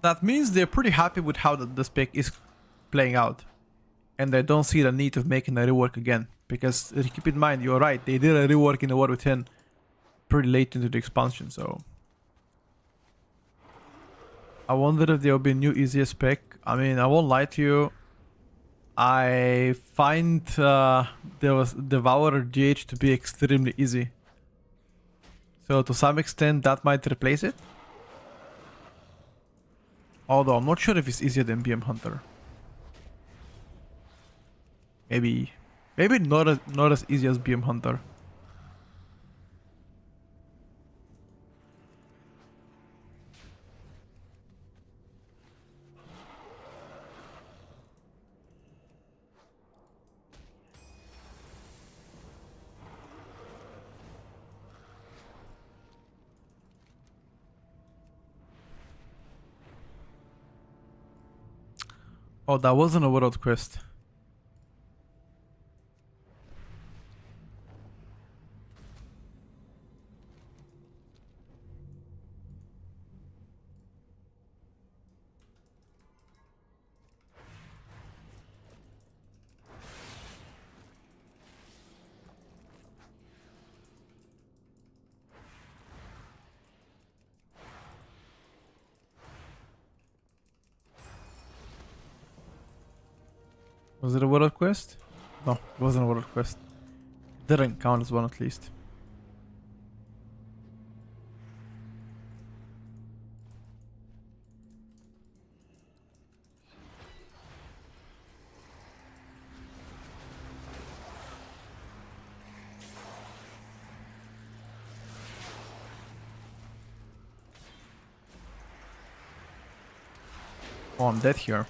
That means they're pretty happy with how the spec is playing out. And they don't see the need of making a rework again. Because keep in mind, you're right, they did a rework in the War 10 pretty late into the expansion, so... I wonder if there will be a new easier spec. I mean, I won't lie to you. I find there was Devourer GH to be extremely easy. So to some extent that might replace it. Although I'm not sure if it's easier than BM Hunter. Maybe not as easy as BM Hunter. Oh, that wasn't a world quest. Was it a world quest? No, it wasn't a world quest. It didn't count as one at least. Oh, I'm dead here.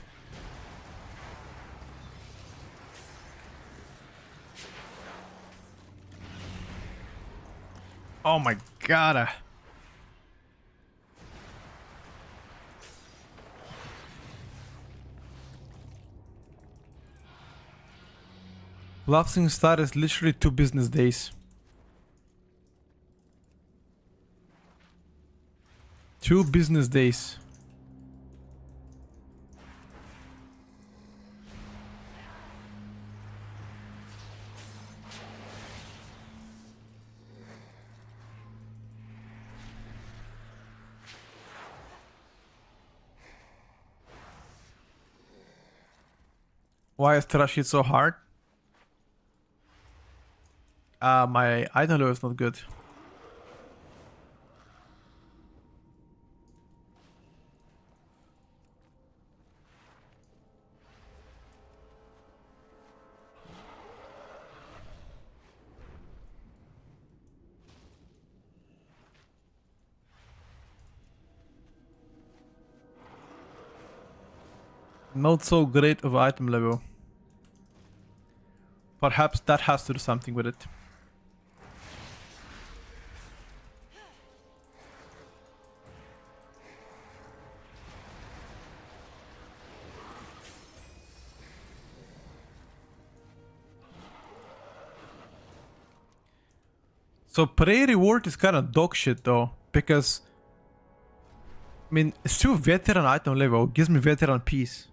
Oh my god. Collapsing Star is literally 2 business days. 2 business days. Why is trash hit so hard? My item level is not good. Not so great of item level. Perhaps that has to do something with it. So Prey reward is kind of dog shit though, because I mean, it's still veteran item level, gives me veteran piece,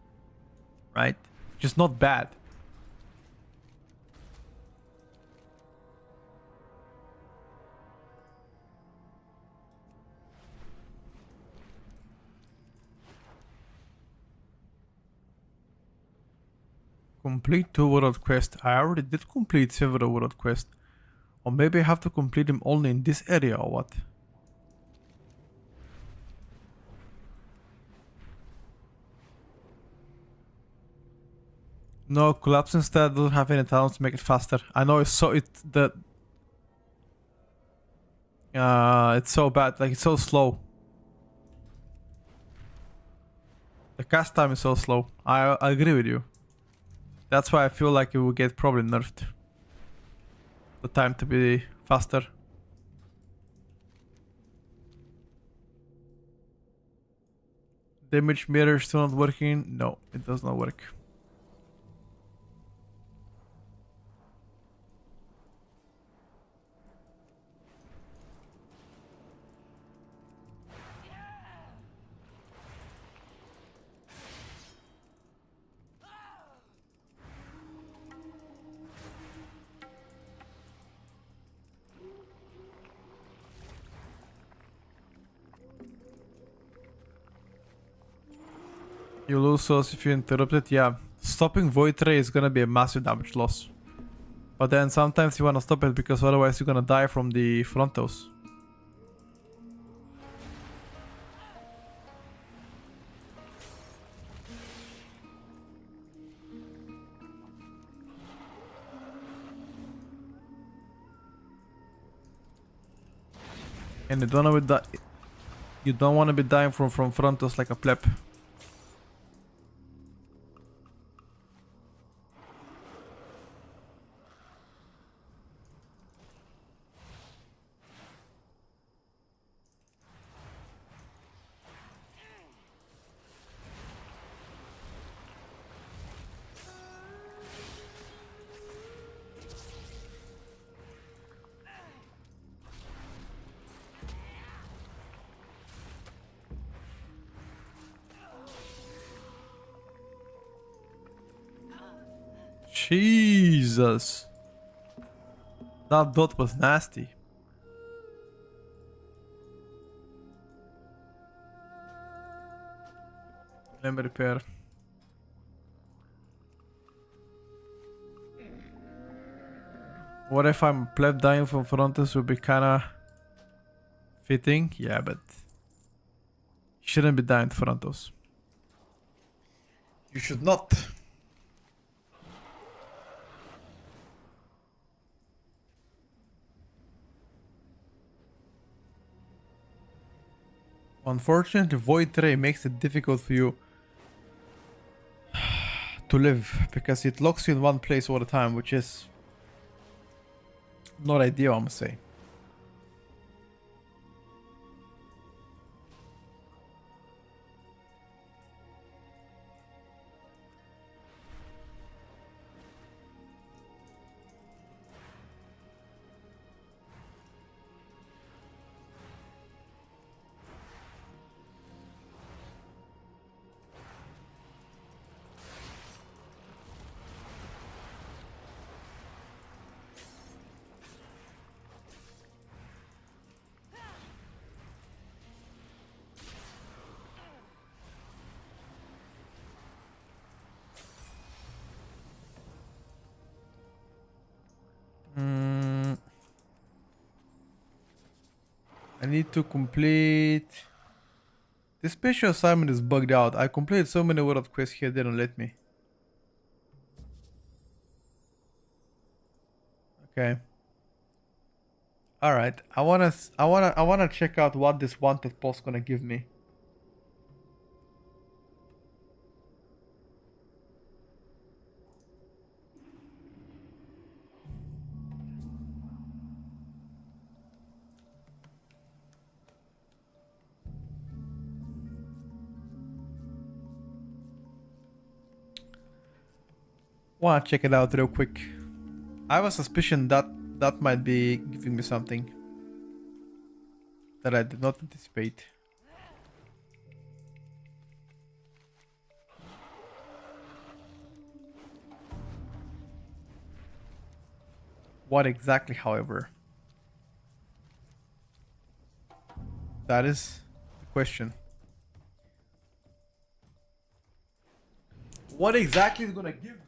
right? Which is not bad. Complete 2 world quests. I already did complete several world quests. Or maybe I have to complete them only in this area or what? No, collapse instead doesn't have any talents to make it faster. I know it's so it's so bad, like it's so slow. The cast time is so slow. I agree with you. That's why I feel like it will get probably nerfed. The time to be faster. Damage meter still not working? No, it does not work. You lose souls if you interrupt it. Yeah, stopping Void Ray is gonna be a massive damage loss. But then sometimes you wanna stop it because otherwise you're gonna die from the frontos. And you don't want to be dying from frontos like a pleb. Jesus. That dot was nasty. Let me repair. What if I'm pleb dying from frontos would be kinda fitting? Yeah, but shouldn't be dying frontos. You should not. Unfortunately, Void Ray makes it difficult for you to live because it locks you in one place all the time, which is not ideal, I must say. I need to complete... This special assignment is bugged out. I completed so many world quests here, they don't let me. Okay. Alright, I wanna check out what this wanted post gonna give me. Wanna check it out real quick. I have a suspicion that that might be giving me something that I did not anticipate. What exactly, however? That is the question. What exactly is gonna give me?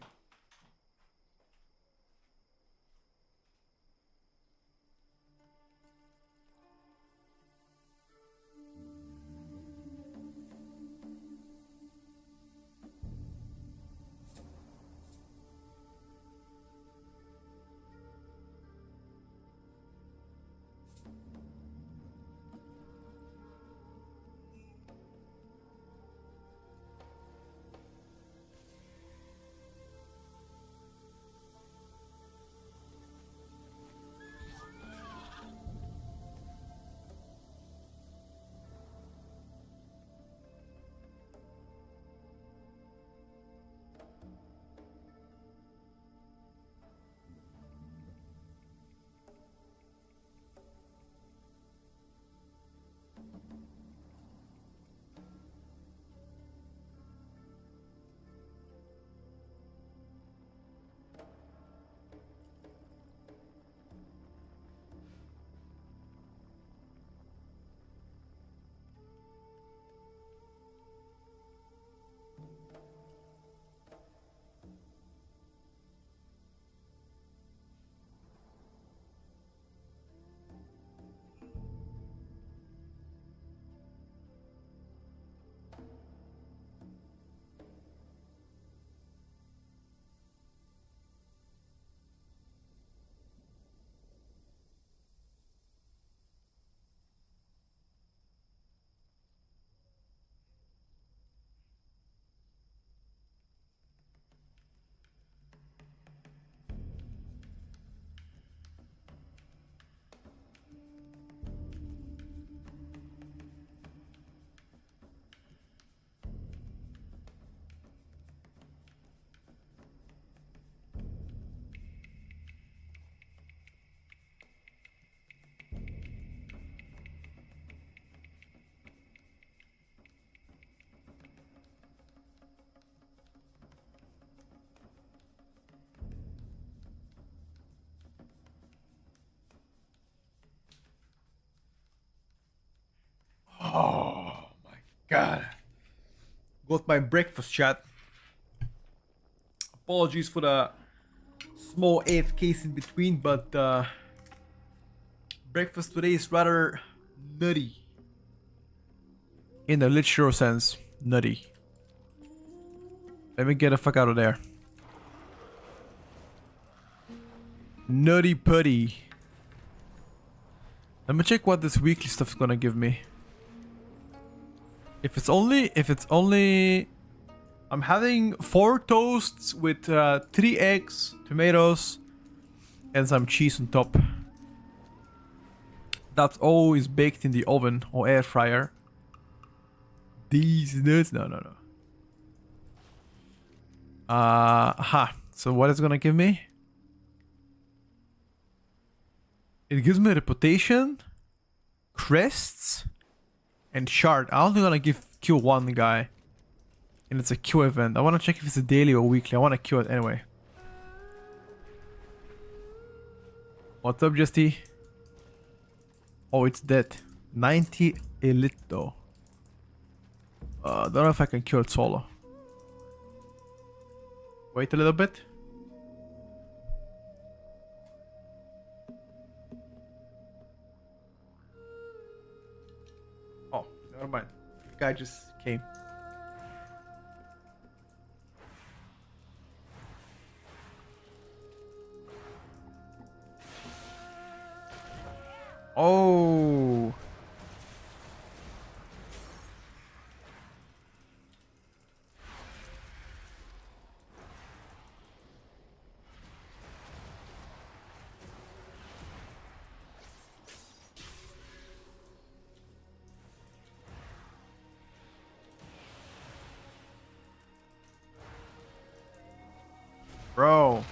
God. Got my breakfast, chat. Apologies for the small AFKs in between, but breakfast today is rather nutty. In the literal sense, nutty. Let me get the fuck out of there. Nutty putty. Let me check what this weekly stuff is gonna give me. If it's only, I'm having 4 toasts with 3 eggs, tomatoes, and some cheese on top. That's always baked in the oven or air fryer. These nuts, no. So what is it gonna give me? It gives me reputation, crests, and shard. I'm only gonna kill one guy. And it's a kill event. I wanna check if it's a daily or weekly. I wanna kill it anyway. What's up, Justy? Oh, it's dead. 90 elite though. Don't know if I can kill it solo. Wait a little bit. Oh, never mind. The guy just came. Oh. Bro.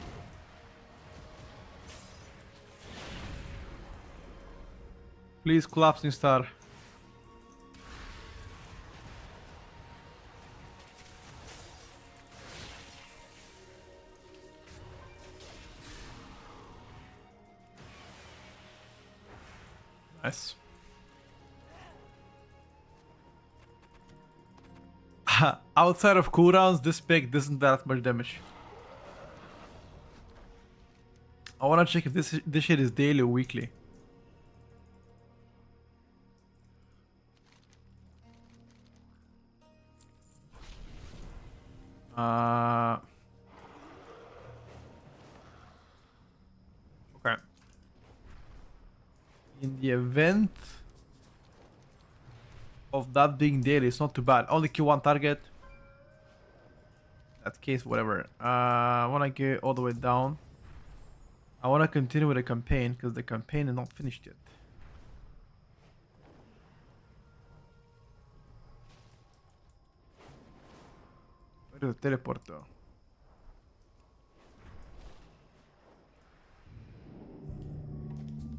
Please collapse in star. Nice. Outside of cooldowns, this spec doesn't that much damage. I wanna check if this shit is daily or weekly. Okay. In the event of that being daily, it's not too bad. Only kill one target. That case, whatever. I wanna get all the way down. I wanna continue with the campaign because the campaign is not finished yet. Where is the teleporter?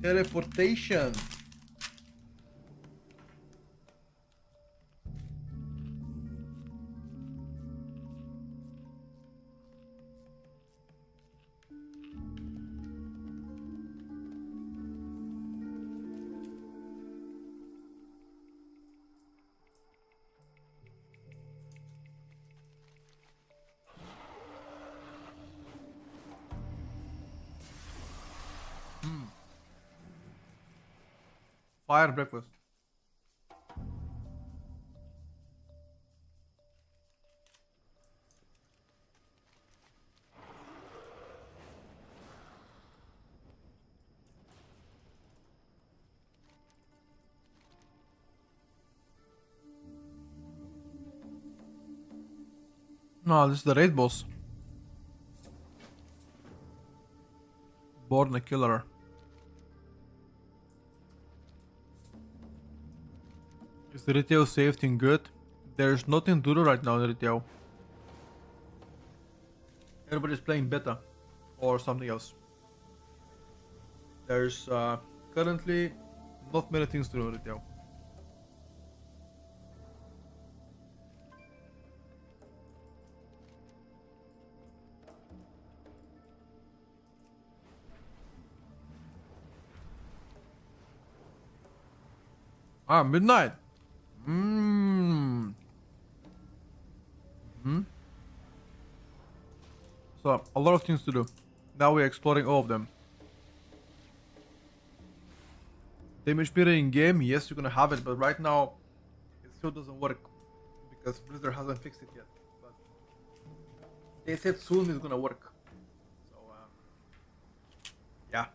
Teleportation. Fire breakfast. No, this is the raid boss. Born a killer. Is the retail safety good? There's nothing to do right now in the retail. Everybody's playing beta or something else. There's currently not many things to do in retail. Ah, midnight. Mmm. So a lot of things to do. Now we're exploring all of them. Damage meter in game, yes, you're gonna have it, but right now it still doesn't work because Blizzard hasn't fixed it yet. But they said soon it's gonna work. So yeah.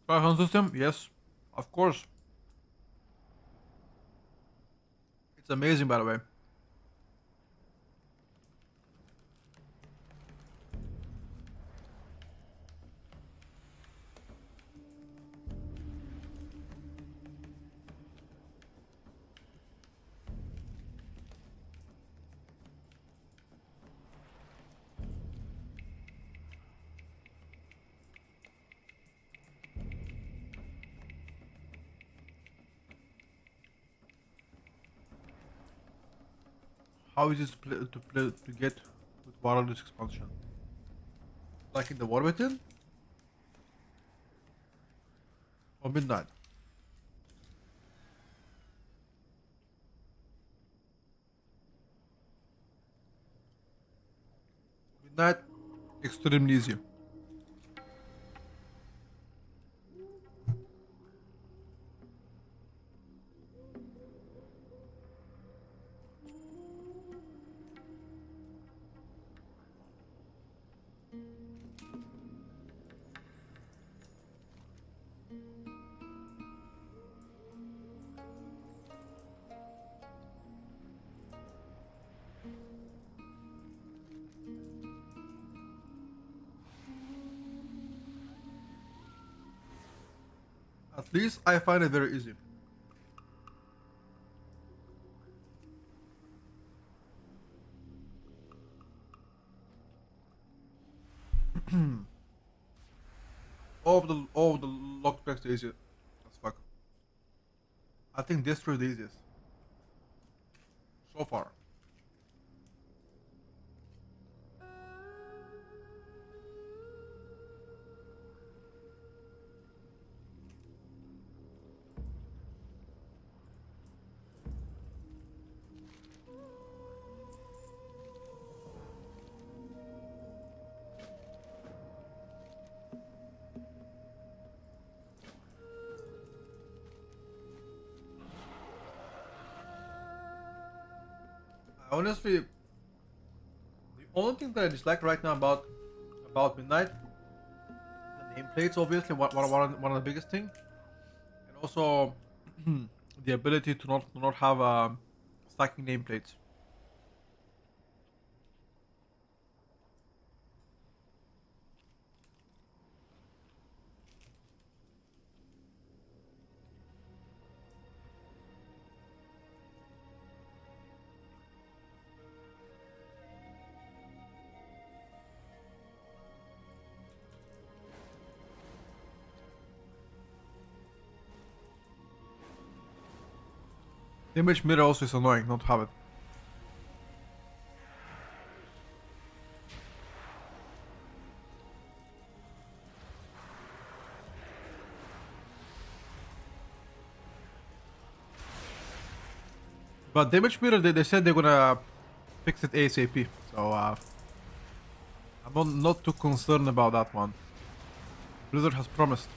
500 system, yes, of course. It's amazing, by the way. How is this to get with wireless expansion? Like in the Warburton or Midnight? Midnight, extremely easy. At least I find it very easy. All of the locked packs are easy as fuck. I think this is the easiest so far. Honestly, the only thing that I dislike right now about Midnight, the nameplates obviously one of the biggest thing, and also the ability to not have stacking nameplates. Damage meter also is annoying not to have it. But damage meter, they said they're gonna fix it ASAP. So I'm not too concerned about that one. Blizzard has promised.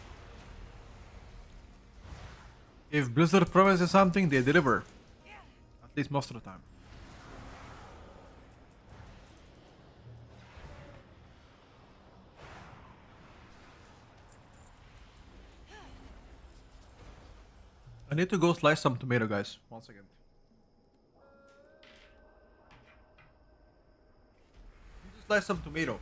If Blizzard promises something, they deliver. At least most of the time. I need to go slice some tomato, guys. 1 second. Need to slice some tomato.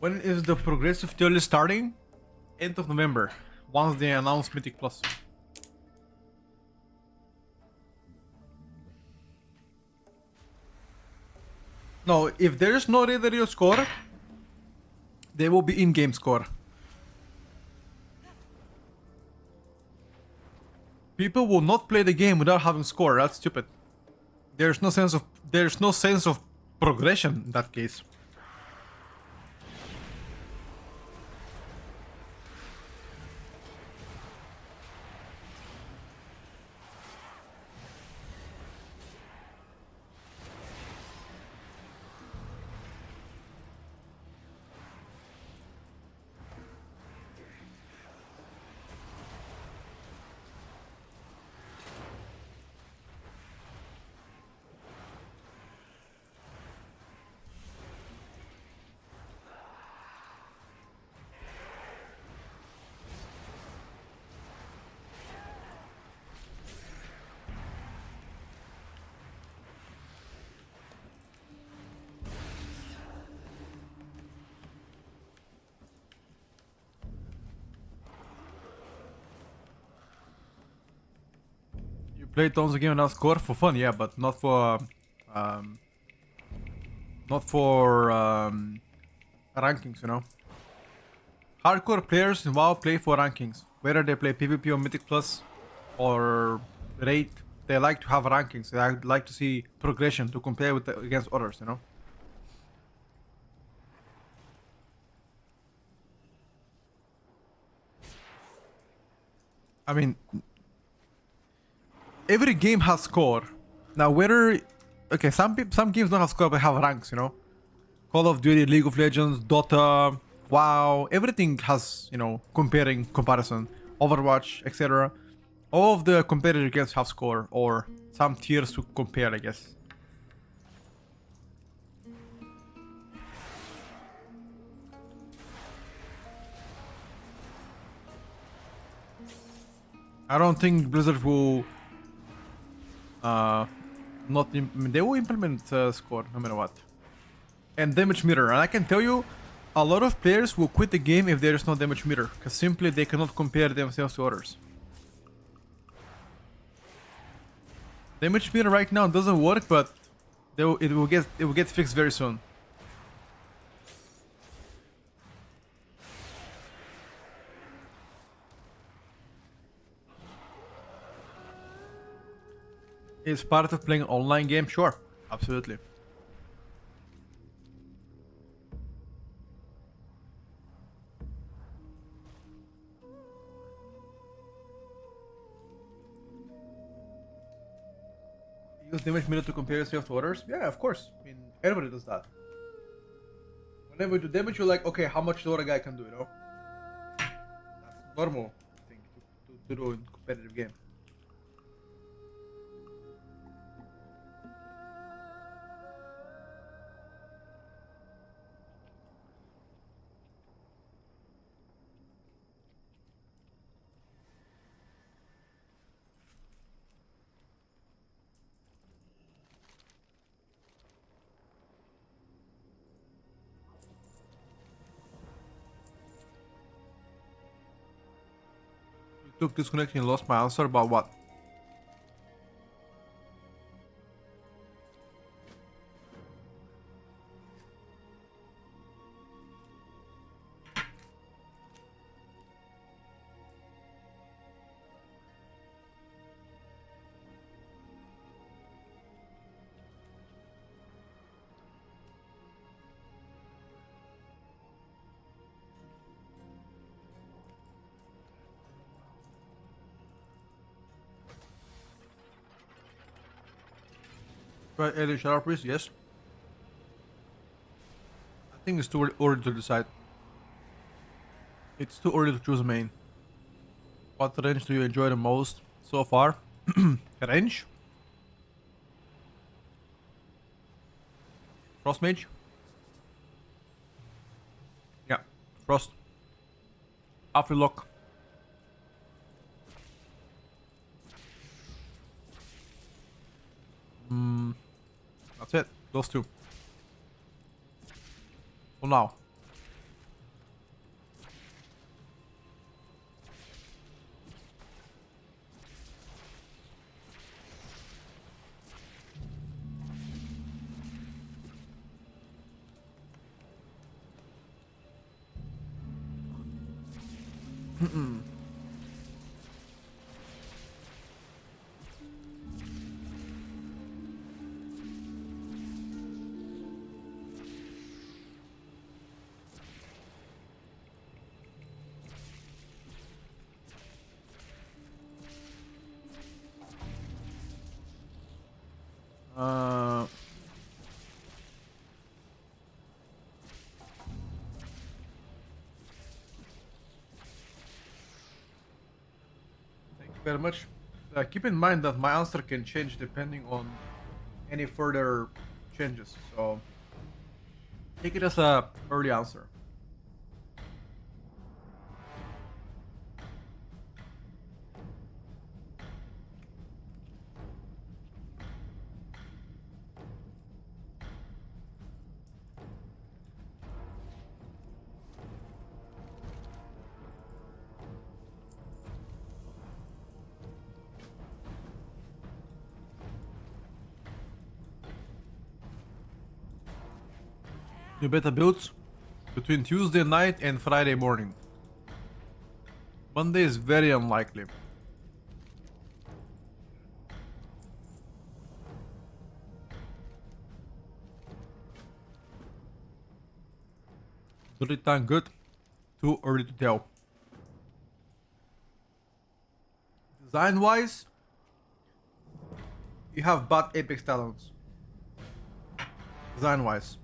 When is the progressive tier list starting? End of November, once they announce Mythic Plus. No, if there is no radio score, there will be in-game score. People will not play the game without having score. That's stupid. There's no sense of progression in that case. Play tons of game without score for fun, yeah, but not for rankings, you know. Hardcore players in WoW play for rankings. Whether they play PvP or Mythic Plus or Raid, they like to have rankings. They like to see progression to compare with against others, you know. I mean, every game has score. Now whether some games don't have score but have ranks, you know. Call of Duty, League of Legends, Dota, WoW, everything has, you know, comparison. Overwatch, etc. All of the competitive games have score or some tiers to compare, I guess. I don't think Blizzard will they will implement score no matter what. And damage meter, and I can tell you a lot of players will quit the game if there is no damage meter, because simply they cannot compare themselves to others. Damage meter right now doesn't work, but it will get fixed very soon. Is part of playing an online game? Sure, absolutely. Use damage meter to compare yourself to others? Yeah, of course. I mean, everybody does that. Whenever you do damage, you're like, okay, how much the other guy can do, you know? That's normal thing to do in competitive game. Took disconnecting and lost my answer about what? Right, early shadow priest, yes. I think it's too early to decide. It's too early to choose a main. What range do you enjoy the most so far? Range? Frost mage? Yeah, frost. After lock. That's it. Those two. For now. Thank you very much. Keep in mind that my answer can change depending on any further changes, so take it as a early answer. New beta builds between Tuesday night and Friday morning. Monday is very unlikely. Build time good. Too early to tell. Design wise, you have bad Apex talents. Design wise.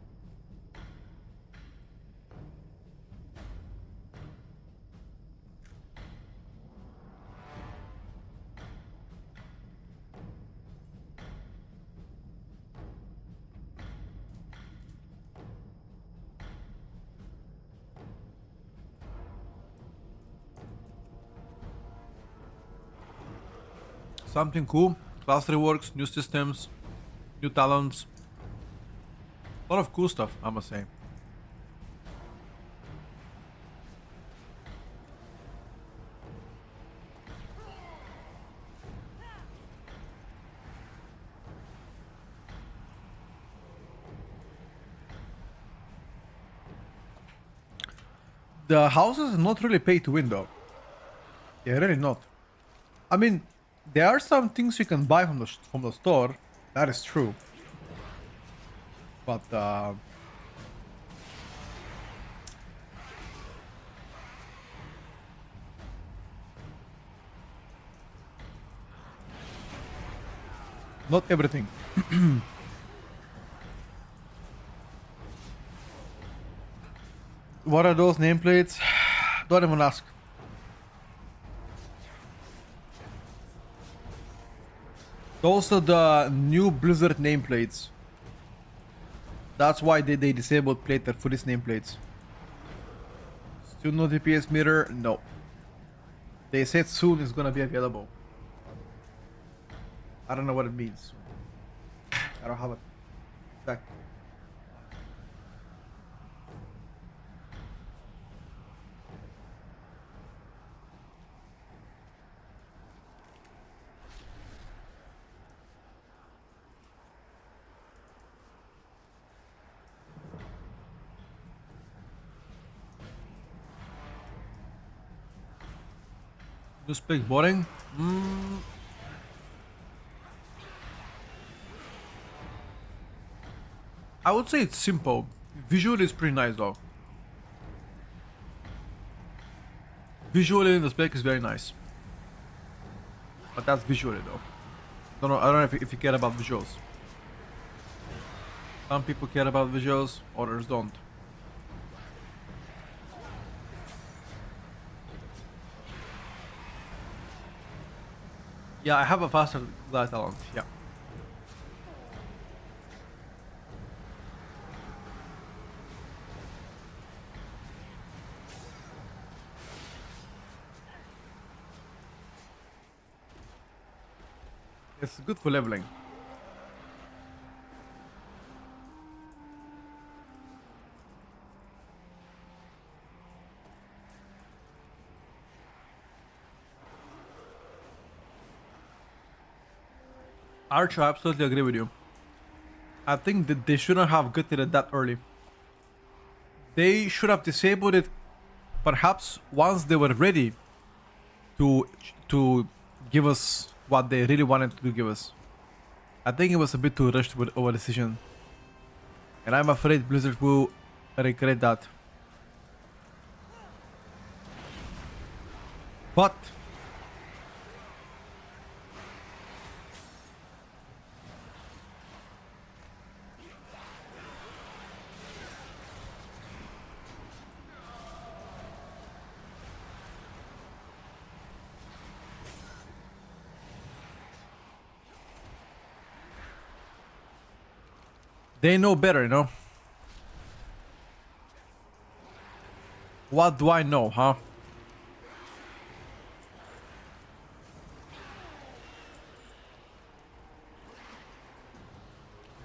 Something cool. Class reworks, new systems, new talents. A lot of cool stuff, I must say. The houses are not really pay to win though. They're really not. I mean, there are some things you can buy from the store. That is true. But not everything. What are those nameplates? Don't even ask. Those are the new Blizzard nameplates. That's why they disabled plater for these nameplates. Still no DPS meter? No. They said soon it's gonna be available. I don't know what it means. I don't have it. Back. New spec boring? I would say it's simple. Visually it's pretty nice though. Visually the spec is very nice. But that's visually though. I don't know if you care about visuals. Some people care about visuals, others don't. Yeah, I have a faster glide talent, yeah. It's good for leveling. Archer, I absolutely agree with you. I think that they shouldn't have gutted it that early. They should have disabled it perhaps once they were ready to to give us what they really wanted to give us. I think it was a bit too rushed with our decision, and I'm afraid Blizzard will regret that. But they know better, you know? What do I know, huh?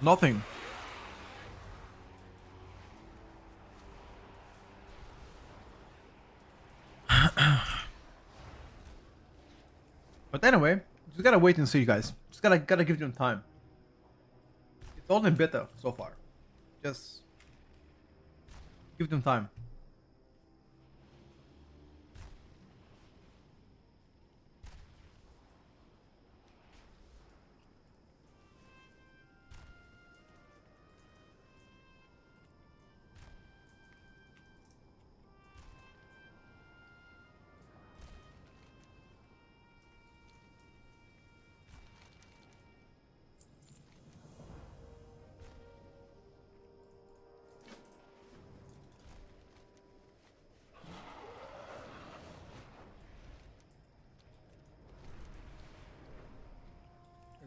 Nothing. But anyway, just gotta wait and see, guys. Just gotta give them time. It's only beta so far. Just give them time.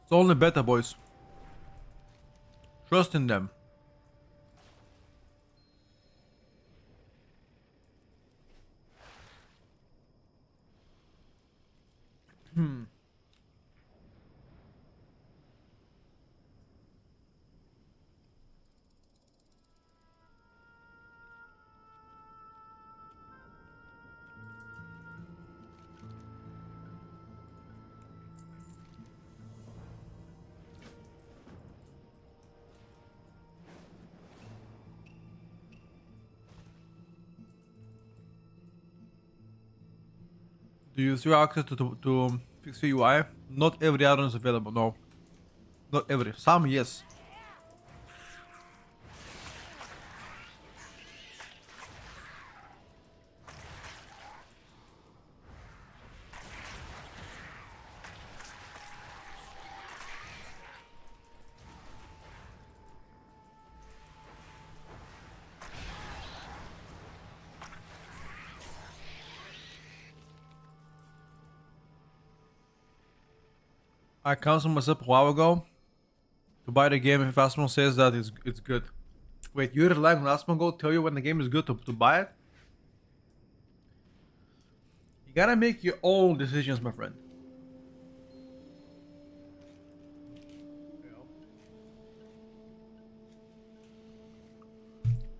It's only beta, boys. Trust in them. Do you see access to fix the UI? Not every add-on is available, no. Not every. Some, yes. I canceled myself a while ago to buy the game if Asmon says that it's good. Wait, you rely on Asmon Go tell you when the game is good to buy it? You gotta make your own decisions, my friend.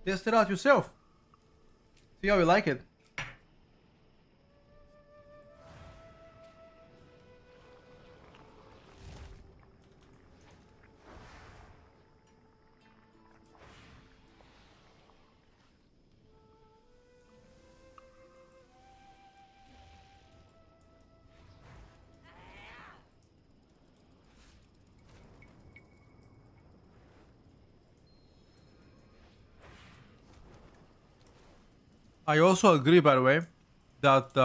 Test it out yourself. See how you like it. I also agree, by the way, that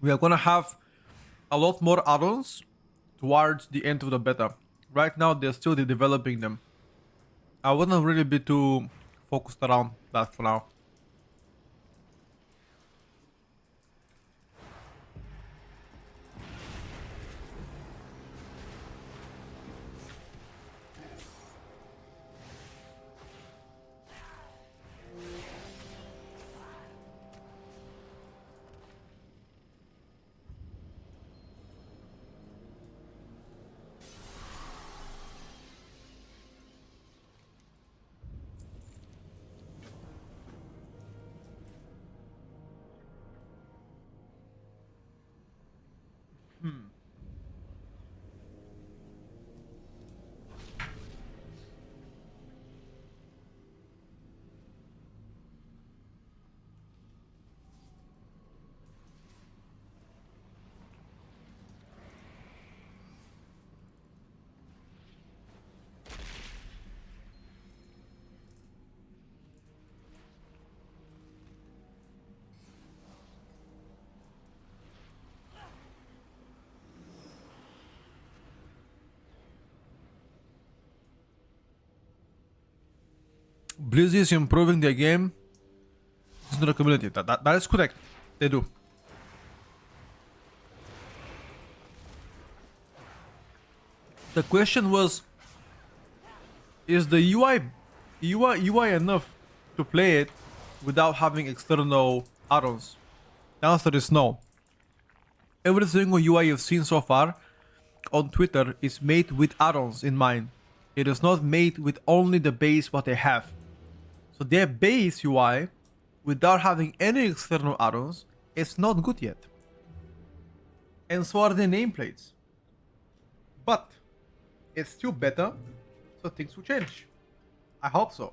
we are gonna have a lot more add-ons towards the end of the beta. Right now, they're still developing them. I wouldn't really be too focused around that for now. Blizzy is improving their game. It's not a community. That is correct. They do. The question was, is the UI enough to play it without having external add-ons? The answer is no. Every single UI you've seen so far on Twitter is made with add-ons in mind. It is not made with only the base what they have. So their base UI, without having any external add-ons, is not good yet. And so are the nameplates. But it's still better, so things will change. I hope so.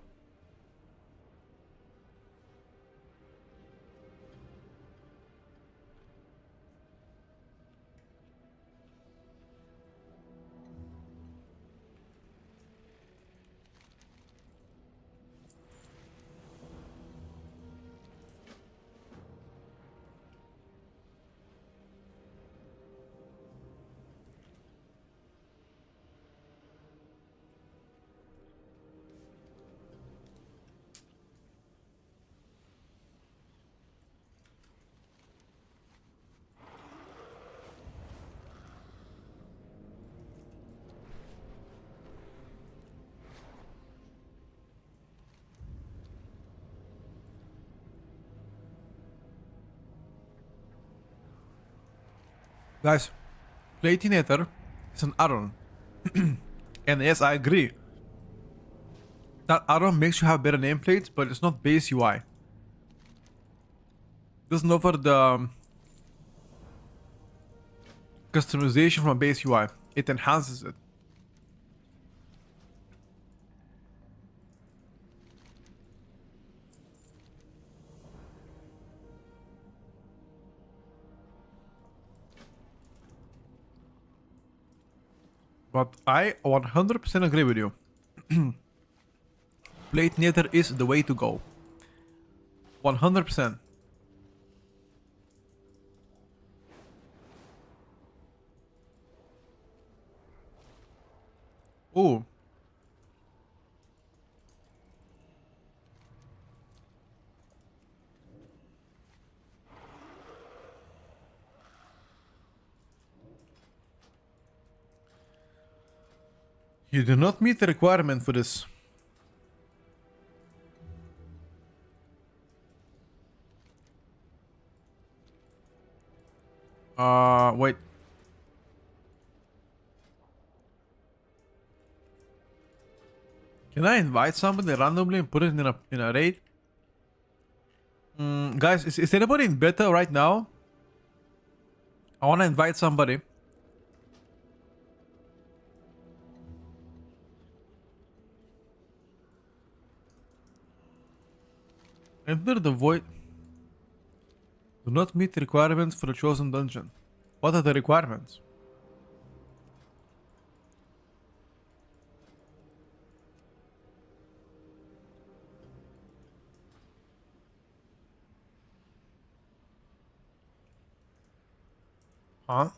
Guys, Platinator is an add-on. And yes, I agree. That add-on makes you have better nameplates, but it's not base UI. Doesn't offer the customization from base UI. It enhances it. But I 100% agree with you. Platinator is the way to go. 100%. Ooh. You do not meet the requirement for this. Wait. Can I invite somebody randomly and put it in a raid? Guys, is anybody in beta right now? I wanna invite somebody. Enter the void. Do not meet the requirements for the chosen dungeon. What are the requirements? Huh?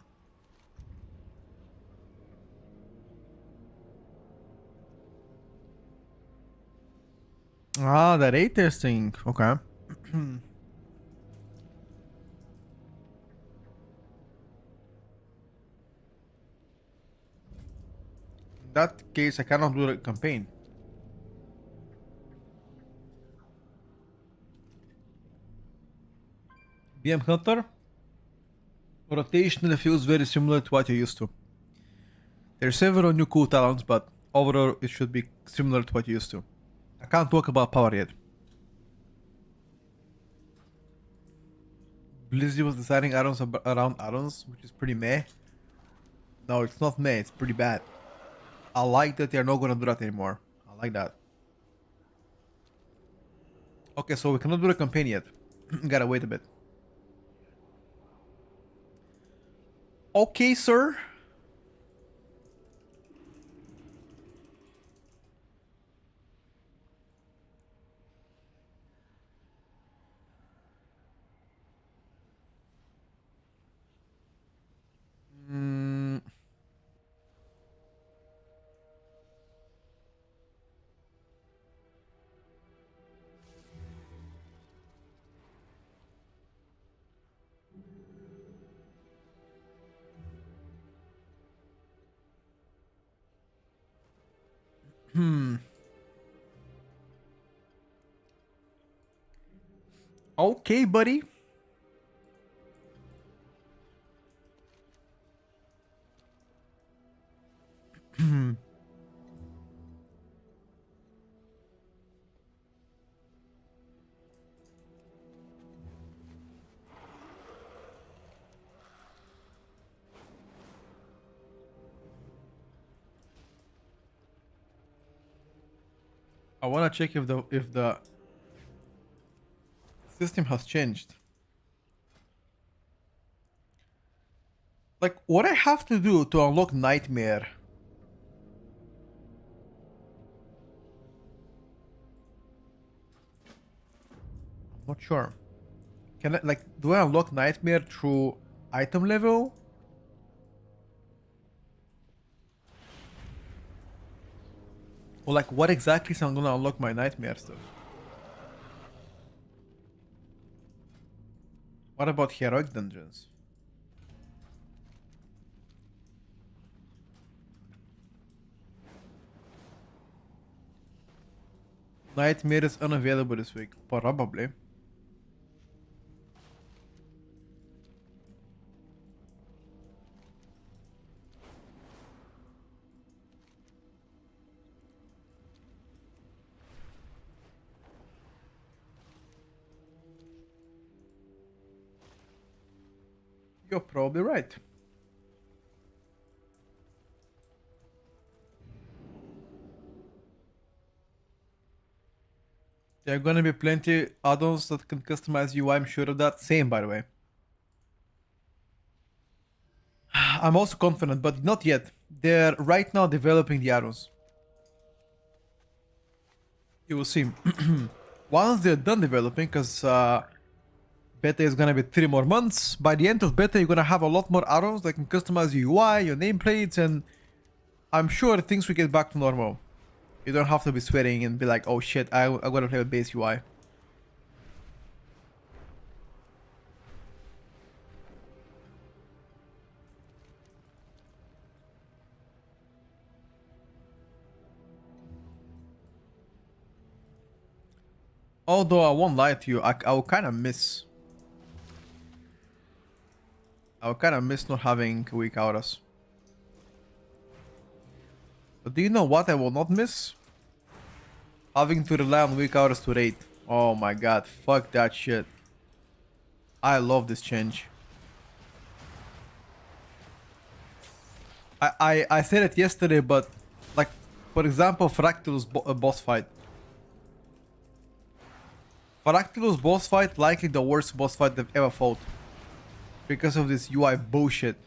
Ah, the raid testing. Okay. In that case, I cannot do the campaign. BM Hunter rotationally feels very similar to what you're used to. There's several new cool talents, but overall it should be similar to what you're used to. I can't talk about power yet. Blizzard was deciding add-ons around add-ons, which is pretty meh. No, it's not meh, it's pretty bad. I like that they're not gonna do that anymore. I like that. Okay, so we cannot do the campaign yet. Gotta wait a bit. Okay, sir. Okay, buddy. I wanna check if the system has changed. Like, what I have to do to unlock Nightmare? I'm not sure. Can I, like, do I unlock Nightmare through item level? Or like, what exactly is I'm gonna unlock my Nightmare stuff? What about heroic dungeons? Nightmare is unavailable this week. Probably. You're probably right. There are gonna be plenty add-ons that can customize UI, I'm sure of that. Same, by the way. I'm also confident, but not yet. They're right now developing the add-ons. You will see. Once they're done developing, because beta is gonna be 3 more months. By the end of beta, you're gonna have a lot more add-ons that can customize your UI, your nameplates, and I'm sure things will get back to normal. You don't have to be sweating and be like, oh shit, I gotta play with base UI. Although I won't lie to you, I will kind of miss. I will kind of miss not having weak auras. But do you know what I will not miss? Having to rely on weak auras to raid. Oh my god, fuck that shit. I love this change. I said it yesterday, but like, for example, Fractal's boss fight. Fractal's boss fight likely the worst boss fight they've ever fought. Because of this UI bullshit.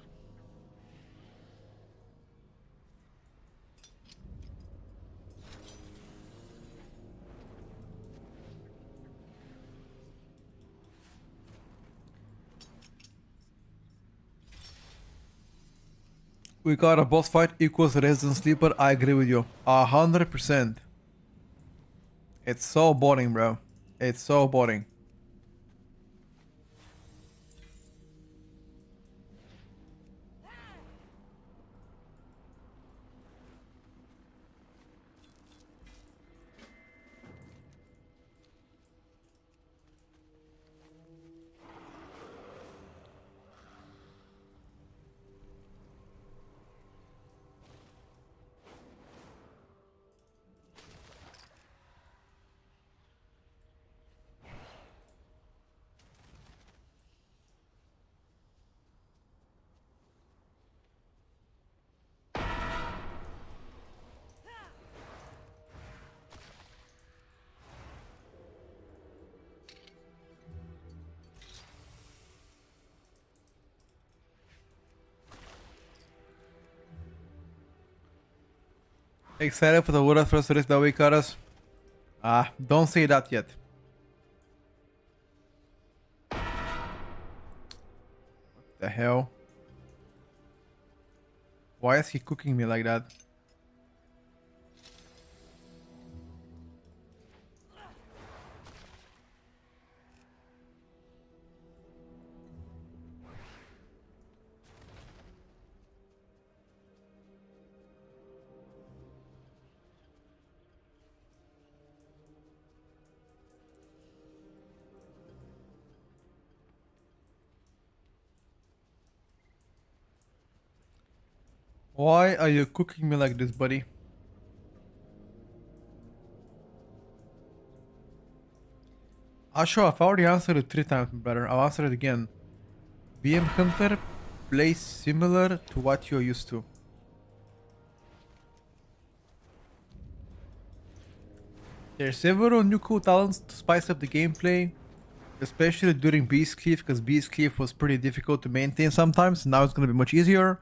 We got a boss fight equals Resident Sleeper. I agree with you. 100%. It's so boring, bro. It's so boring. Excited for the world first release that week, Karas? Ah, don't say that yet. What the hell? Why is he cooking me like that? Why are you cooking me like this, buddy? Sure, I've already answered it 3 times, brother. I'll answer it again. BM Hunter plays similar to what you're used to. There's several new cool talents to spice up the gameplay, especially during Beast Cleave, because Beast Cleave was pretty difficult to maintain sometimes. Now it's going to be much easier.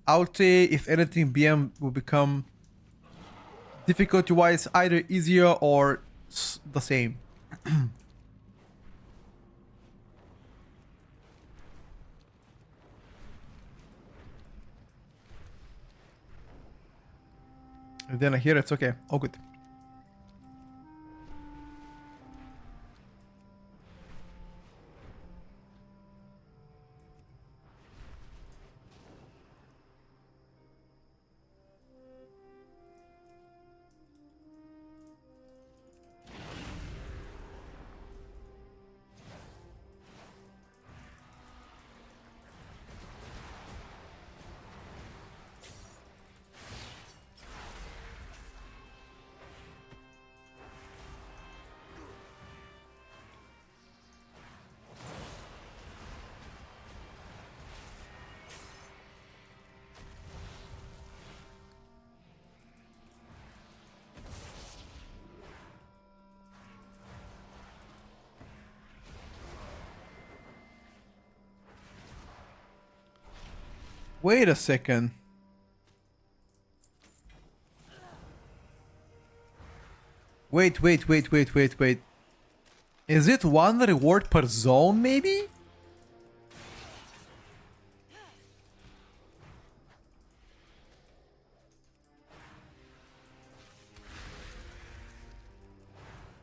I would say, if anything, BM will become difficulty-wise either easier or the same. And then I hear it's okay. All good. Wait a second. Wait. Is it 1 reward per zone, maybe?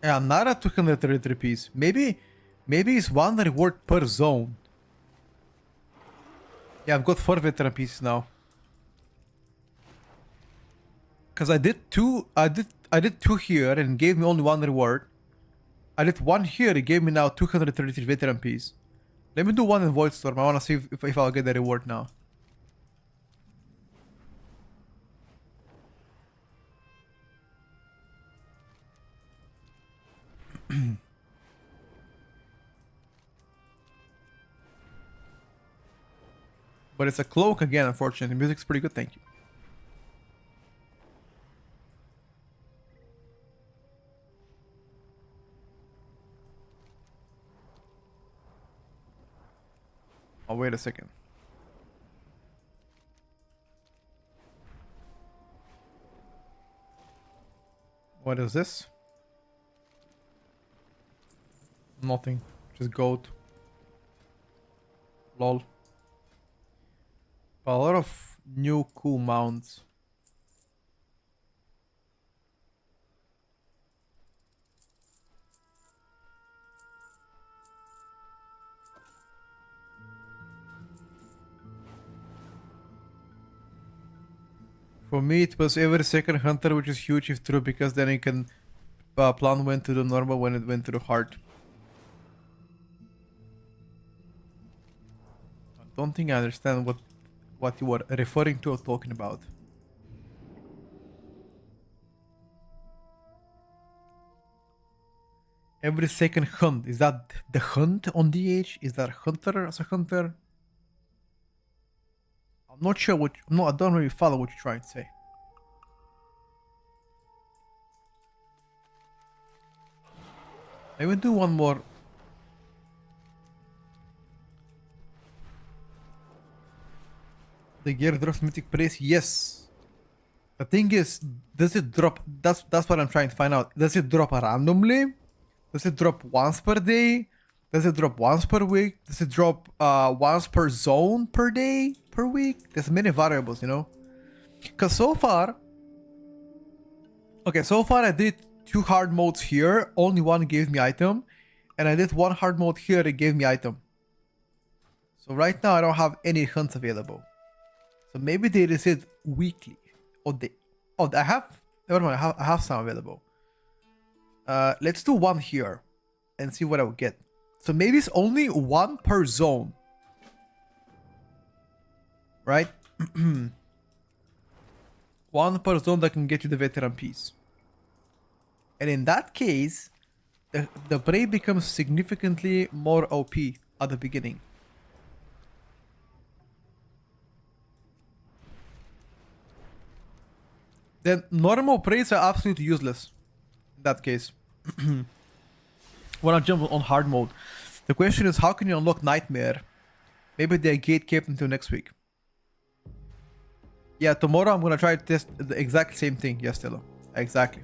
Yeah, not a 233 piece. Maybe it's 1 reward per zone. Yeah, I've got 4 veteran pieces now. Cause I did 2 here and it gave me only 1 reward. I did 1 here, it gave me now 233 veteran piece. Let me do 1 in Void Storm. I wanna see if I'll get the reward now. But it's a cloak again, unfortunately. The music's pretty good, thank you. Oh, wait a second. What is this? Nothing. Just gold. Lol. But a lot of new cool mounts. For me, it was every second hunter, which is huge if true, because then you can plan when to do normal, when it went to the hard. I don't think I understand what you were referring to or talking about. Every second hunt, is that the hunt on DH? Is that hunter as a hunter? I'm not sure what. No, I don't really follow what you're trying to say. I will do one more. The gear drops mythic praise. Yes. The thing is, does it drop? That's what I'm trying to find out. Does it drop randomly? Does it drop once per day? Does it drop once per week? Does it drop once per zone per day, per week? There's many variables, you know? Because so far I did 2 hard modes here. Only 1 gave me item. And I did 1 hard mode here, it gave me item. So right now I don't have any hunts available. So maybe they reset weekly. I have, never mind, I have some available. Let's do 1 here and see what I will get. So maybe it's only 1 per zone. Right? One per zone that can get you the veteran piece. And in that case, the Brave becomes significantly more OP at the beginning. Then normal Praise are absolutely useless in that case. When I jump on hard mode. The question is, how can you unlock Nightmare? Maybe they're gate kept until next week. Yeah, tomorrow I'm gonna try to test the exact same thing. Yes, Stella. Exactly.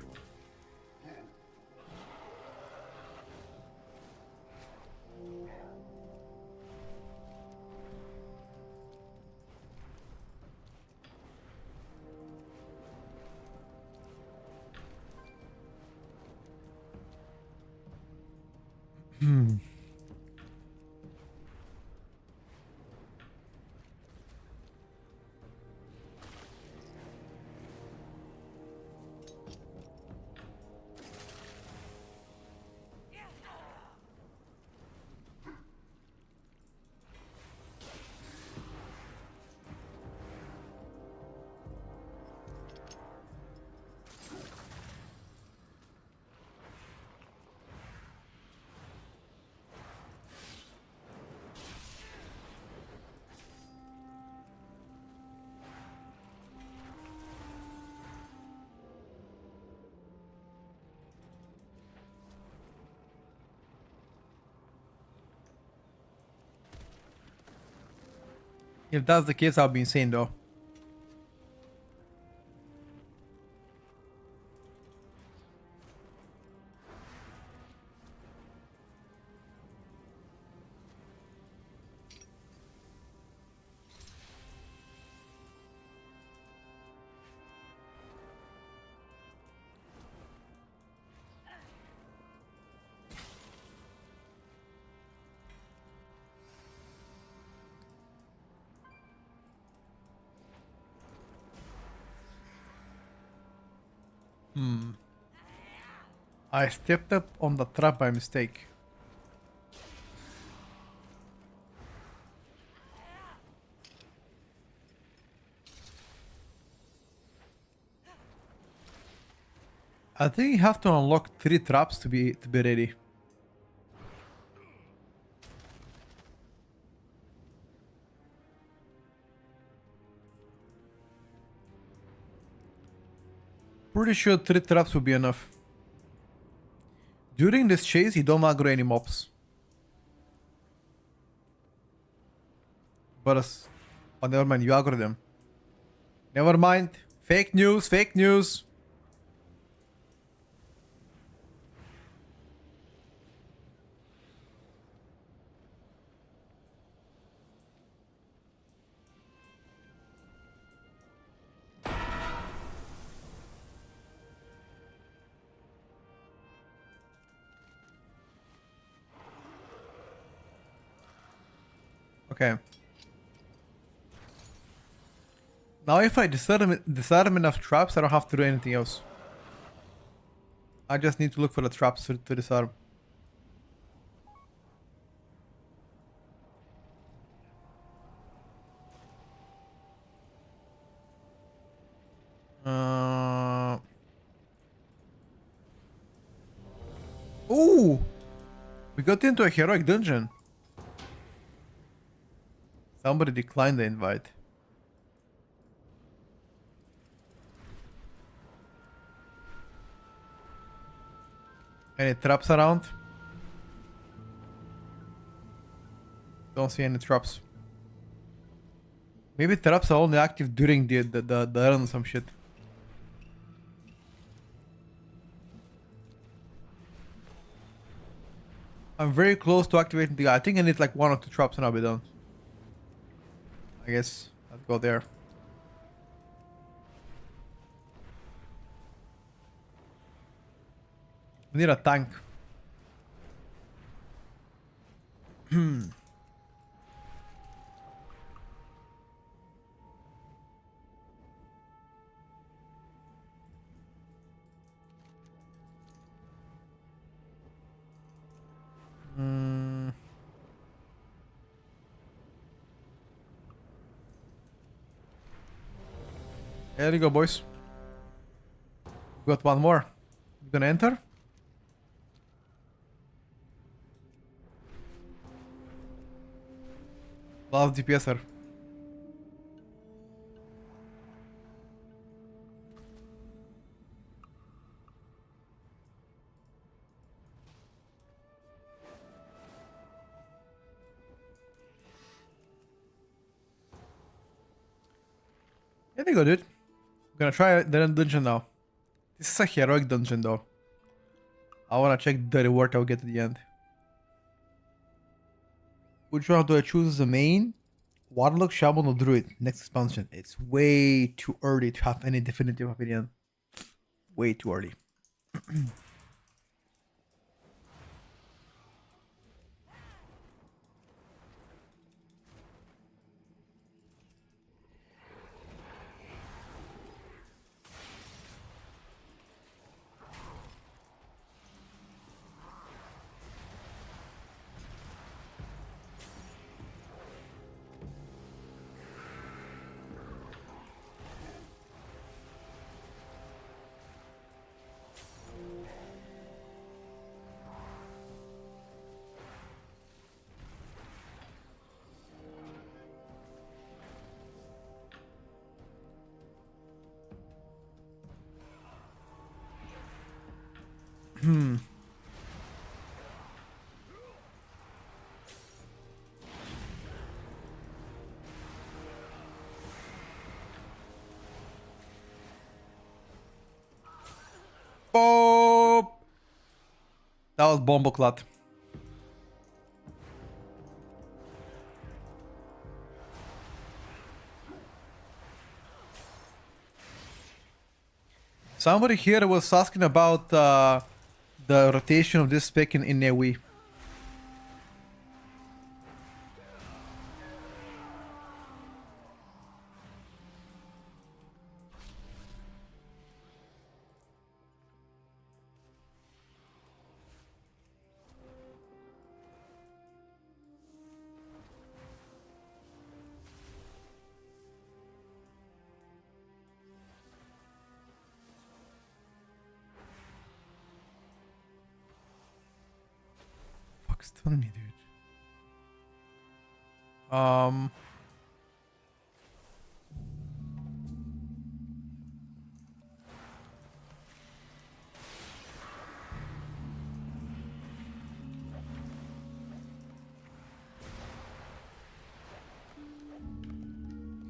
If that's the case, I'll be insane though. I stepped up on the trap by mistake. I think you have to unlock 3 traps to be ready. Pretty sure 3 traps will be enough. During this chase, you don't aggro any mobs. But oh, never mind, you aggro them. Never mind. Fake news, fake news. Okay. Now if I disarm enough traps, I don't have to do anything else. I just need to look for the traps to disarm. Ooh! We got into a heroic dungeon. Somebody declined the invite. Any traps around? Don't see any traps. Maybe traps are only active during the run or some shit. I'm very close to activating the... I think I need like 1 or 2 traps and I'll be done. I guess I'll go there. We need a tank. There you go, boys. We got one more. You gonna enter? Last DPSer. Here we go, dude. I'm gonna try the dungeon now. This is a heroic dungeon, though. I wanna check the reward I'll get at the end. Which one do I choose as the main? Warlock, Shaman, or Druid? Next expansion. It's way too early to have any definitive opinion. Way too early. Boop! That was Bomboclat. Somebody here was asking about the rotation of this spec in AoE. Fuck, stun me, dude.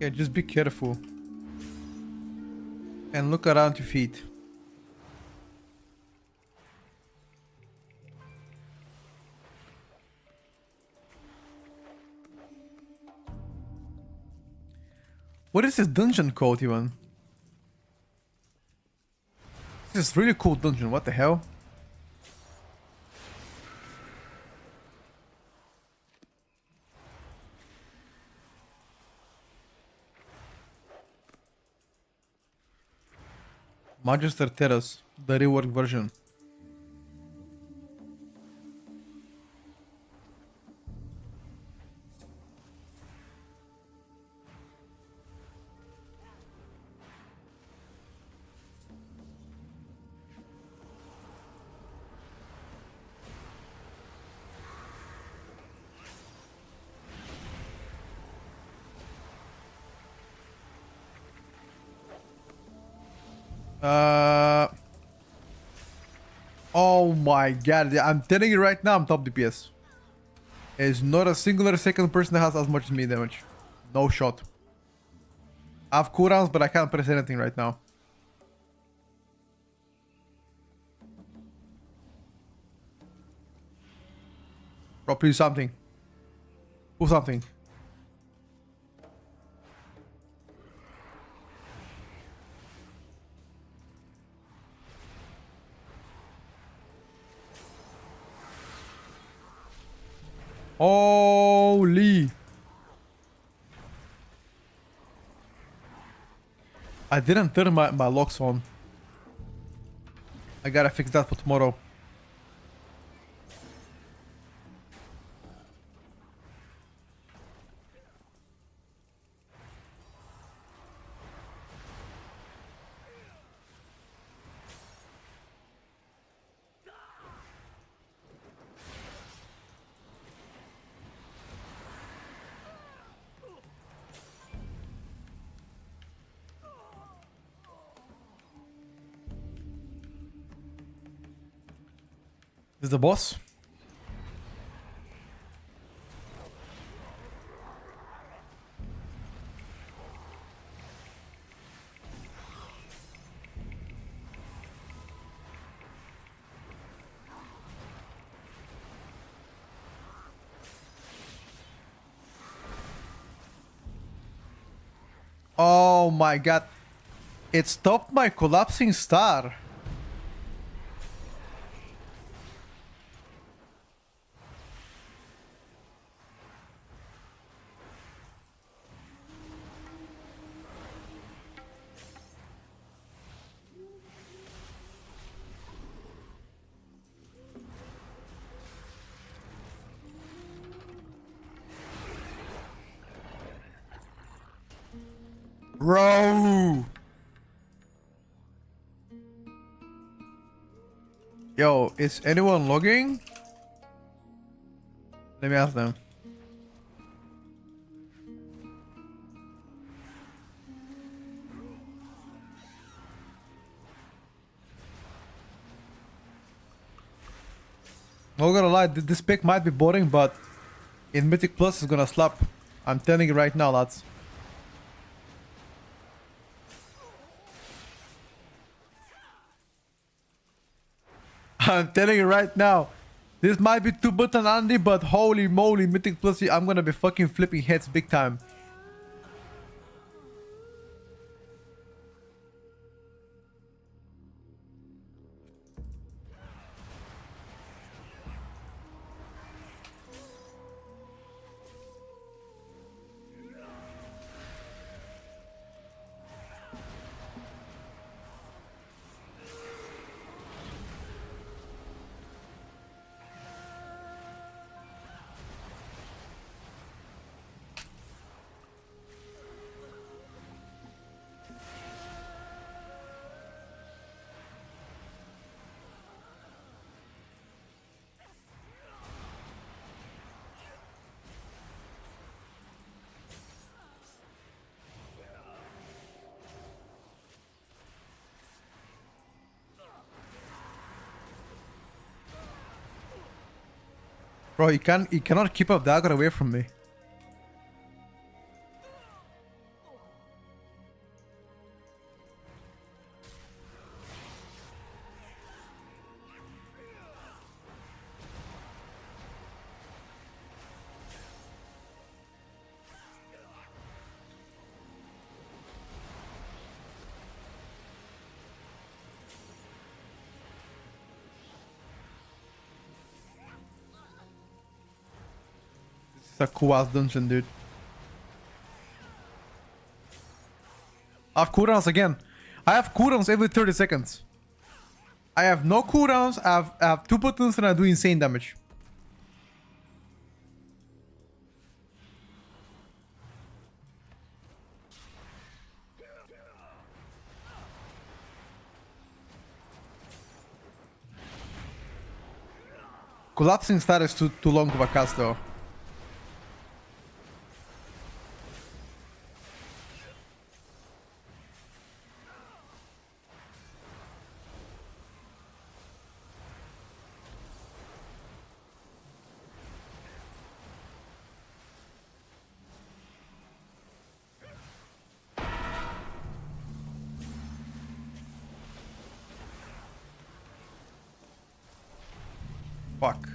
Okay, just be careful. And look around your feet. What is this dungeon called even? This is really cool dungeon, what the hell? Magister Terrace, the rework version. Oh my god, I'm telling you right now, I'm top DPS. There's not a singular second person that has as much as me damage. No shot. I have cooldowns, but I can't press anything right now. Bro, please something. Do something. Holy. I didn't turn my locks on. I gotta fix that for tomorrow. Is the boss? Oh my god. It stopped my collapsing star. Bro. Yo, is anyone logging? Let me ask them. Not gonna lie, this pick might be boring, but in Mythic Plus is gonna slap. I'm telling you right now, lads. I'm telling you right now. This might be 2-button Andy, but holy moly, Mythic Plus, I'm gonna be fucking flipping heads big time. Bro, you cannot keep up dagger away from me. This is a cool ass dungeon, dude. I have cooldowns again. I have cooldowns every 30 seconds. I have no cooldowns, I have 2 buttons and I do insane damage. Collapsing star is too long of a cast though. Fuck.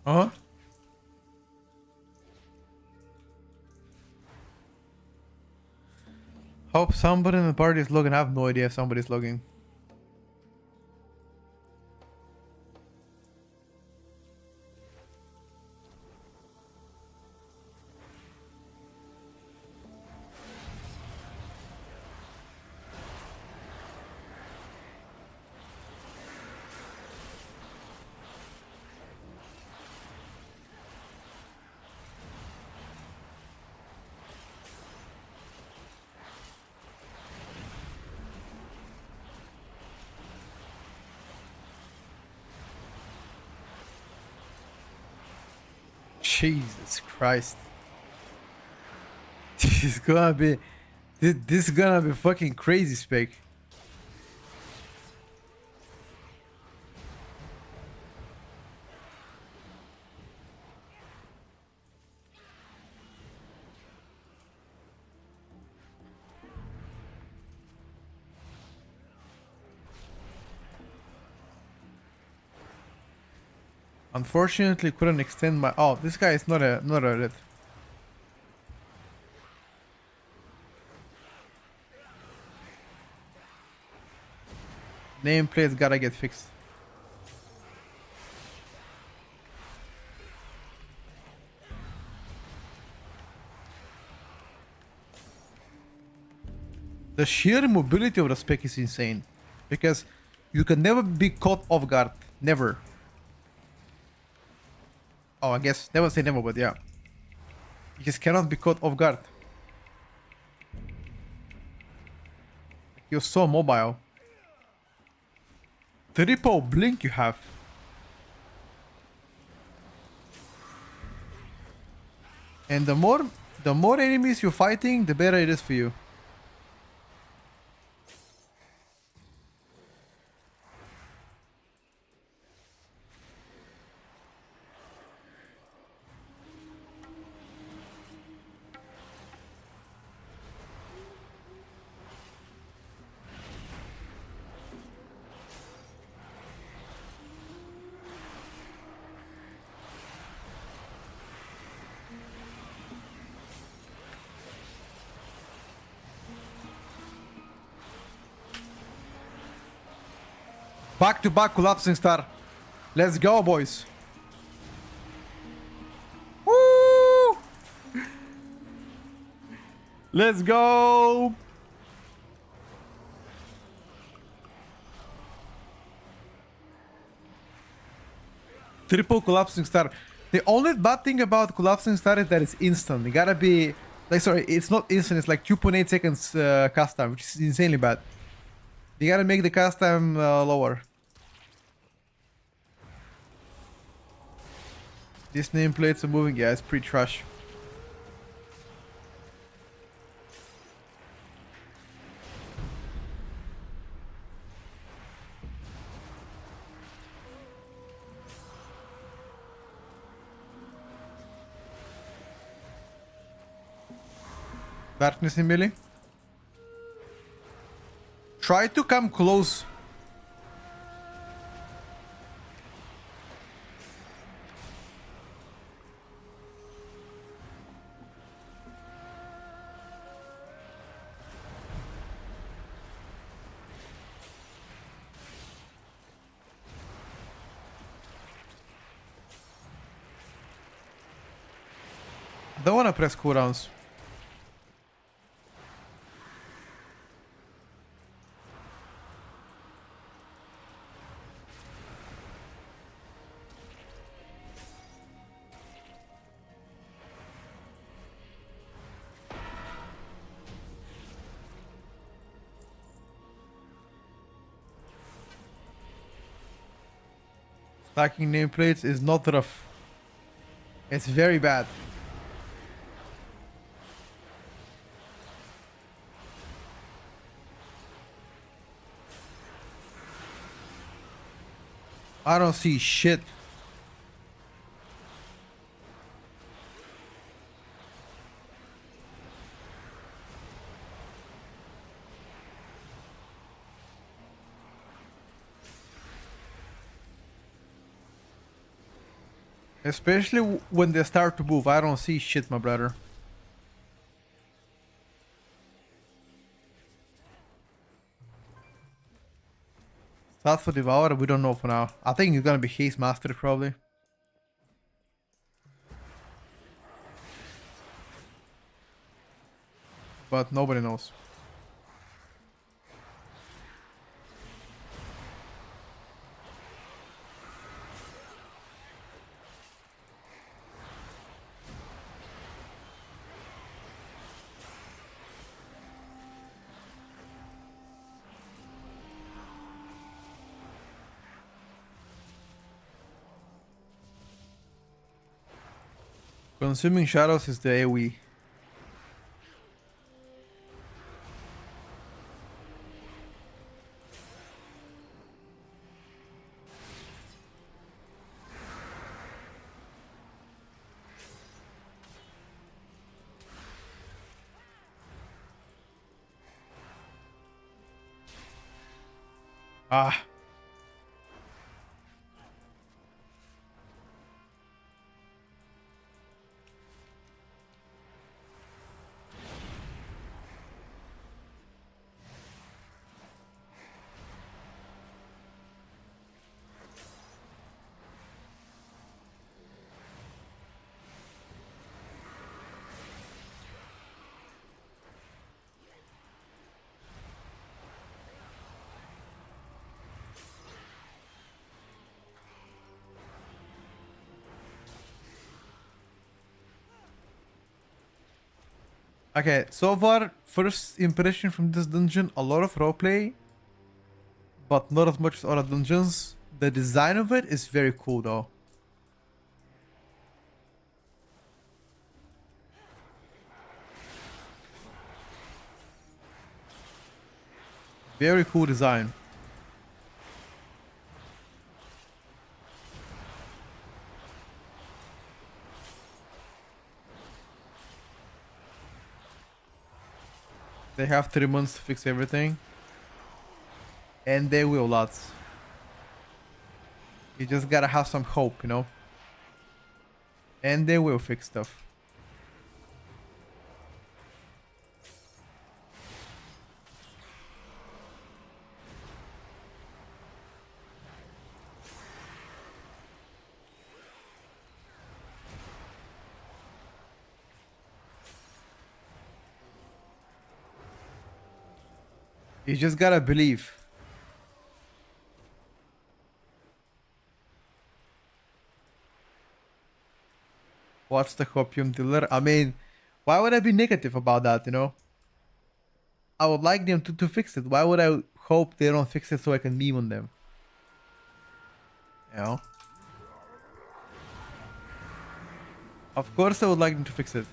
Uh-huh. Hope somebody in the party is logging. I have no idea if somebody's logging. Jesus Christ. This is gonna be... This is gonna be fucking crazy, Spec. Unfortunately, couldn't extend my... Oh, this guy is not a red. Nameplate's gotta get fixed. The sheer mobility of the spec is insane. Because you can never be caught off guard. Never. Oh, I guess never say never, but yeah. You just cannot be caught off guard. You're so mobile. Triple blink you have. And the more enemies you're fighting, the better it is for you. Back to back collapsing star. Let's go, boys. Woo! Let's go. Triple collapsing star. The only bad thing about collapsing star is that it's instant. You gotta be like, sorry, it's not instant. It's like 2.8 seconds cast time, which is insanely bad. You gotta make the cast time lower. These nameplates are moving. Yeah, it's pretty trash. Darkness in melee. Try to come close. I don't want to press cooldowns. Stacking nameplates is not rough. It's very bad. I don't see shit. Especially when they start to move. I don't see shit, my brother. Start for Devourer, we don't know for now. I think it's gonna be Haste Mastery probably. But nobody knows. Consuming Shadows is the AoE. Ah. Okay, so far, first impression from this dungeon, a lot of roleplay, but not as much as other dungeons. The design of it is very cool though. Very cool design. They have 3 months to fix everything. And they will, lads. You just gotta have some hope, you know? And they will fix stuff. You just gotta believe. What's the copium dealer? I mean, why would I be negative about that, you know? I would like them to fix it. Why would I hope they don't fix it so I can meme on them? You know? Of course I would like them to fix it.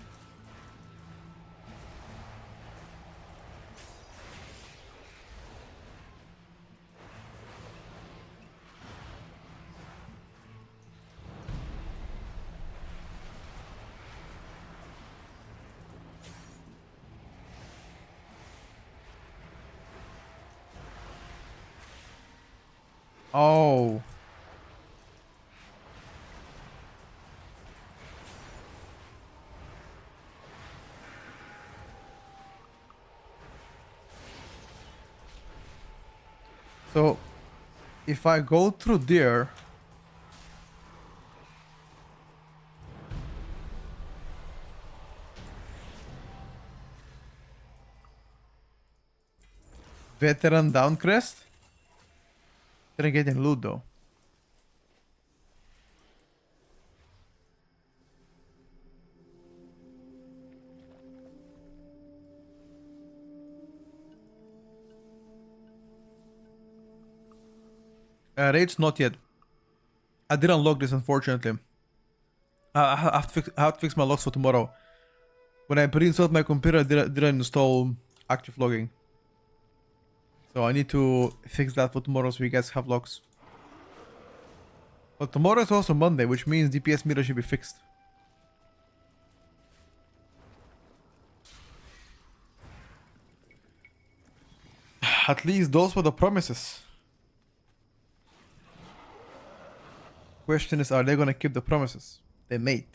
Oh. So, if I go through there... Veteran Downcrest? Didn't get any loot though. Raids not yet. I didn't log this unfortunately. I have to fix my logs for tomorrow. When I pre-installed my computer, I didn't install active logging. So I need to fix that for tomorrow so you guys have logs. But tomorrow is also Monday, which means DPS meter should be fixed. At least those were the promises. Question is, are they gonna keep the promises they made?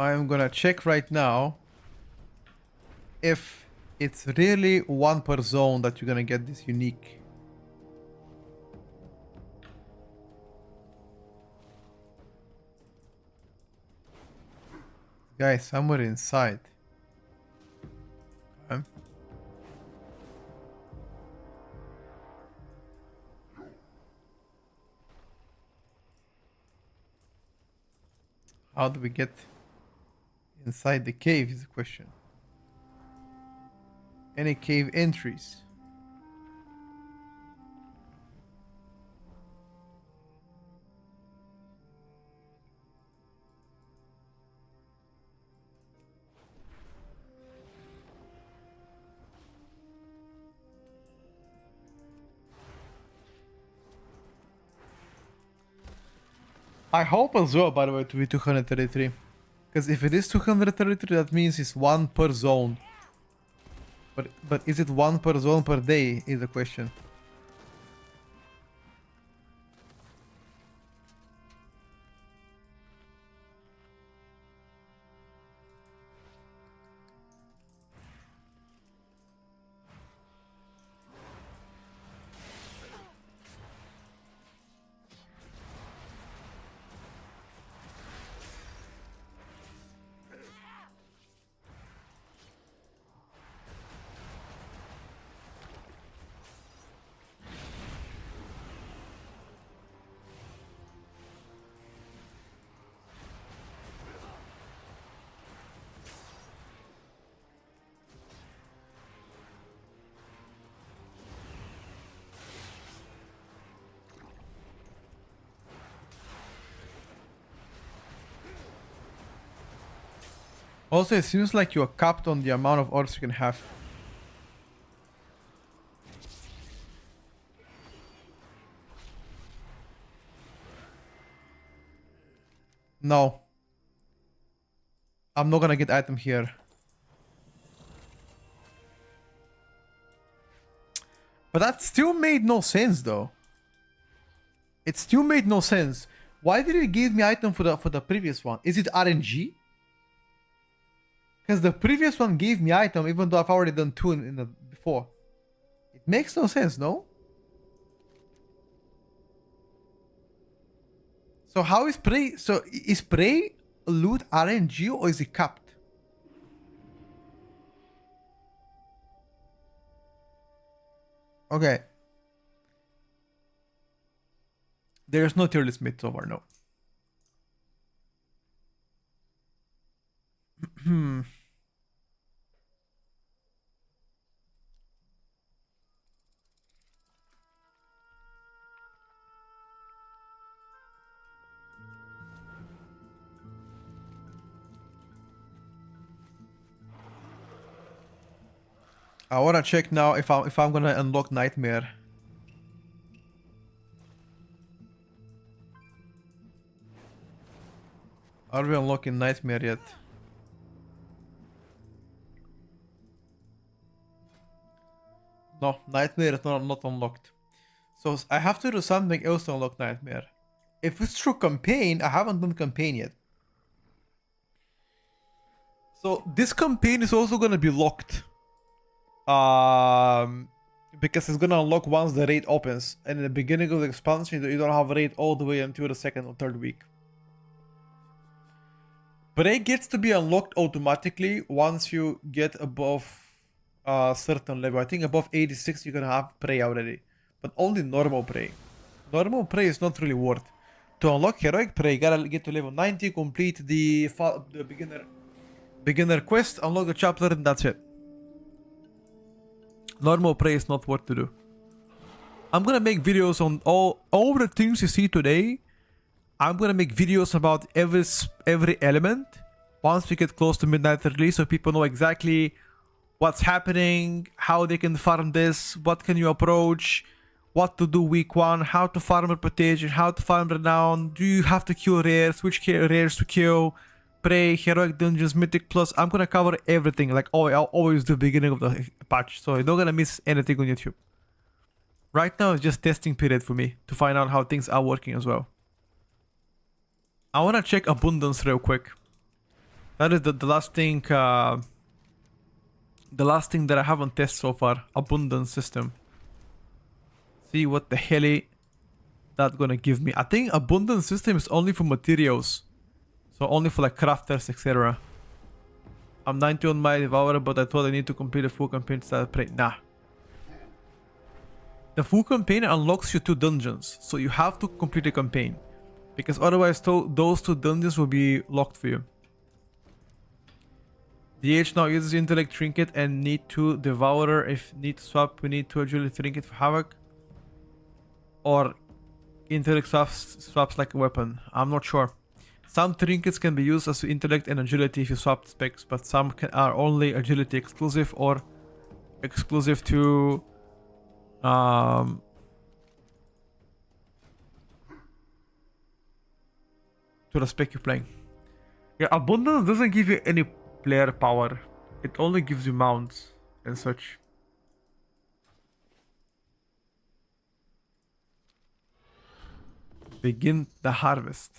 I'm gonna check right now if it's really one per zone that you're gonna get this unique. Guys, somewhere inside. Okay. How do we get inside the cave is the question. Any cave entries? I hope as well, by the way, to be 233. Because if it is 233, that means it's one per zone. But is it one per zone per day is the question. Also, it seems like you're capped on the amount of orbs you can have. No. I'm not gonna get item here. But that still made no sense though. It still made no sense. Why did it give me item for the previous one? Is it RNG? Because the previous one gave me item even though I've already done two in the before. It makes no sense, no? So how is prey? So is prey loot RNG or is it capped? Okay. There's no tier list made so far, no. I wanna check now if I'm gonna unlock Nightmare. Are we unlocking Nightmare yet? No, Nightmare is not unlocked. So I have to do something else to unlock Nightmare. If it's through campaign, I haven't done campaign yet. So this campaign is also gonna be locked. Because it's gonna unlock once the raid opens. And in the beginning of the expansion, you don't have a raid all the way until the second or third week. Prey gets to be unlocked automatically once you get above a certain level. I think above 86 you can have Prey already. But only normal Prey. Normal Prey is not really worth. To unlock Heroic Prey, you gotta get to level 90, complete the beginner quest, unlock the chapter, and that's it. Normal Prey is not worth to do. I'm gonna make videos on all the things you see today. I'm gonna make videos about every element once we get close to midnight release, so people know exactly what's happening, how they can farm this, what can you approach, what to do week 1, how to farm reputation, how to farm renown, do you have to kill rares, which rares to kill, Prey, heroic dungeons, mythic plus. I'm gonna cover everything like I'll always do beginning of the patch, so you're not gonna miss anything on YouTube. Right now it's just testing period for me to find out how things are working as well. I wanna check abundance real quick. That is the last thing. The last thing that I haven't tested so far. Abundance system. See what the hell that gonna give me. I think abundance system is only for materials. So only for like crafters, etc. I'm 90 on my devourer, but I thought I need to complete a full campaign to start playing. Nah. The full campaign unlocks you 2 dungeons. So you have to complete the campaign. Because otherwise those 2 dungeons will be locked for you. DH now uses intellect trinket and need to devourer. If need to swap, we need to agility trinket for havoc. Or intellect swaps like a weapon. I'm not sure. Some trinkets can be used as intellect and agility if you swap specs, but some are only agility exclusive or exclusive to the spec you're playing. Yeah, abundance doesn't give you any player power. It only gives you mounts and such. Begin the harvest.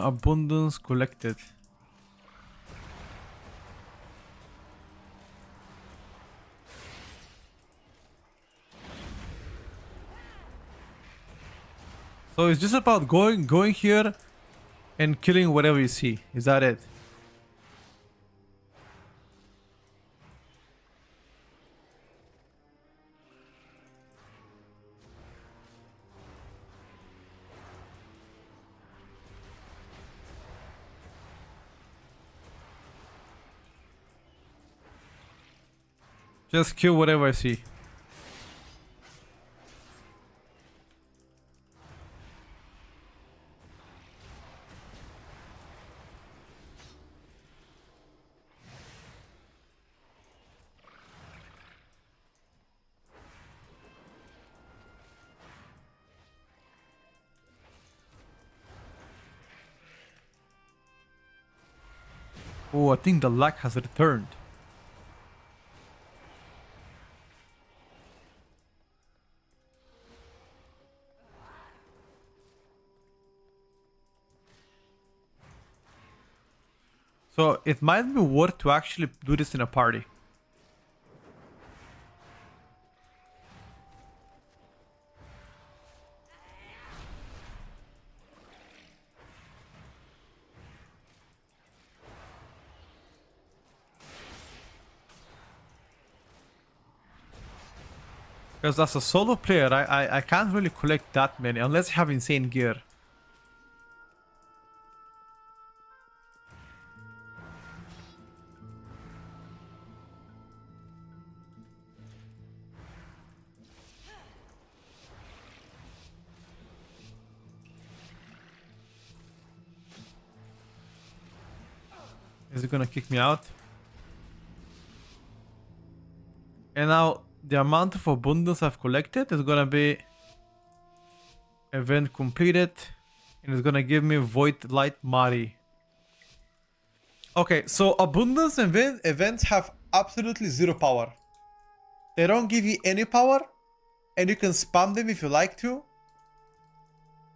Abundance collected. So it's just about going here and killing whatever you see. Is that it? Just kill whatever I see. Oh, I think the luck has returned. So it might be worth to actually do this in a party. Because as a solo player, I can't really collect that many unless you have insane gear. Is it gonna kick me out? And now the amount of abundance I've collected is gonna be event completed, and it's gonna give me Void Light Mari. Okay, so abundance events have absolutely zero power. They don't give you any power, and you can spam them if you like to.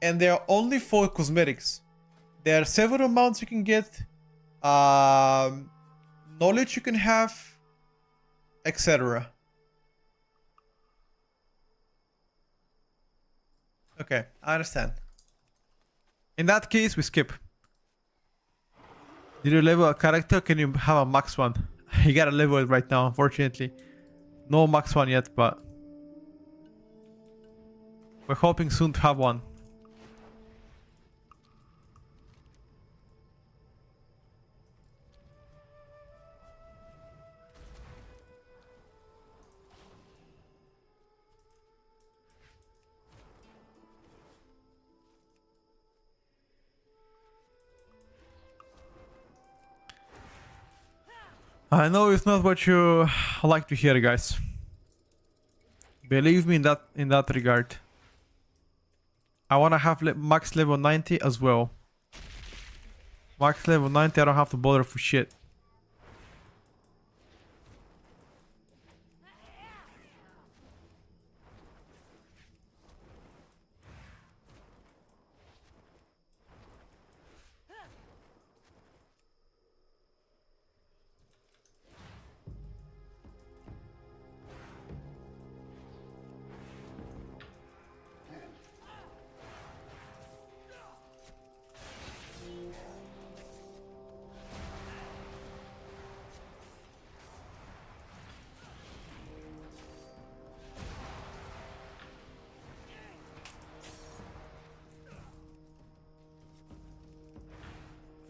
And they are only for cosmetics. There are several mounts you can get, knowledge you can have, etc. Okay, I understand. In that case, we skip. Did you level a character? Can you have a max one? You gotta level it right now, unfortunately. No max one yet, but... We're hoping soon to have one. I know it's not what you like to hear, guys. Believe me in that regard. I wanna have max level 90 as well. Max level 90, I don't have to bother for shit.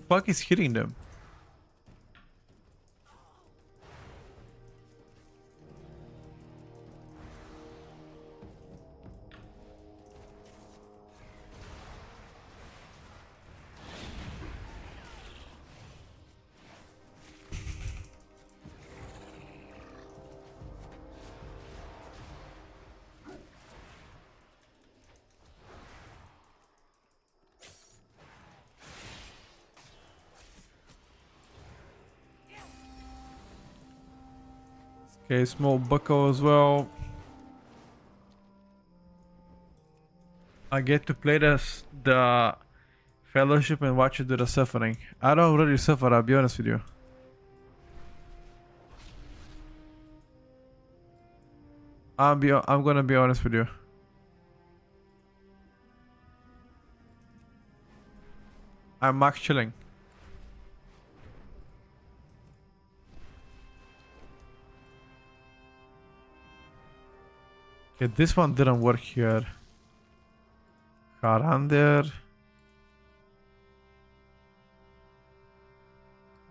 Fuck is hitting them? Okay, small buckle as well. I get to play the fellowship and watch you do the suffering. I don't really suffer, I'll be honest with you. I'm gonna be honest with you. I'm max chilling. Okay, this one didn't work here. Harander.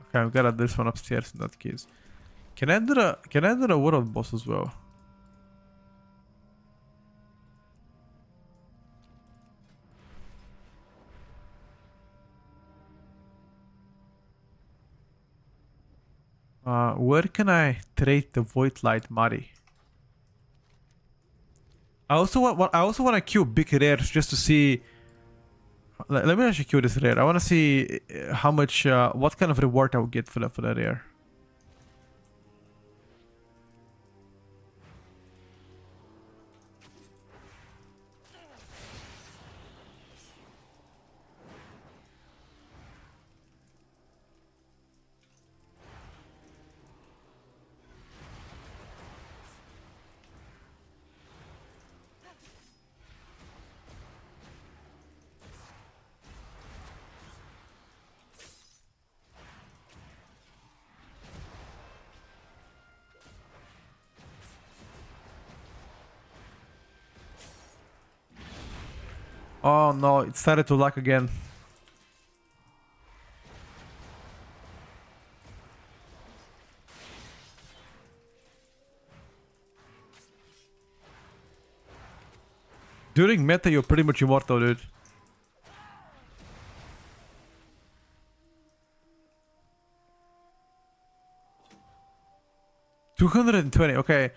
Okay, I've got this one upstairs in that case. Can I do the world boss as well? Where can I trade the Void Light Mari? I also want to kill big rares just to see. Let me actually kill this rare. I want to see how much, what kind of reward I will get for the rare. Oh no, it started to lag again. During meta, you're pretty much immortal, dude. $220, okay.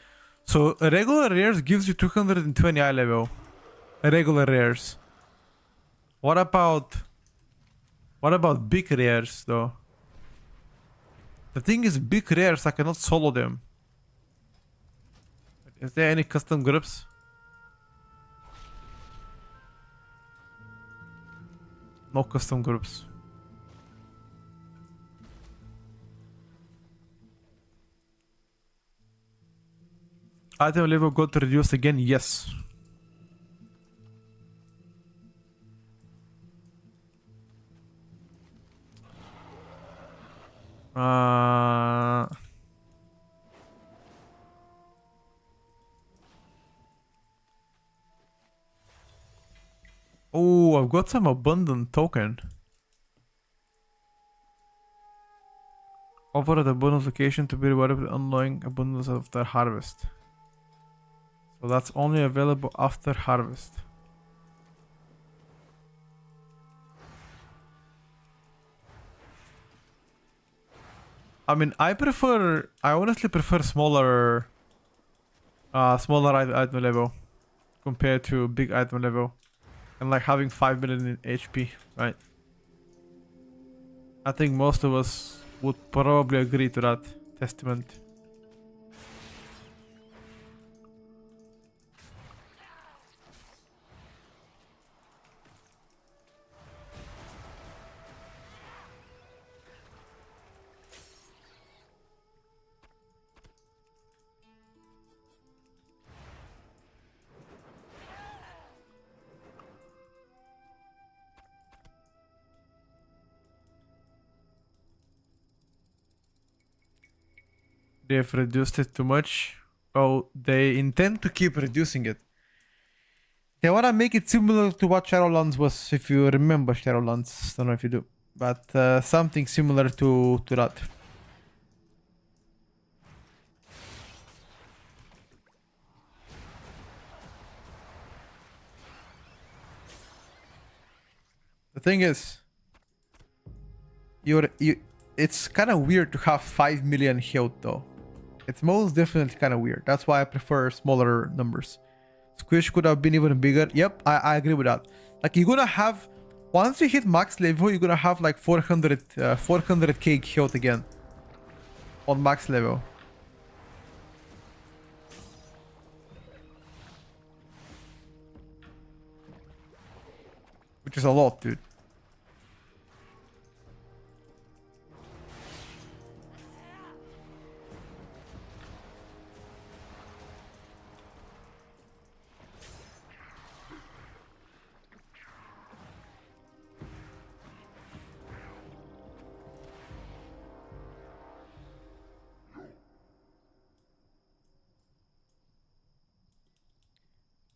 So regular rares gives you 220 eye level. Regular rares. What about big rares though? The thing is, big rares I cannot solo them. Is there any custom groups? No custom groups. Item level got reduced again, yes. Oh, I've got some abundant token. Offer at abundant location to be rewarded with unlocking abundance after harvest. So that's only available after harvest. I mean, I honestly prefer smaller item level compared to big item level. And like having 5 million in HP, right? I think most of us would probably agree to that testament. They've reduced it too much. Oh, they intend to keep reducing it. They wanna make it similar to what Shadowlands was, if you remember Shadowlands. Don't know if you do, but something similar to that. The thing is, it's kind of weird to have 5 million health though. It's most definitely kind of weird. That's why I prefer smaller numbers. Squish could have been even bigger. Yep, I agree with that. Like you're gonna have, once you hit max level, you're gonna have like 400k health again on max level. Which is a lot, dude.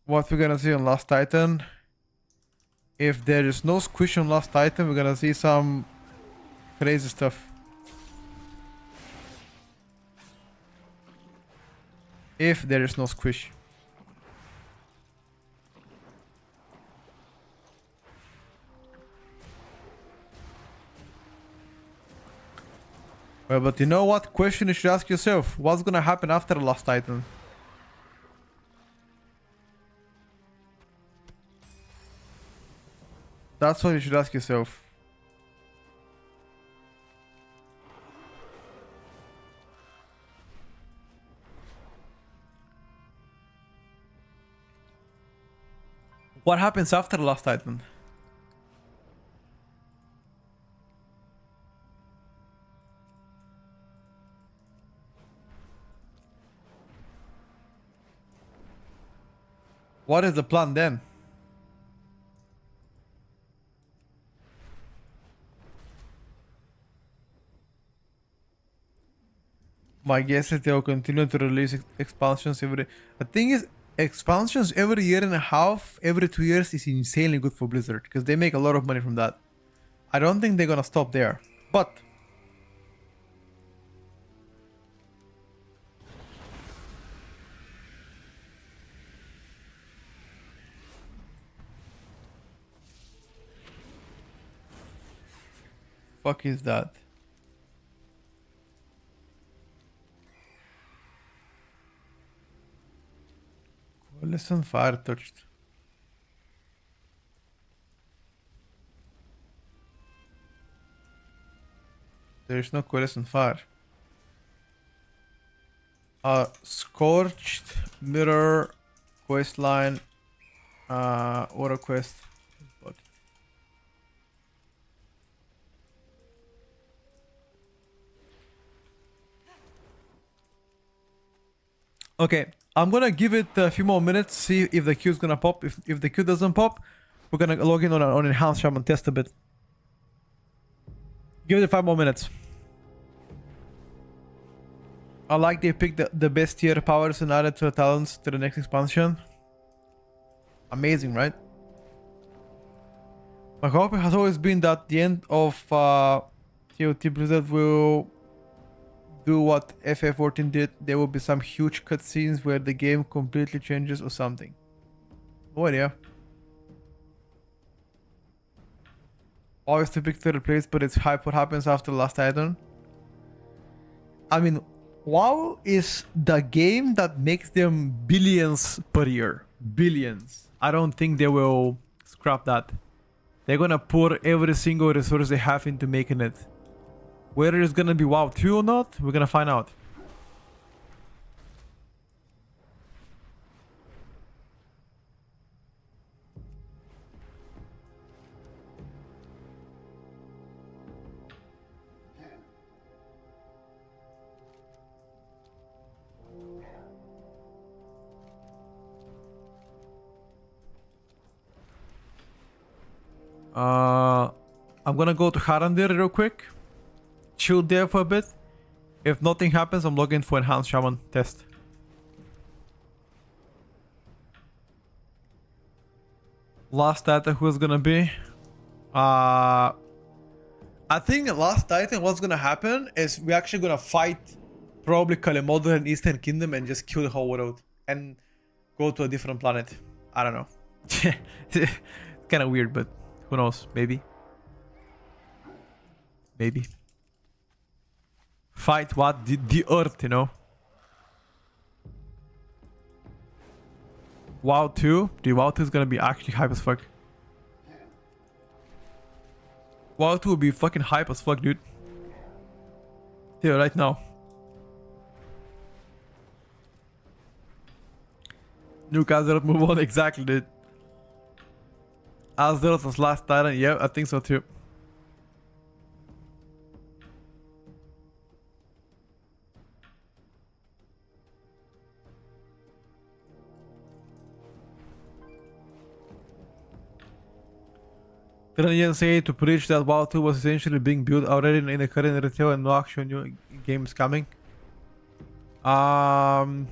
What we're gonna see on Last Titan, if there is no squish on Last Titan, we're gonna see some crazy stuff. If there is no squish. Well, but you know what question you should ask yourself? What's gonna happen after Last Titan? That's what you should ask yourself. What happens after Last Titan? What is the plan then? My guess is they'll continue to release expansions every... The thing is, expansions every year and a half, every 2 years is insanely good for Blizzard, because they make a lot of money from that. I don't think they're gonna stop there, but... Fuck is that? Listen, fire touched. There is no coalescent fire. Scorched mirror quest line. Auto quest. Okay, I'm gonna give it a few more minutes, see if the queue is gonna pop. If the queue doesn't pop, we're gonna log in on enhanced shop and test a bit. Give it 5 more minutes. I like they picked the best tier powers and added to the talents to the next expansion. Amazing, right? My hope has always been that the end of TOT Blizzard will do what FF14 did. There will be some huge cutscenes where the game completely changes or something. No idea. Always to pick third place, but it's hype what happens after the last Titan. I mean, WoW is the game that makes them billions per year. Billions. I don't think they will scrap that. They're gonna put every single resource they have into making it. Whether it's gonna be WoW 2 or not, we're gonna find out. I'm gonna go to Harandir real quick. Chill there for a bit. If nothing happens, I'm logging for enhanced shaman test. Last Titan who's gonna be? I think last Titan what's gonna happen is we're actually gonna fight probably Kalimodor and Eastern Kingdom and just kill the whole world and go to a different planet. I don't know. It's kind of weird, but who knows? Maybe. Maybe. Fight what? The Earth, you know? WoW 2? The WoW 2 is gonna be actually hype as fuck. WoW 2 will be fucking hype as fuck, dude. Yeah, right now. New Azeroth move on, exactly, dude. Azeroth was last Titan, yeah, I think so too. Didn't say to preach that WoW 2 was essentially being built already in the current retail and no actual new games coming. Well,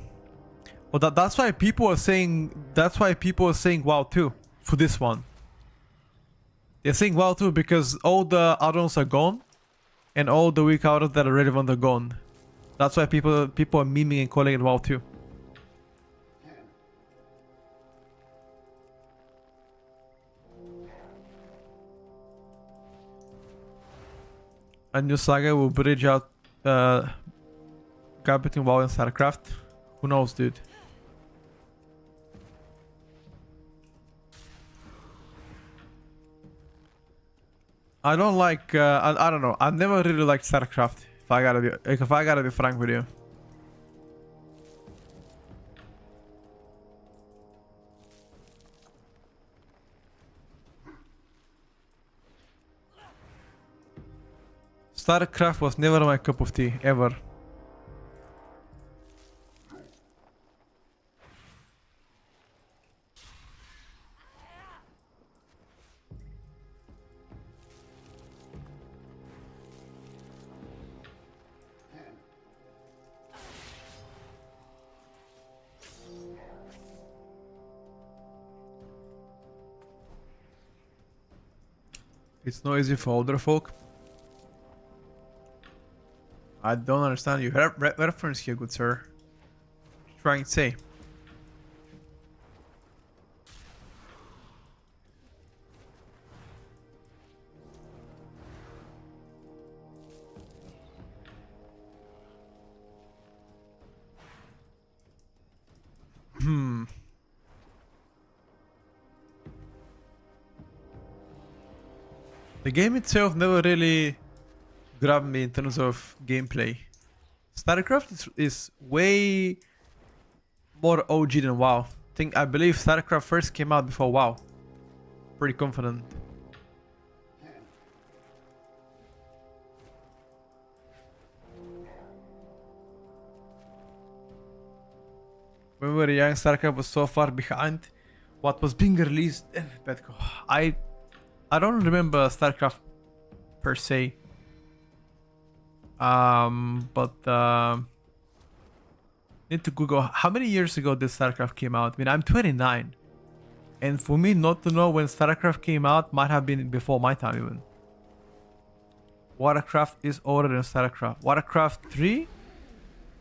that's why people are saying. That's why people are saying WoW 2 for this one. They're saying WoW 2 because all the add-ons are gone, and all the weak add-ons that are relevant are gone. That's why people are memeing and calling it WoW 2. A new saga will bridge out gap between WoW and StarCraft. Who knows, dude? I don't like. I don't know. I've never really liked StarCraft. If I gotta be frank with you. StarCraft was never my cup of tea, ever. It's noisy for older folk. I don't understand you. Reference here, good sir. What are you trying to say? The game itself never really grabbed me in terms of gameplay. StarCraft is way more OG than WoW. I believe StarCraft first came out before WoW. Pretty confident. When we were young, StarCraft was so far behind what was being released. I don't remember StarCraft per se. Need to Google how many years ago this StarCraft came out. I mean, I'm 29. And for me not to know when StarCraft came out might have been before my time even. Warcraft is older than StarCraft. Warcraft 3?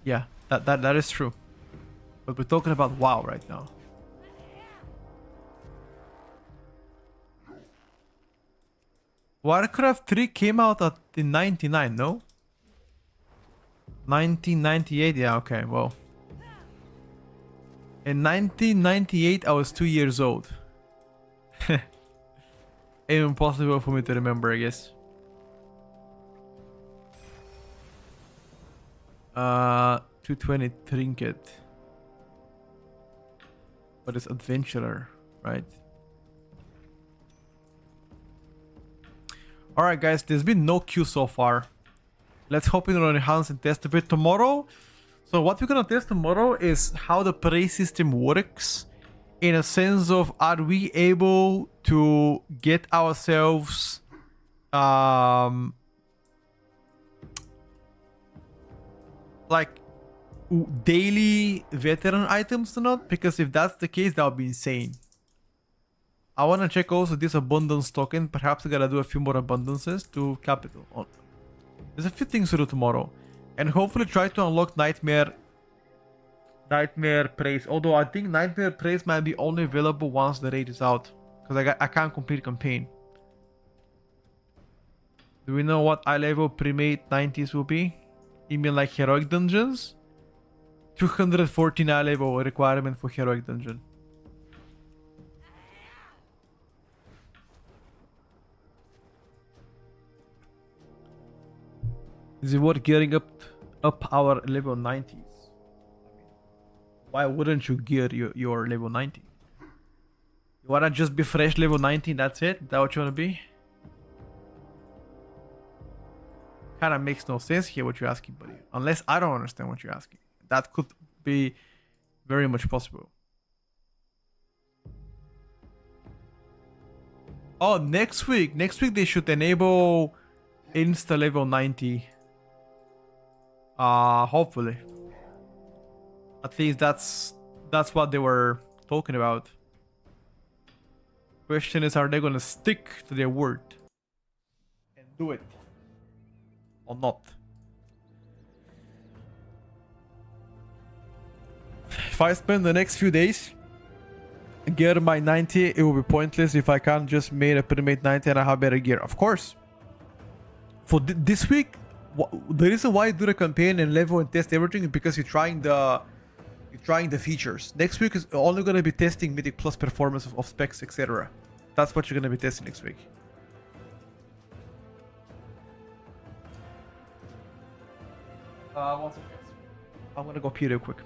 Yeah, that is true. But we're talking about WoW right now. Warcraft 3 came out in 99, no? 1998, yeah, okay, well. In 1998, I was 2 years old. Impossible for me to remember, I guess. 220 trinket. But it's adventurer, right? Alright guys, there's been no queue so far. Let's hop in on enhance and test a bit tomorrow. So what we're gonna test tomorrow is how the praise system works, in a sense of, are we able to get ourselves like daily veteran items or not? Because if that's the case, that would be insane. I want to check also this abundance token. Perhaps I gotta do a few more abundances to capital. There's a few things to do tomorrow. And hopefully try to unlock Nightmare Praise. Although I think Nightmare Praise might be only available once the raid is out. Because I can't complete campaign. Do we know what eye level pre-made 90s will be? You mean like Heroic Dungeons? 214 eye level requirement for Heroic Dungeon. Is it worth getting up our level 90s? Why wouldn't you gear your level 90? You wanna just be fresh level 90, that's it? Is that what you wanna be? Kinda makes no sense here what you're asking, buddy. Unless I don't understand what you're asking. That could be very much possible. Oh, next week they should enable insta level 90. Hopefully. At least that's what they were talking about. Question is, are they gonna stick to their word and do it or not? If I spend the next few days gear my 90, it will be pointless if I can't just make a pre-made 90 and I have better gear. Of course. For this week, the reason why you do the campaign and level and test everything is because you're trying the features. Next week is only going to be testing Mythic Plus performance of specs, etc. That's what you're going to be testing next week. One second. I'm going to go pee real quick.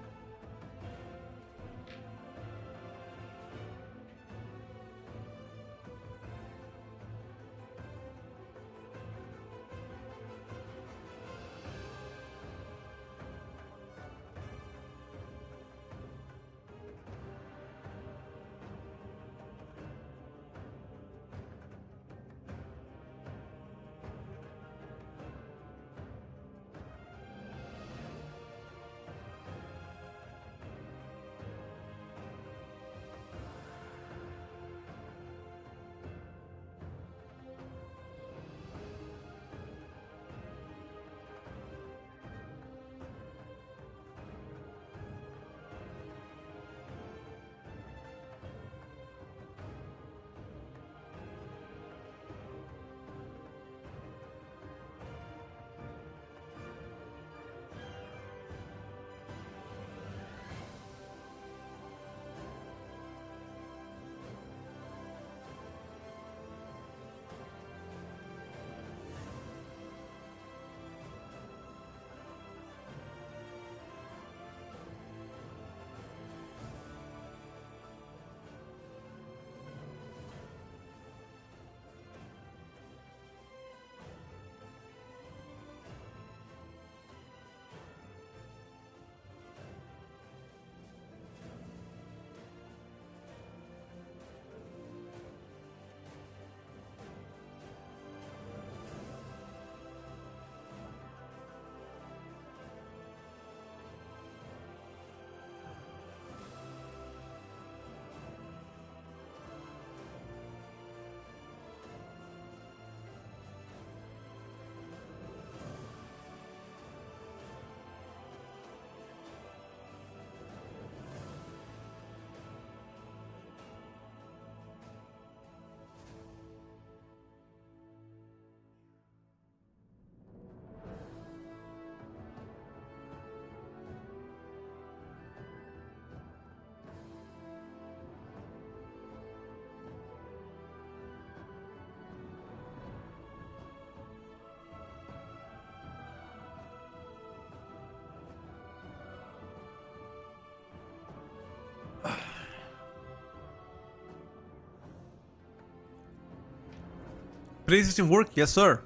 today's system work? Yes, sir.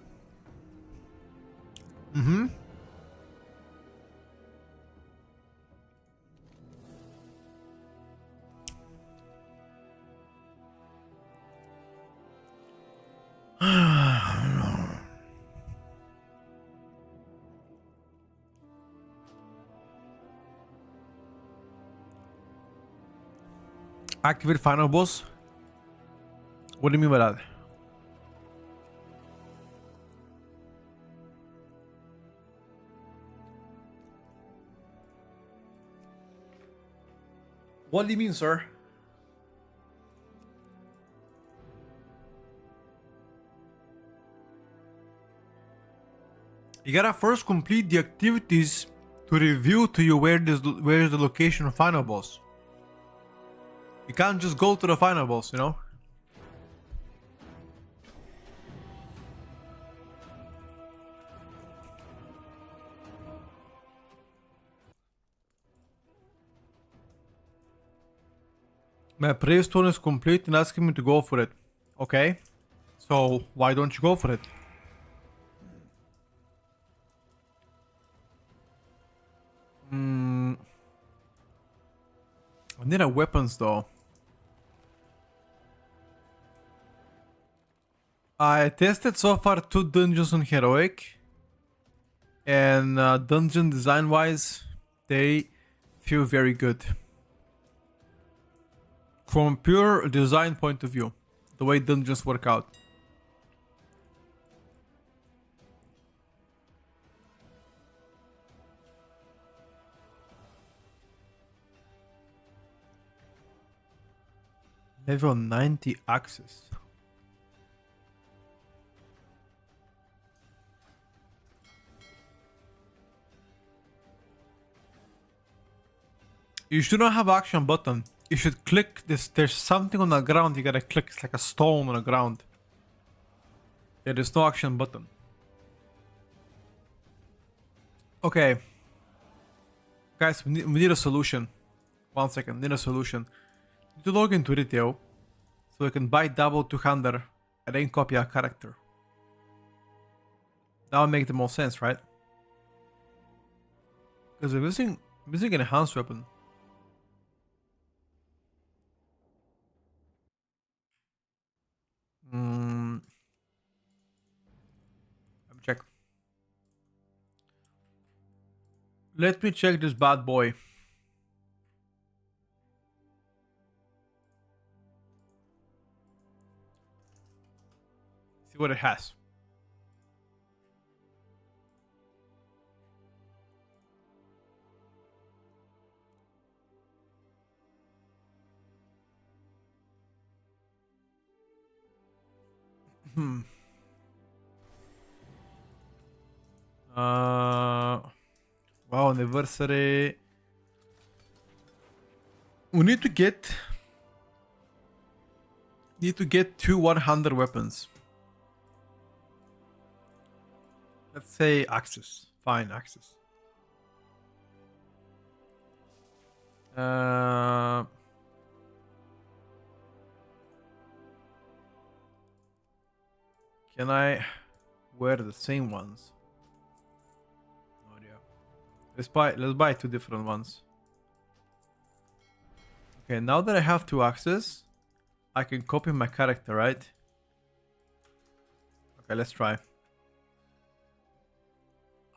Mm-hmm. Activate final boss? What do you mean by that? What do you mean, sir? You gotta first complete the activities to reveal to you where is the location of final boss. You can't just go to the final boss, you know? My praise stone is complete and asking me to go for it. Okay. So why don't you go for it? I need a weapons though. I tested so far 2 dungeons on heroic, and dungeon design wise, they feel very good. From pure design point of view, the way dungeons work out. Level 90 access. You should not have action button. You should click this. There's something on the ground you gotta click. It's like a stone on the ground. Yeah, there's no action button. Okay. Guys, we need a solution. 1 second, need a solution. Need to log into retail so we can buy double 200 and then copy a character. That would make the most sense, right? Because we're missing an enhanced weapon. Let me check. Let me check this bad boy. See what it has. Wow, anniversary. We need to get 2 100 weapons. Let's say access. Fine, access. Can I wear the same ones? No idea. Let's buy 2 different ones. Okay, now that I have 2 access, I can copy my character, right? Okay, let's try.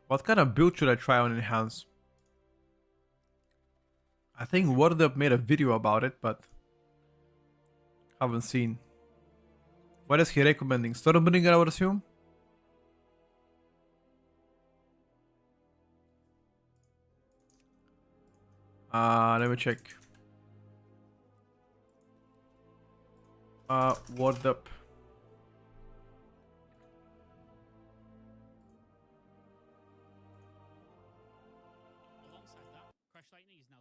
What kind of build should I try on enhance? I think WordUp made a video about it, but haven't seen. What is he recommending? Stormbringer, I would assume? Let me check. WordUp.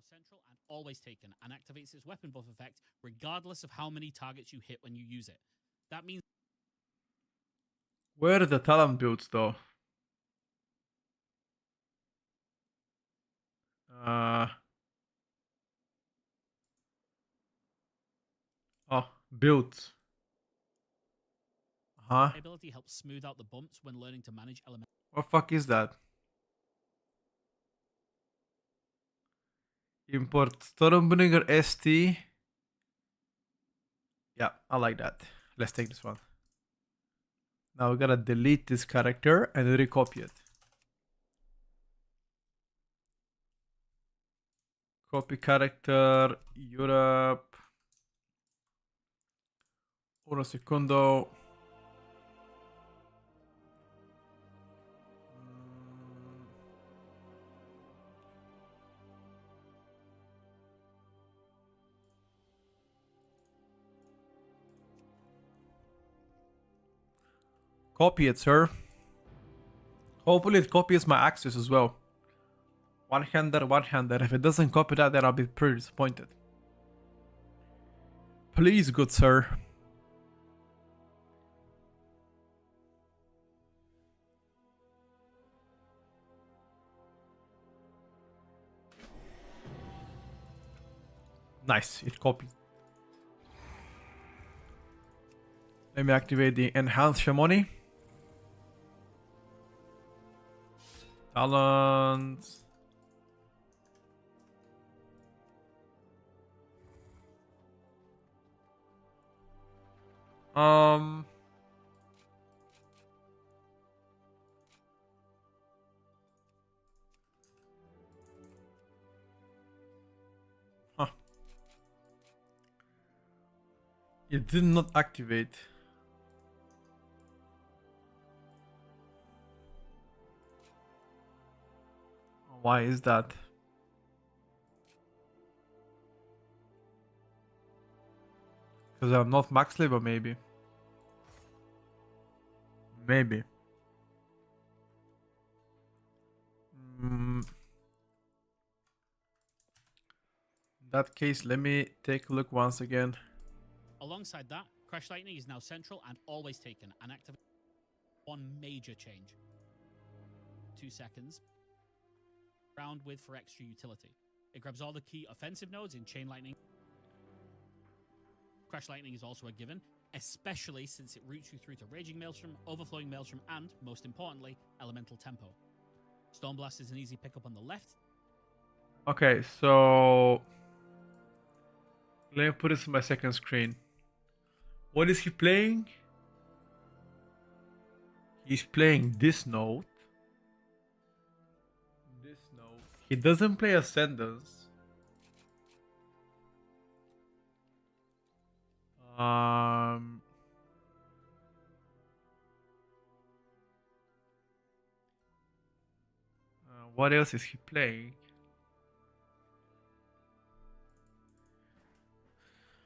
Central and always taken and activates its weapon buff effect regardless of how many targets you hit when you use it. That means Where are the talent builds though? Oh, builds. Huh? ability helps smooth out the bumps when learning to manage elements. What fuck is that? Import Stormbringer ST. Yeah, I like that. Let's take this one. Now we gotta delete this character and recopy it. Copy character, Europe. Uno secondo. Copy it, sir. Hopefully it copies my axis as well. One-hander, one-hander. If it doesn't copy that, then I'll be pretty disappointed. Please, good sir. Nice, it copied. Let me activate the enhanced Shamoni. Talents. Um. Huh. It did not activate. Why is that? Because I'm not max level, maybe. Maybe. In that case, let me take a look once again. Alongside that, Crash Lightning is now central and always taken and activated. One major change. 2 seconds. Round with for extra utility. It grabs all the key offensive nodes in Chain Lightning. Crash Lightning is also a given, especially since it routes you through to Raging Maelstrom, Overflowing Maelstrom, and, most importantly, Elemental Tempo. Stormblast is an easy pickup on the left. Okay, so let me put this in my second screen. What is he playing? He's playing this note. This note. He doesn't play Ascendance. What else is he playing?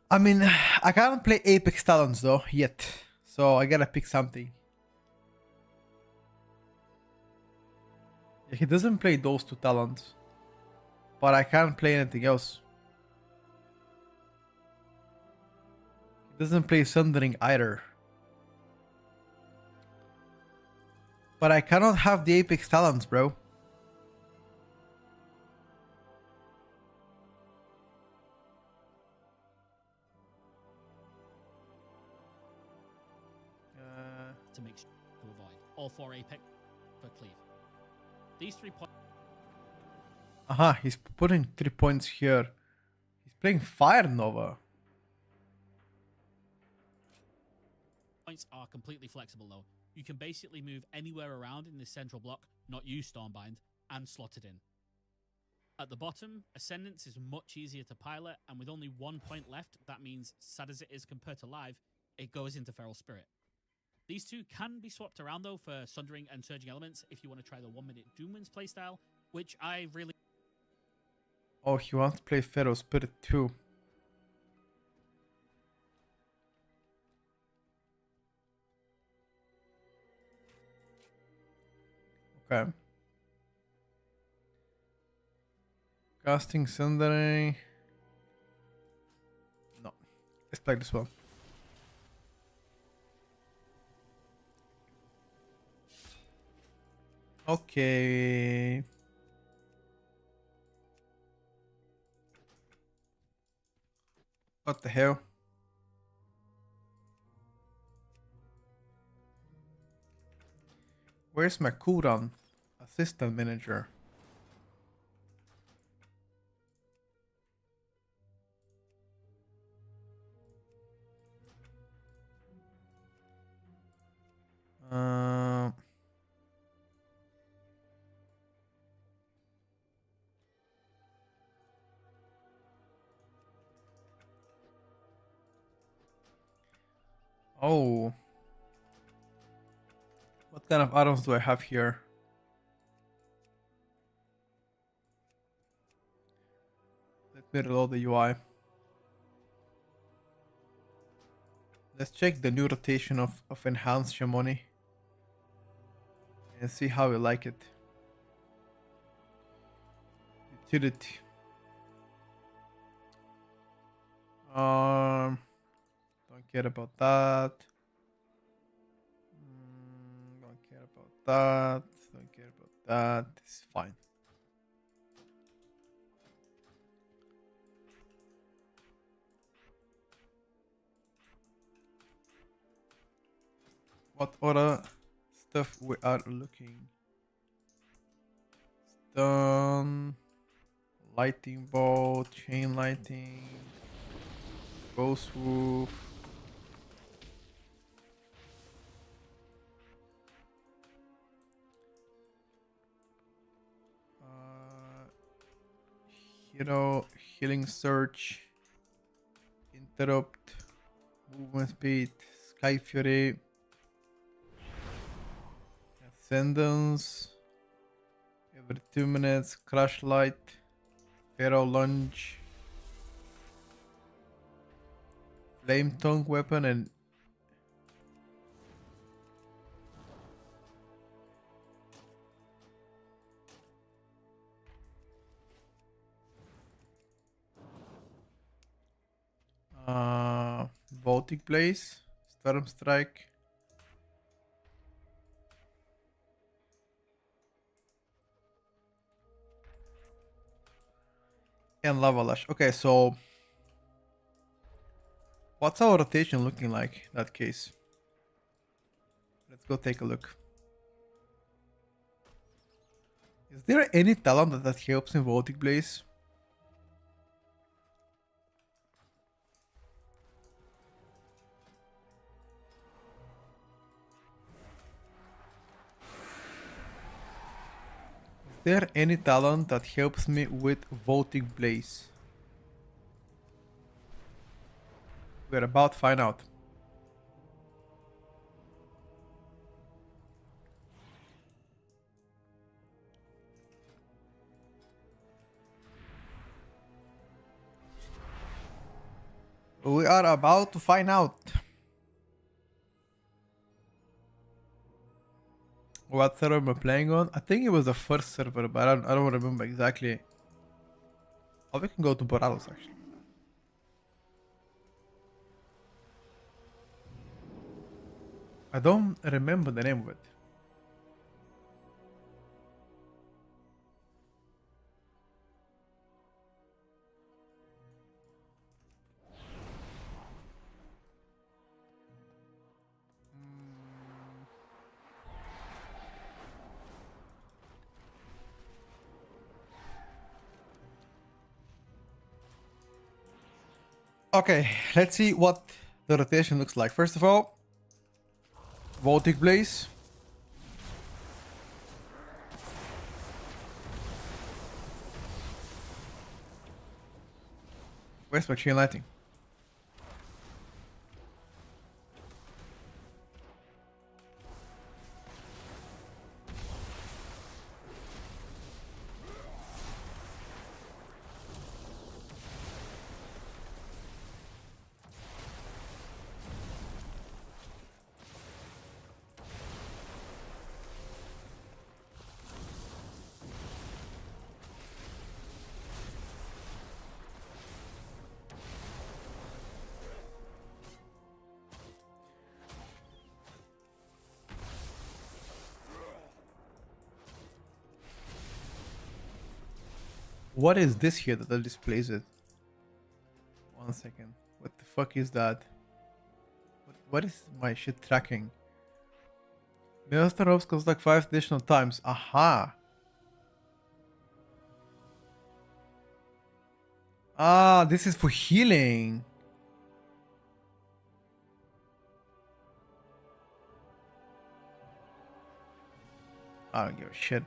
I mean, I can't play Apex Talons though yet, so I gotta pick something. He doesn't play those two talents, but I can't play anything else. He doesn't play Sundering either. But I cannot have the Apex Talents, bro. To make sure to avoid. All 4 Apex for cleave. These 3 points. He's putting 3 points here. He's playing Fire Nova. Points are completely flexible though. You can basically move anywhere around in this central block, not use Stormbind, and slot it in. At the bottom, Ascendance is much easier to pilot, and with only 1 point left, that means, sad as it is compared to live, it goes into Feral Spirit. These two can be swapped around though for Sundering and Surging Elements if you want to try the 1-minute Doomwinds playstyle, which I really... Oh, he wants to play Feral Spirit too. Okay. Casting Sundering. No. Let's play this one. Okay. What the hell? Where's my cooldown? Assistant manager. Um, oh. What kind of items do I have here? Let me reload the UI. Let's check the new rotation of enhanced Shamoni and see how we like it. Utility. Don't care about that. Don't care about that. Don't care about that. It's fine. What other stuff we are looking? Stone, lighting bolt, chain lighting, ghost roof. Hero, healing search, interrupt, movement speed, sky fury, ascendance, every 2 minutes, crash light, pharaoh lunge, flame tongue weapon, and Voltic Blaze, Storm Strike. And Lava Lash. Okay, so what's our rotation looking like in that case? Let's go take a look. Is there any talent that helps in Voltic Blaze? Is there any talent that helps me with Voltic Blaze? We're about to find out. We are about to find out. What server am I playing on? I think it was the first server, but I don't remember exactly. Oh, we can go to Boralos actually. I don't remember the name of it. Okay, let's see what the rotation looks like. First of all, Voltic Blaze. Where's my chain lighting? What is this here that displays it? 1 second. What the fuck is that? What is my shit tracking? Master ropes cost like 5 additional times. Aha. Ah, this is for healing. I don't give a shit.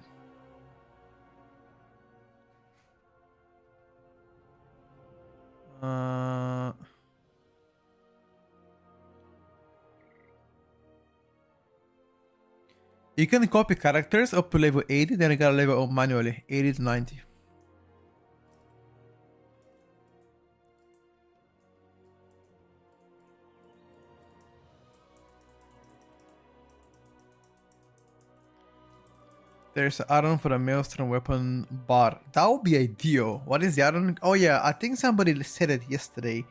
You can copy characters up to level 80, then you gotta level up manually, 80 to 90. There's an add-on for the Maelstrom weapon bar. That would be ideal. What is the add-on? Oh yeah, I think somebody said it yesterday.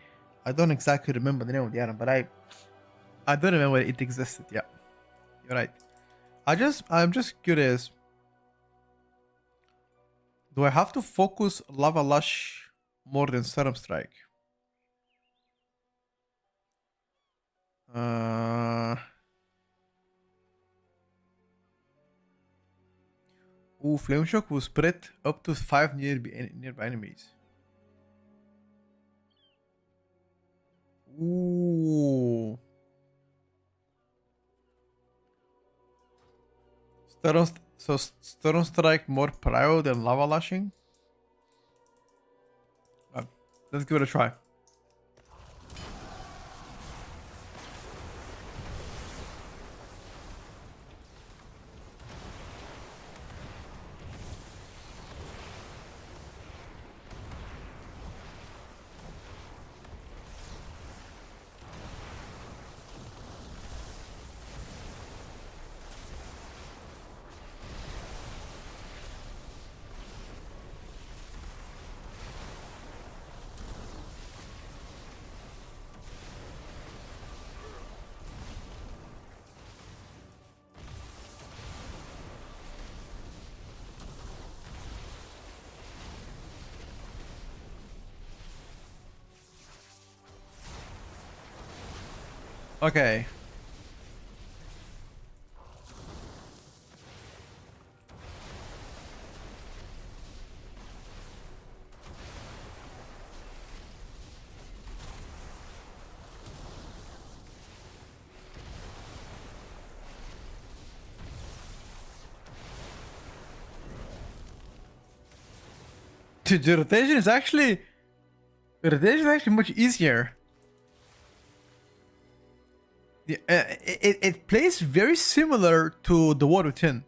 I don't exactly remember the name of the add-on, but I don't remember it existed. Yeah, you're right. I'm just curious. Do I have to focus Lava Lush more than Storm Strike? Flame Shock will spread up to 5 nearby enemies. Ooh. Storm Strike more prio than Lava Lashing? Let's give it a try. Okay. The rotation is actually much easier. It plays very similar to the War Within,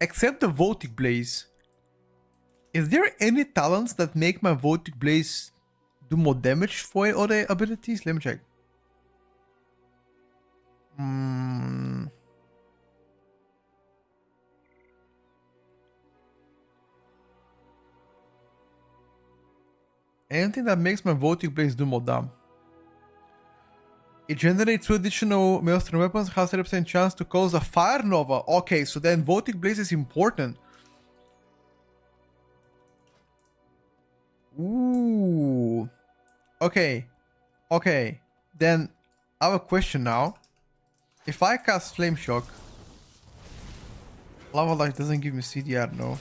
except the Voltic Blaze. Is there any talents that make my Voltic Blaze do more damage for other abilities? Let me check. Anything that makes my Voltic Blaze do more damage. It generates 2 additional Maelstrom weapons, has a 30% chance to cause a Fire Nova. Okay, so then Voltic Blaze is important. Ooh. Okay. Okay. Then I have a question now. If I cast Flame Shock, Lava Light doesn't give me CDR, no.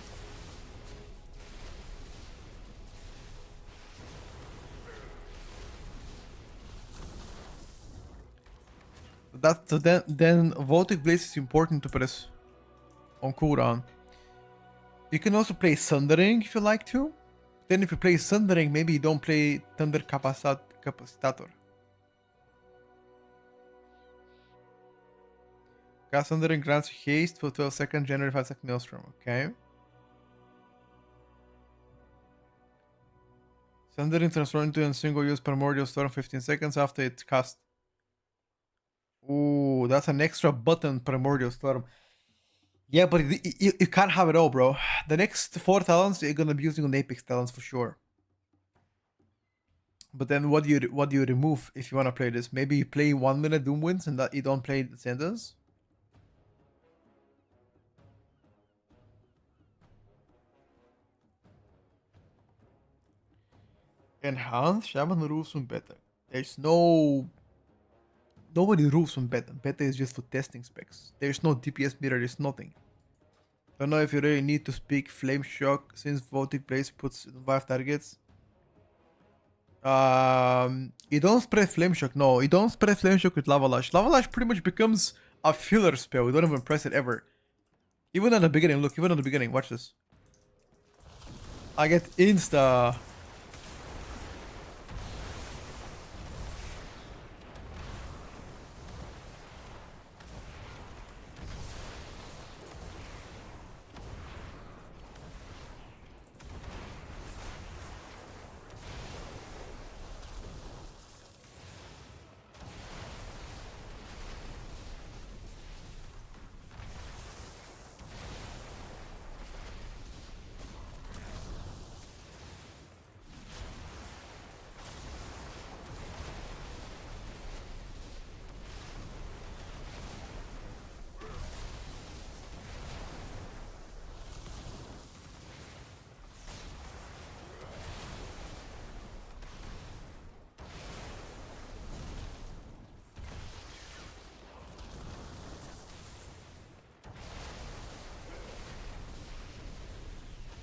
So then Voltic Blaze is important to press on cooldown. You can also play Sundering if you like to. Then if you play Sundering, maybe you don't play Thunder Capacitator. Cast Sundering grants haste for 12 seconds, generate 5-second Maelstrom. Okay. Sundering transforms into a single-use Primordial Storm 15 seconds after it's cast. Ooh, that's an extra button, Primordial Storm. Yeah, but you can't have it all, bro. The next 4 talents you're gonna be using on Apex talents for sure. But then what do you remove if you wanna play this? Maybe you play 1 minute Doom Winds and that you don't play the Senders? Enhanced Shaman rules from better. There's no nobody rules on beta. Beta is just for testing specs. There's no DPS meter, there's nothing. Don't know if you really need to speak Flame Shock since voting place puts 5 targets. You don't spread Flame Shock. No, you don't spread Flame Shock with Lava Lash. Lava Lash pretty much becomes a filler spell. You don't even press it ever. Even at the beginning, look, even at the beginning, watch this. I get insta.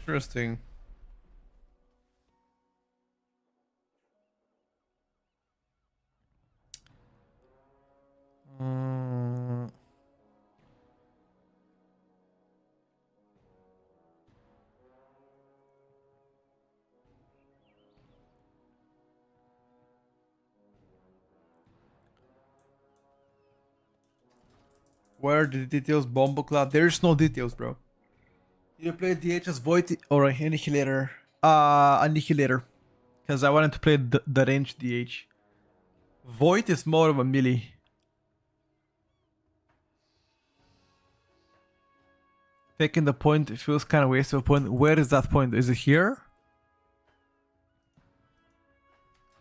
Interesting. Where are the details? Bomboclad? There's no details, bro. You play DH as Void or Annihilator? Annihilator. Because I wanted to play the range DH. Void is more of a melee. Taking the point feels kind of waste of a point. Where is that point? Is it here?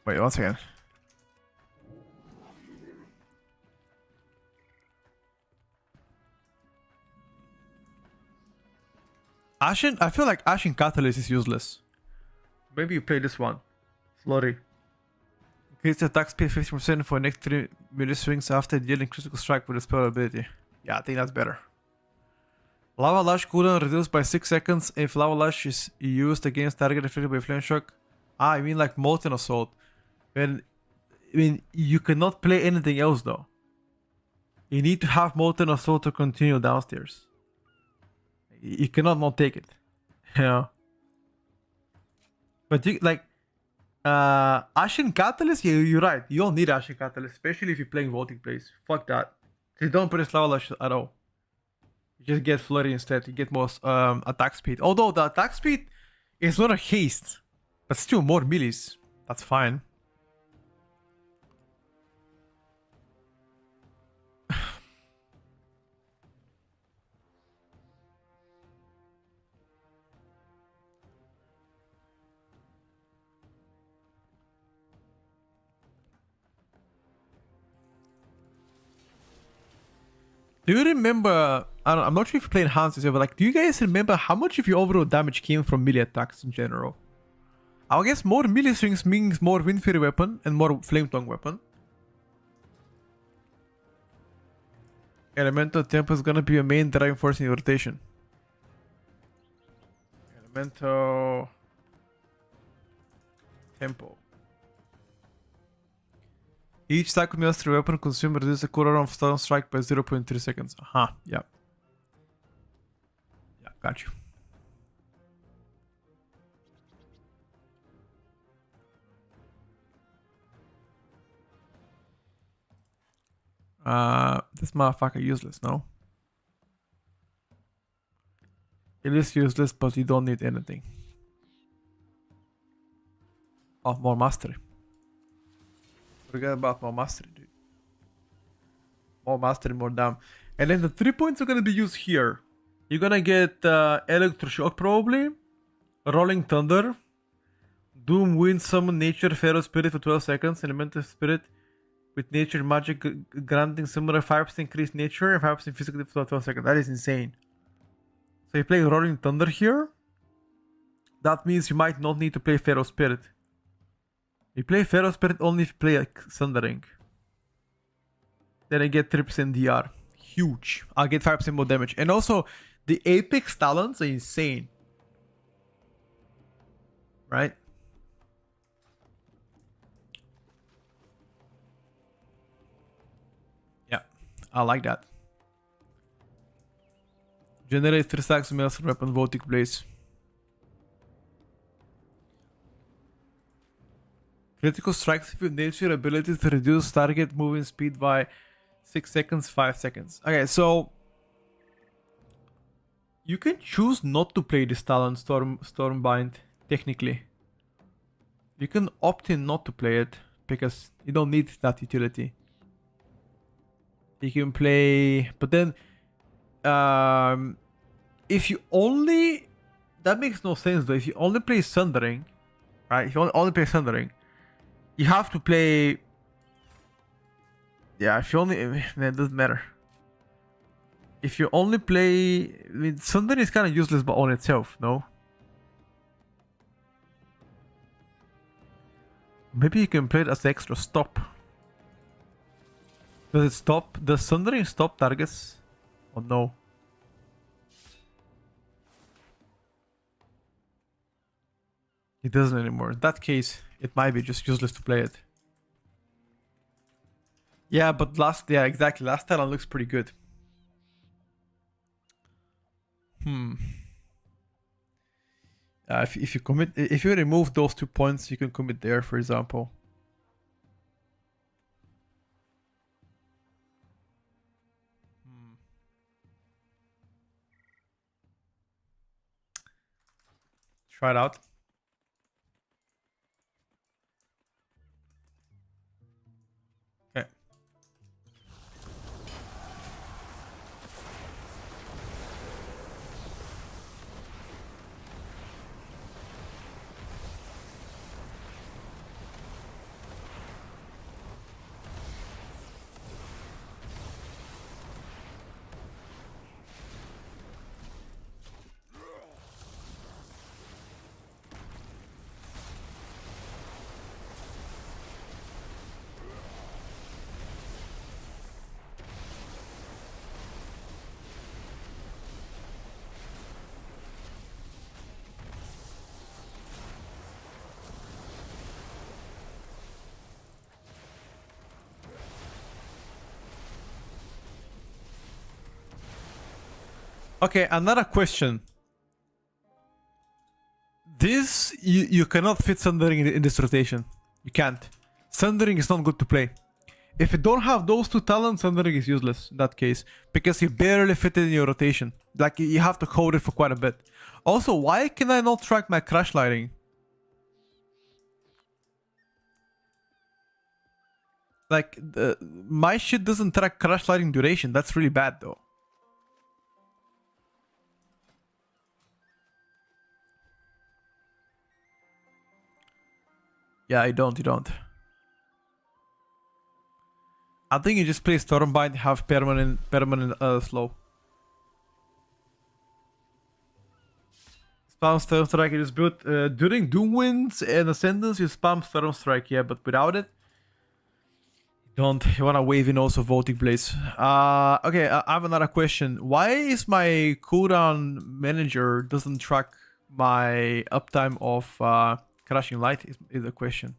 Wait, one second. Ashen? I feel like Ashen Catalyst is useless. Maybe you play this one. Flurry. Increase attack speed 50% for next 3 melee swings after dealing critical strike with a spell ability. Yeah, I think that's better. Lava Lash cooldown reduced by 6 seconds if Lava Lash is used against target affected by Flame Shock. Ah, I mean like Molten Assault. I mean, you cannot play anything else though. You need to have Molten Assault to continue downstairs. You cannot not take it. Yeah. But you like Ashen Catalyst, you're right. You don't need Ashen Catalyst, especially if you're playing Vaulting Plays. Fuck that. You don't press Lava Lash at all. You just get Flurry instead. You get more attack speed. Although the attack speed is not a haste, but still more melees. That's fine. Do you remember? I'm not sure if you played Hans this year, but like, do you guys remember how much of your overall damage came from melee attacks in general? I guess more melee swings means more Wind Fury weapon and more Flame Tongue weapon. Elemental Tempo is gonna be a main driving force in your rotation. Elemental Tempo. Each stack with mastery weapon consumes reduces the cooldown of stun strike by 0.3 seconds. Aha, yeah. Yeah, got you. This motherfucker useless, no? It is useless, but you don't need anything. Oh, more mastery. Forget about more mastery, dude. More mastery, more damn. And then the 3 points are gonna be used here. You're gonna get Electroshock probably, Rolling Thunder, Doom Wind, Summon Nature, Pharaoh Spirit for 12 seconds, Elemental Spirit with Nature Magic granting similar 5% increased Nature and 5% Physical for 12 seconds. That is insane. So you play Rolling Thunder here. That means you might not need to play Pharaoh Spirit. You play Pharaoh Spirit only if you play like Sundering. Then I get 3% DR. Huge. I'll get 5% more damage. And also, the Apex talents are insane. Right? Yeah. I like that. Generate 3 stacks of Maelstrom weapon voting blaze. Critical strikes if you nature ability to reduce target moving speed by 6 seconds, 5 seconds. Okay, so you can choose not to play this talent Stormbind, technically. You can opt in not to play it because you don't need that utility. You can play, but then if you only, that makes no sense though. If you only play Sundering, right? If you only play Sundering, you have to play. Yeah, if you only, it doesn't matter. If you only play, I mean, Sundering is kind of useless, but on itself, no. Maybe you can play it as the extra stop. Does it stop? Does Sundering stop targets? Or no? It doesn't anymore. In that case, it might be just useless to play it. Yeah, but yeah, exactly. Last talent looks pretty good. If you commit, if you remove those 2 points, you can commit there, for example. Try it out. Okay. Okay, another question. This, you cannot fit Sundering in this rotation. You can't. Sundering is not good to play. If you don't have those 2 talents, Sundering is useless in that case. Because you barely fit it in your rotation. Like, you have to code it for quite a bit. Also, why can I not track my crash lighting? Like, my shit doesn't track crash lighting duration. That's really bad, though. Yeah, you don't. I think you just play Stormbind, have permanent slow. Spam Storm Strike, it is built during Doom Winds and Ascendance, you spam Storm Strike, yeah, but without it, you wanna wave in also Voltic Blaze. Okay, I have another question. Why is my cooldown manager doesn't track my uptime of Crashing Light is the question.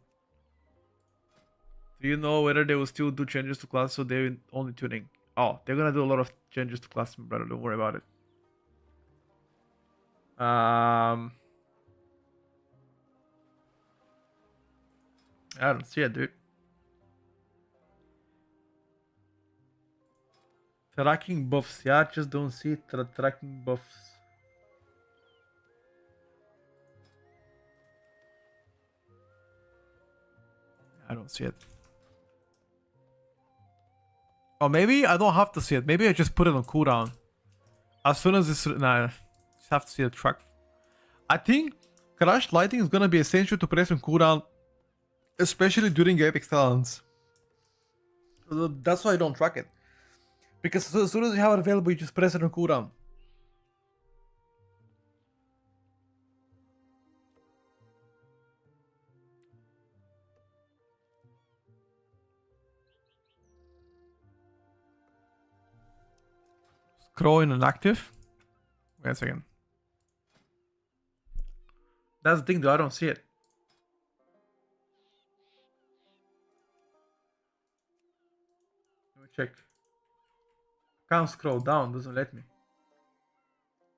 Do you know whether they will still do changes to class, so they're only tuning? Oh, they're gonna do a lot of changes to class, brother. Don't worry about it. I don't see it, dude. Tracking buffs. Yeah, I just don't see tracking buffs. I don't see it. Or maybe I don't have to see it. Maybe I just put it on cooldown. As soon as it's... Nah, I just have to see the track. I think Crash Lighting is gonna be essential to press on cooldown, especially during Apex Talents. That's why I don't track it. Because as soon as you have it available, you just press it on cooldown. Crow in inactive. Wait a second. That's the thing though, I don't see it. Let me check. Can't scroll down, doesn't let me.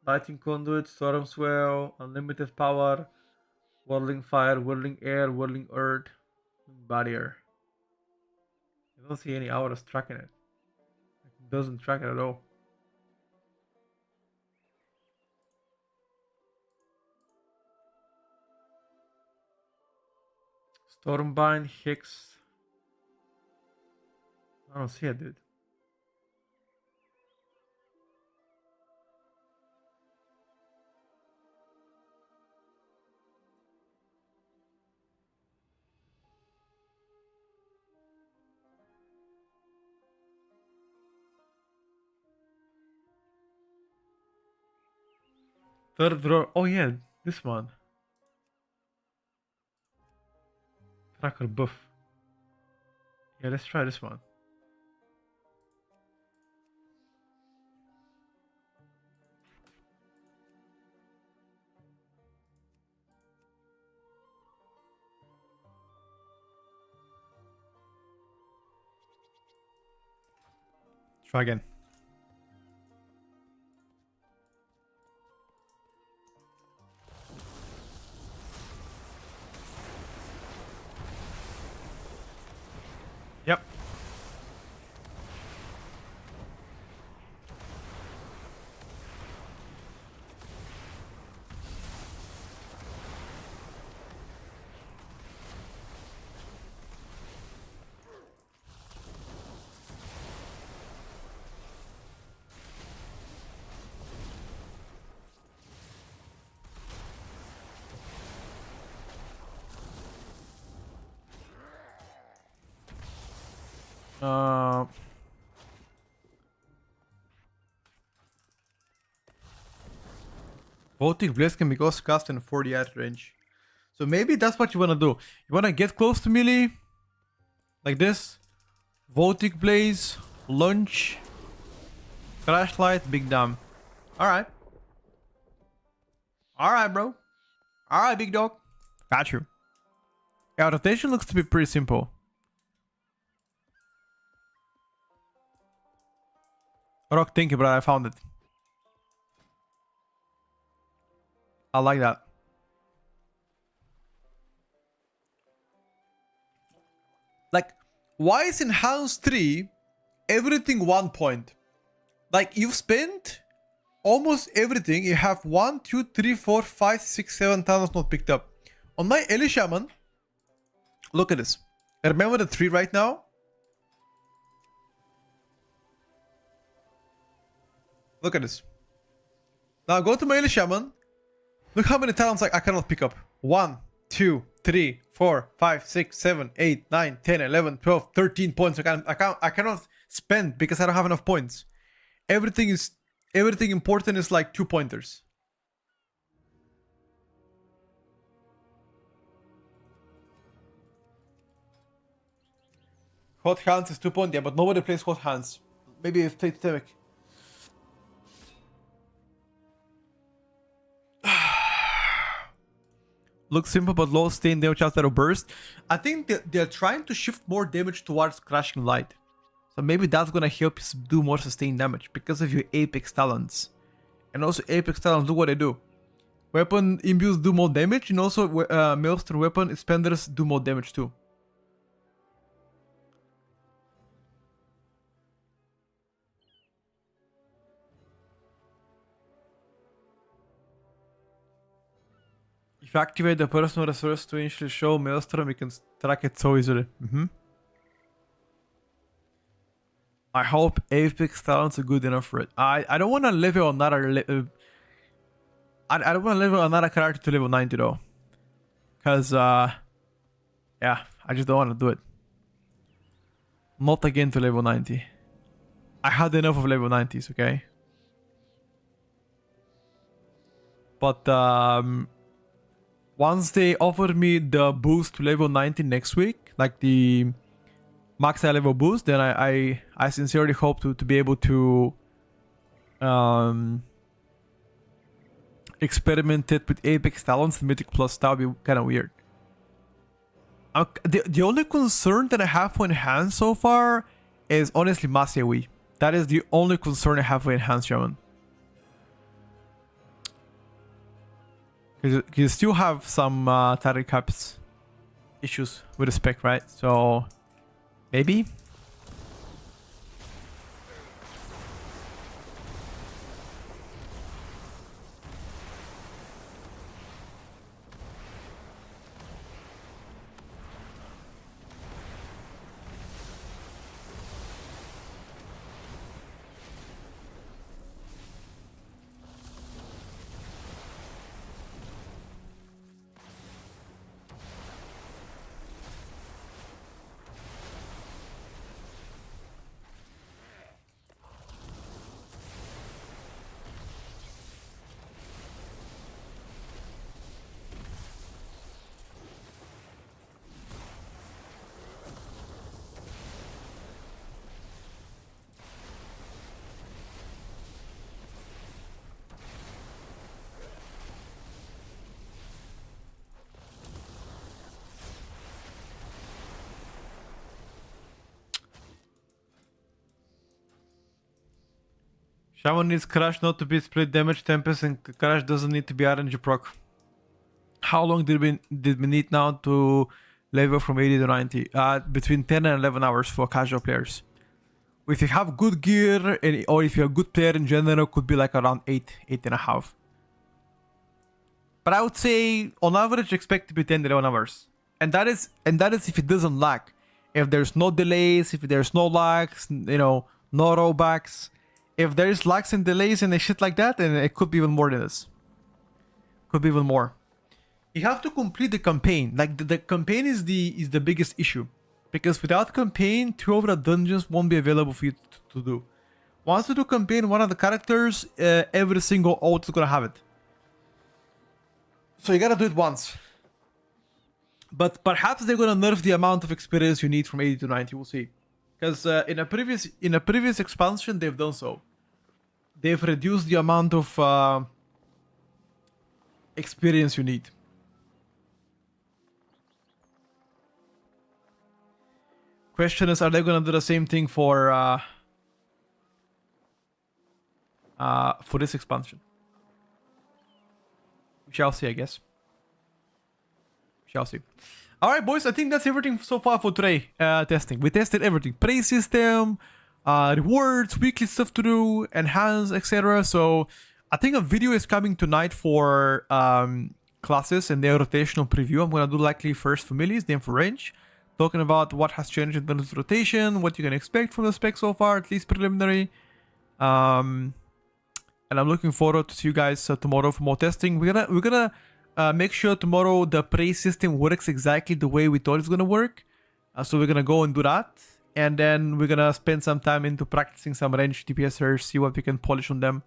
Lighting conduit, storm swell, unlimited power, whirling fire, whirling air, whirling earth, barrier. I don't see any hours tracking it. It doesn't track it at all. Stormbind, Hicks. I don't see it, dude. Third drawer. Oh yeah, this one. Tracker buff. Yeah, let's try this one. Try again. Yep. Voltic Blaze can be ghost cast in 40 at range. So maybe that's what you wanna do. You wanna get close to melee. Like this. Voltic Blaze, Lunge, Crash Light, Big Dam. Alright. Alright, bro. Alright, big dog. Got you. Yeah, rotation looks to be pretty simple. Rock, thank you, bro. I found it. I like that. Like, why is in House 3 everything 1 point? Like, you've spent almost everything. You have 1, 2, 3, 4, 5, 6, 7 talents not picked up. On my Eli Shaman, look at this. Remember the 3 right now? Look at this. Now go to my Eli Shaman. Look how many talents I cannot pick up. 1, 2, 3, 4, 5, 6, 7, 8, 9, 10, 11, 12, 13 points. I cannot spend because I don't have enough points. Everything important is like 2 pointers. Hot hands is 2 points, yeah, but nobody plays hot hands. Maybe if played Temic. Looks simple but low sustain damage after a burst. I think they're trying to shift more damage towards Crashing Light. So maybe that's gonna help you do more sustained damage because of your Apex Talents. And also Apex Talents do what they do. Weapon imbues do more damage, and also Maelstrom weapon expenders do more damage too. If you activate the personal resource to initially show Maelstrom, you can track it so easily. I hope Apex Talents are good enough for it. I don't want to level another I don't want to level another character to level 90 though. Cause yeah, I just don't want to do it. Not again to level 90. I had enough of level 90s, okay? But once they offer me the boost to level 90 next week, like the max level boost, then I sincerely hope to be able to um, experimented with Apex talents and Mythic Plus. That would be kind of weird. The only concern that I have for Enhance so far is honestly Masawi. That is the only concern I have for Enhance, Shaman. Because you still have some target caps issues with the spec, right? So maybe. Shaman needs Crash not to be split damage Tempest, and Crash doesn't need to be RNG proc. How long did we need now to level from 80 to 90? Between 10 and 11 hours for casual players. If you have good gear, or if you're a good player in general, could be like around 8.5. But I would say, on average, expect to be 10 to 11 hours. And that is if it doesn't lag. If there's no delays, if there's no lags, you know, no rollbacks. If there's lags and delays and shit like that, then it could be even more than this. Could be even more. You have to complete the campaign. Like the campaign is the biggest issue, because without campaign, 2 of the dungeons won't be available for you to do. Once you do campaign, one of the characters, every single ult is gonna have it. So you gotta do it once. But perhaps they're gonna nerf the amount of experience you need from 80 to 90. We'll see. Because in a previous expansion, they've done so. They've reduced the amount of experience you need. Question is, are they gonna do the same thing for this expansion? We shall see, I guess. We shall see. Alright, boys, I think that's everything so far for today. Testing. We tested everything. Praise system, rewards, weekly stuff to do, enhance, etc. So I think a video is coming tonight for classes and their rotational preview. I'm gonna do likely first families, then for range. Talking about what has changed in terms of rotation, what you can expect from the spec so far, at least preliminary. And I'm looking forward to see you guys tomorrow for more testing. We're gonna make sure tomorrow the praise system works exactly the way we thought it's gonna work. So we're gonna go and do that, and then we're gonna spend some time into practicing some range DPSers, see what we can polish on them.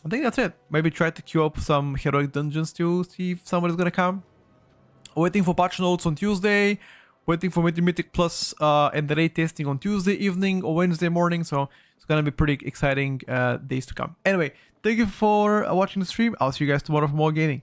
I think that's it. Maybe try to queue up some heroic dungeons to see if somebody's gonna come. Waiting for patch notes on Tuesday. Waiting for Mythic Plus and the raid testing on Tuesday evening or Wednesday morning. So it's gonna be pretty exciting days to come. Anyway, thank you for watching the stream. I'll see you guys tomorrow for more gaming.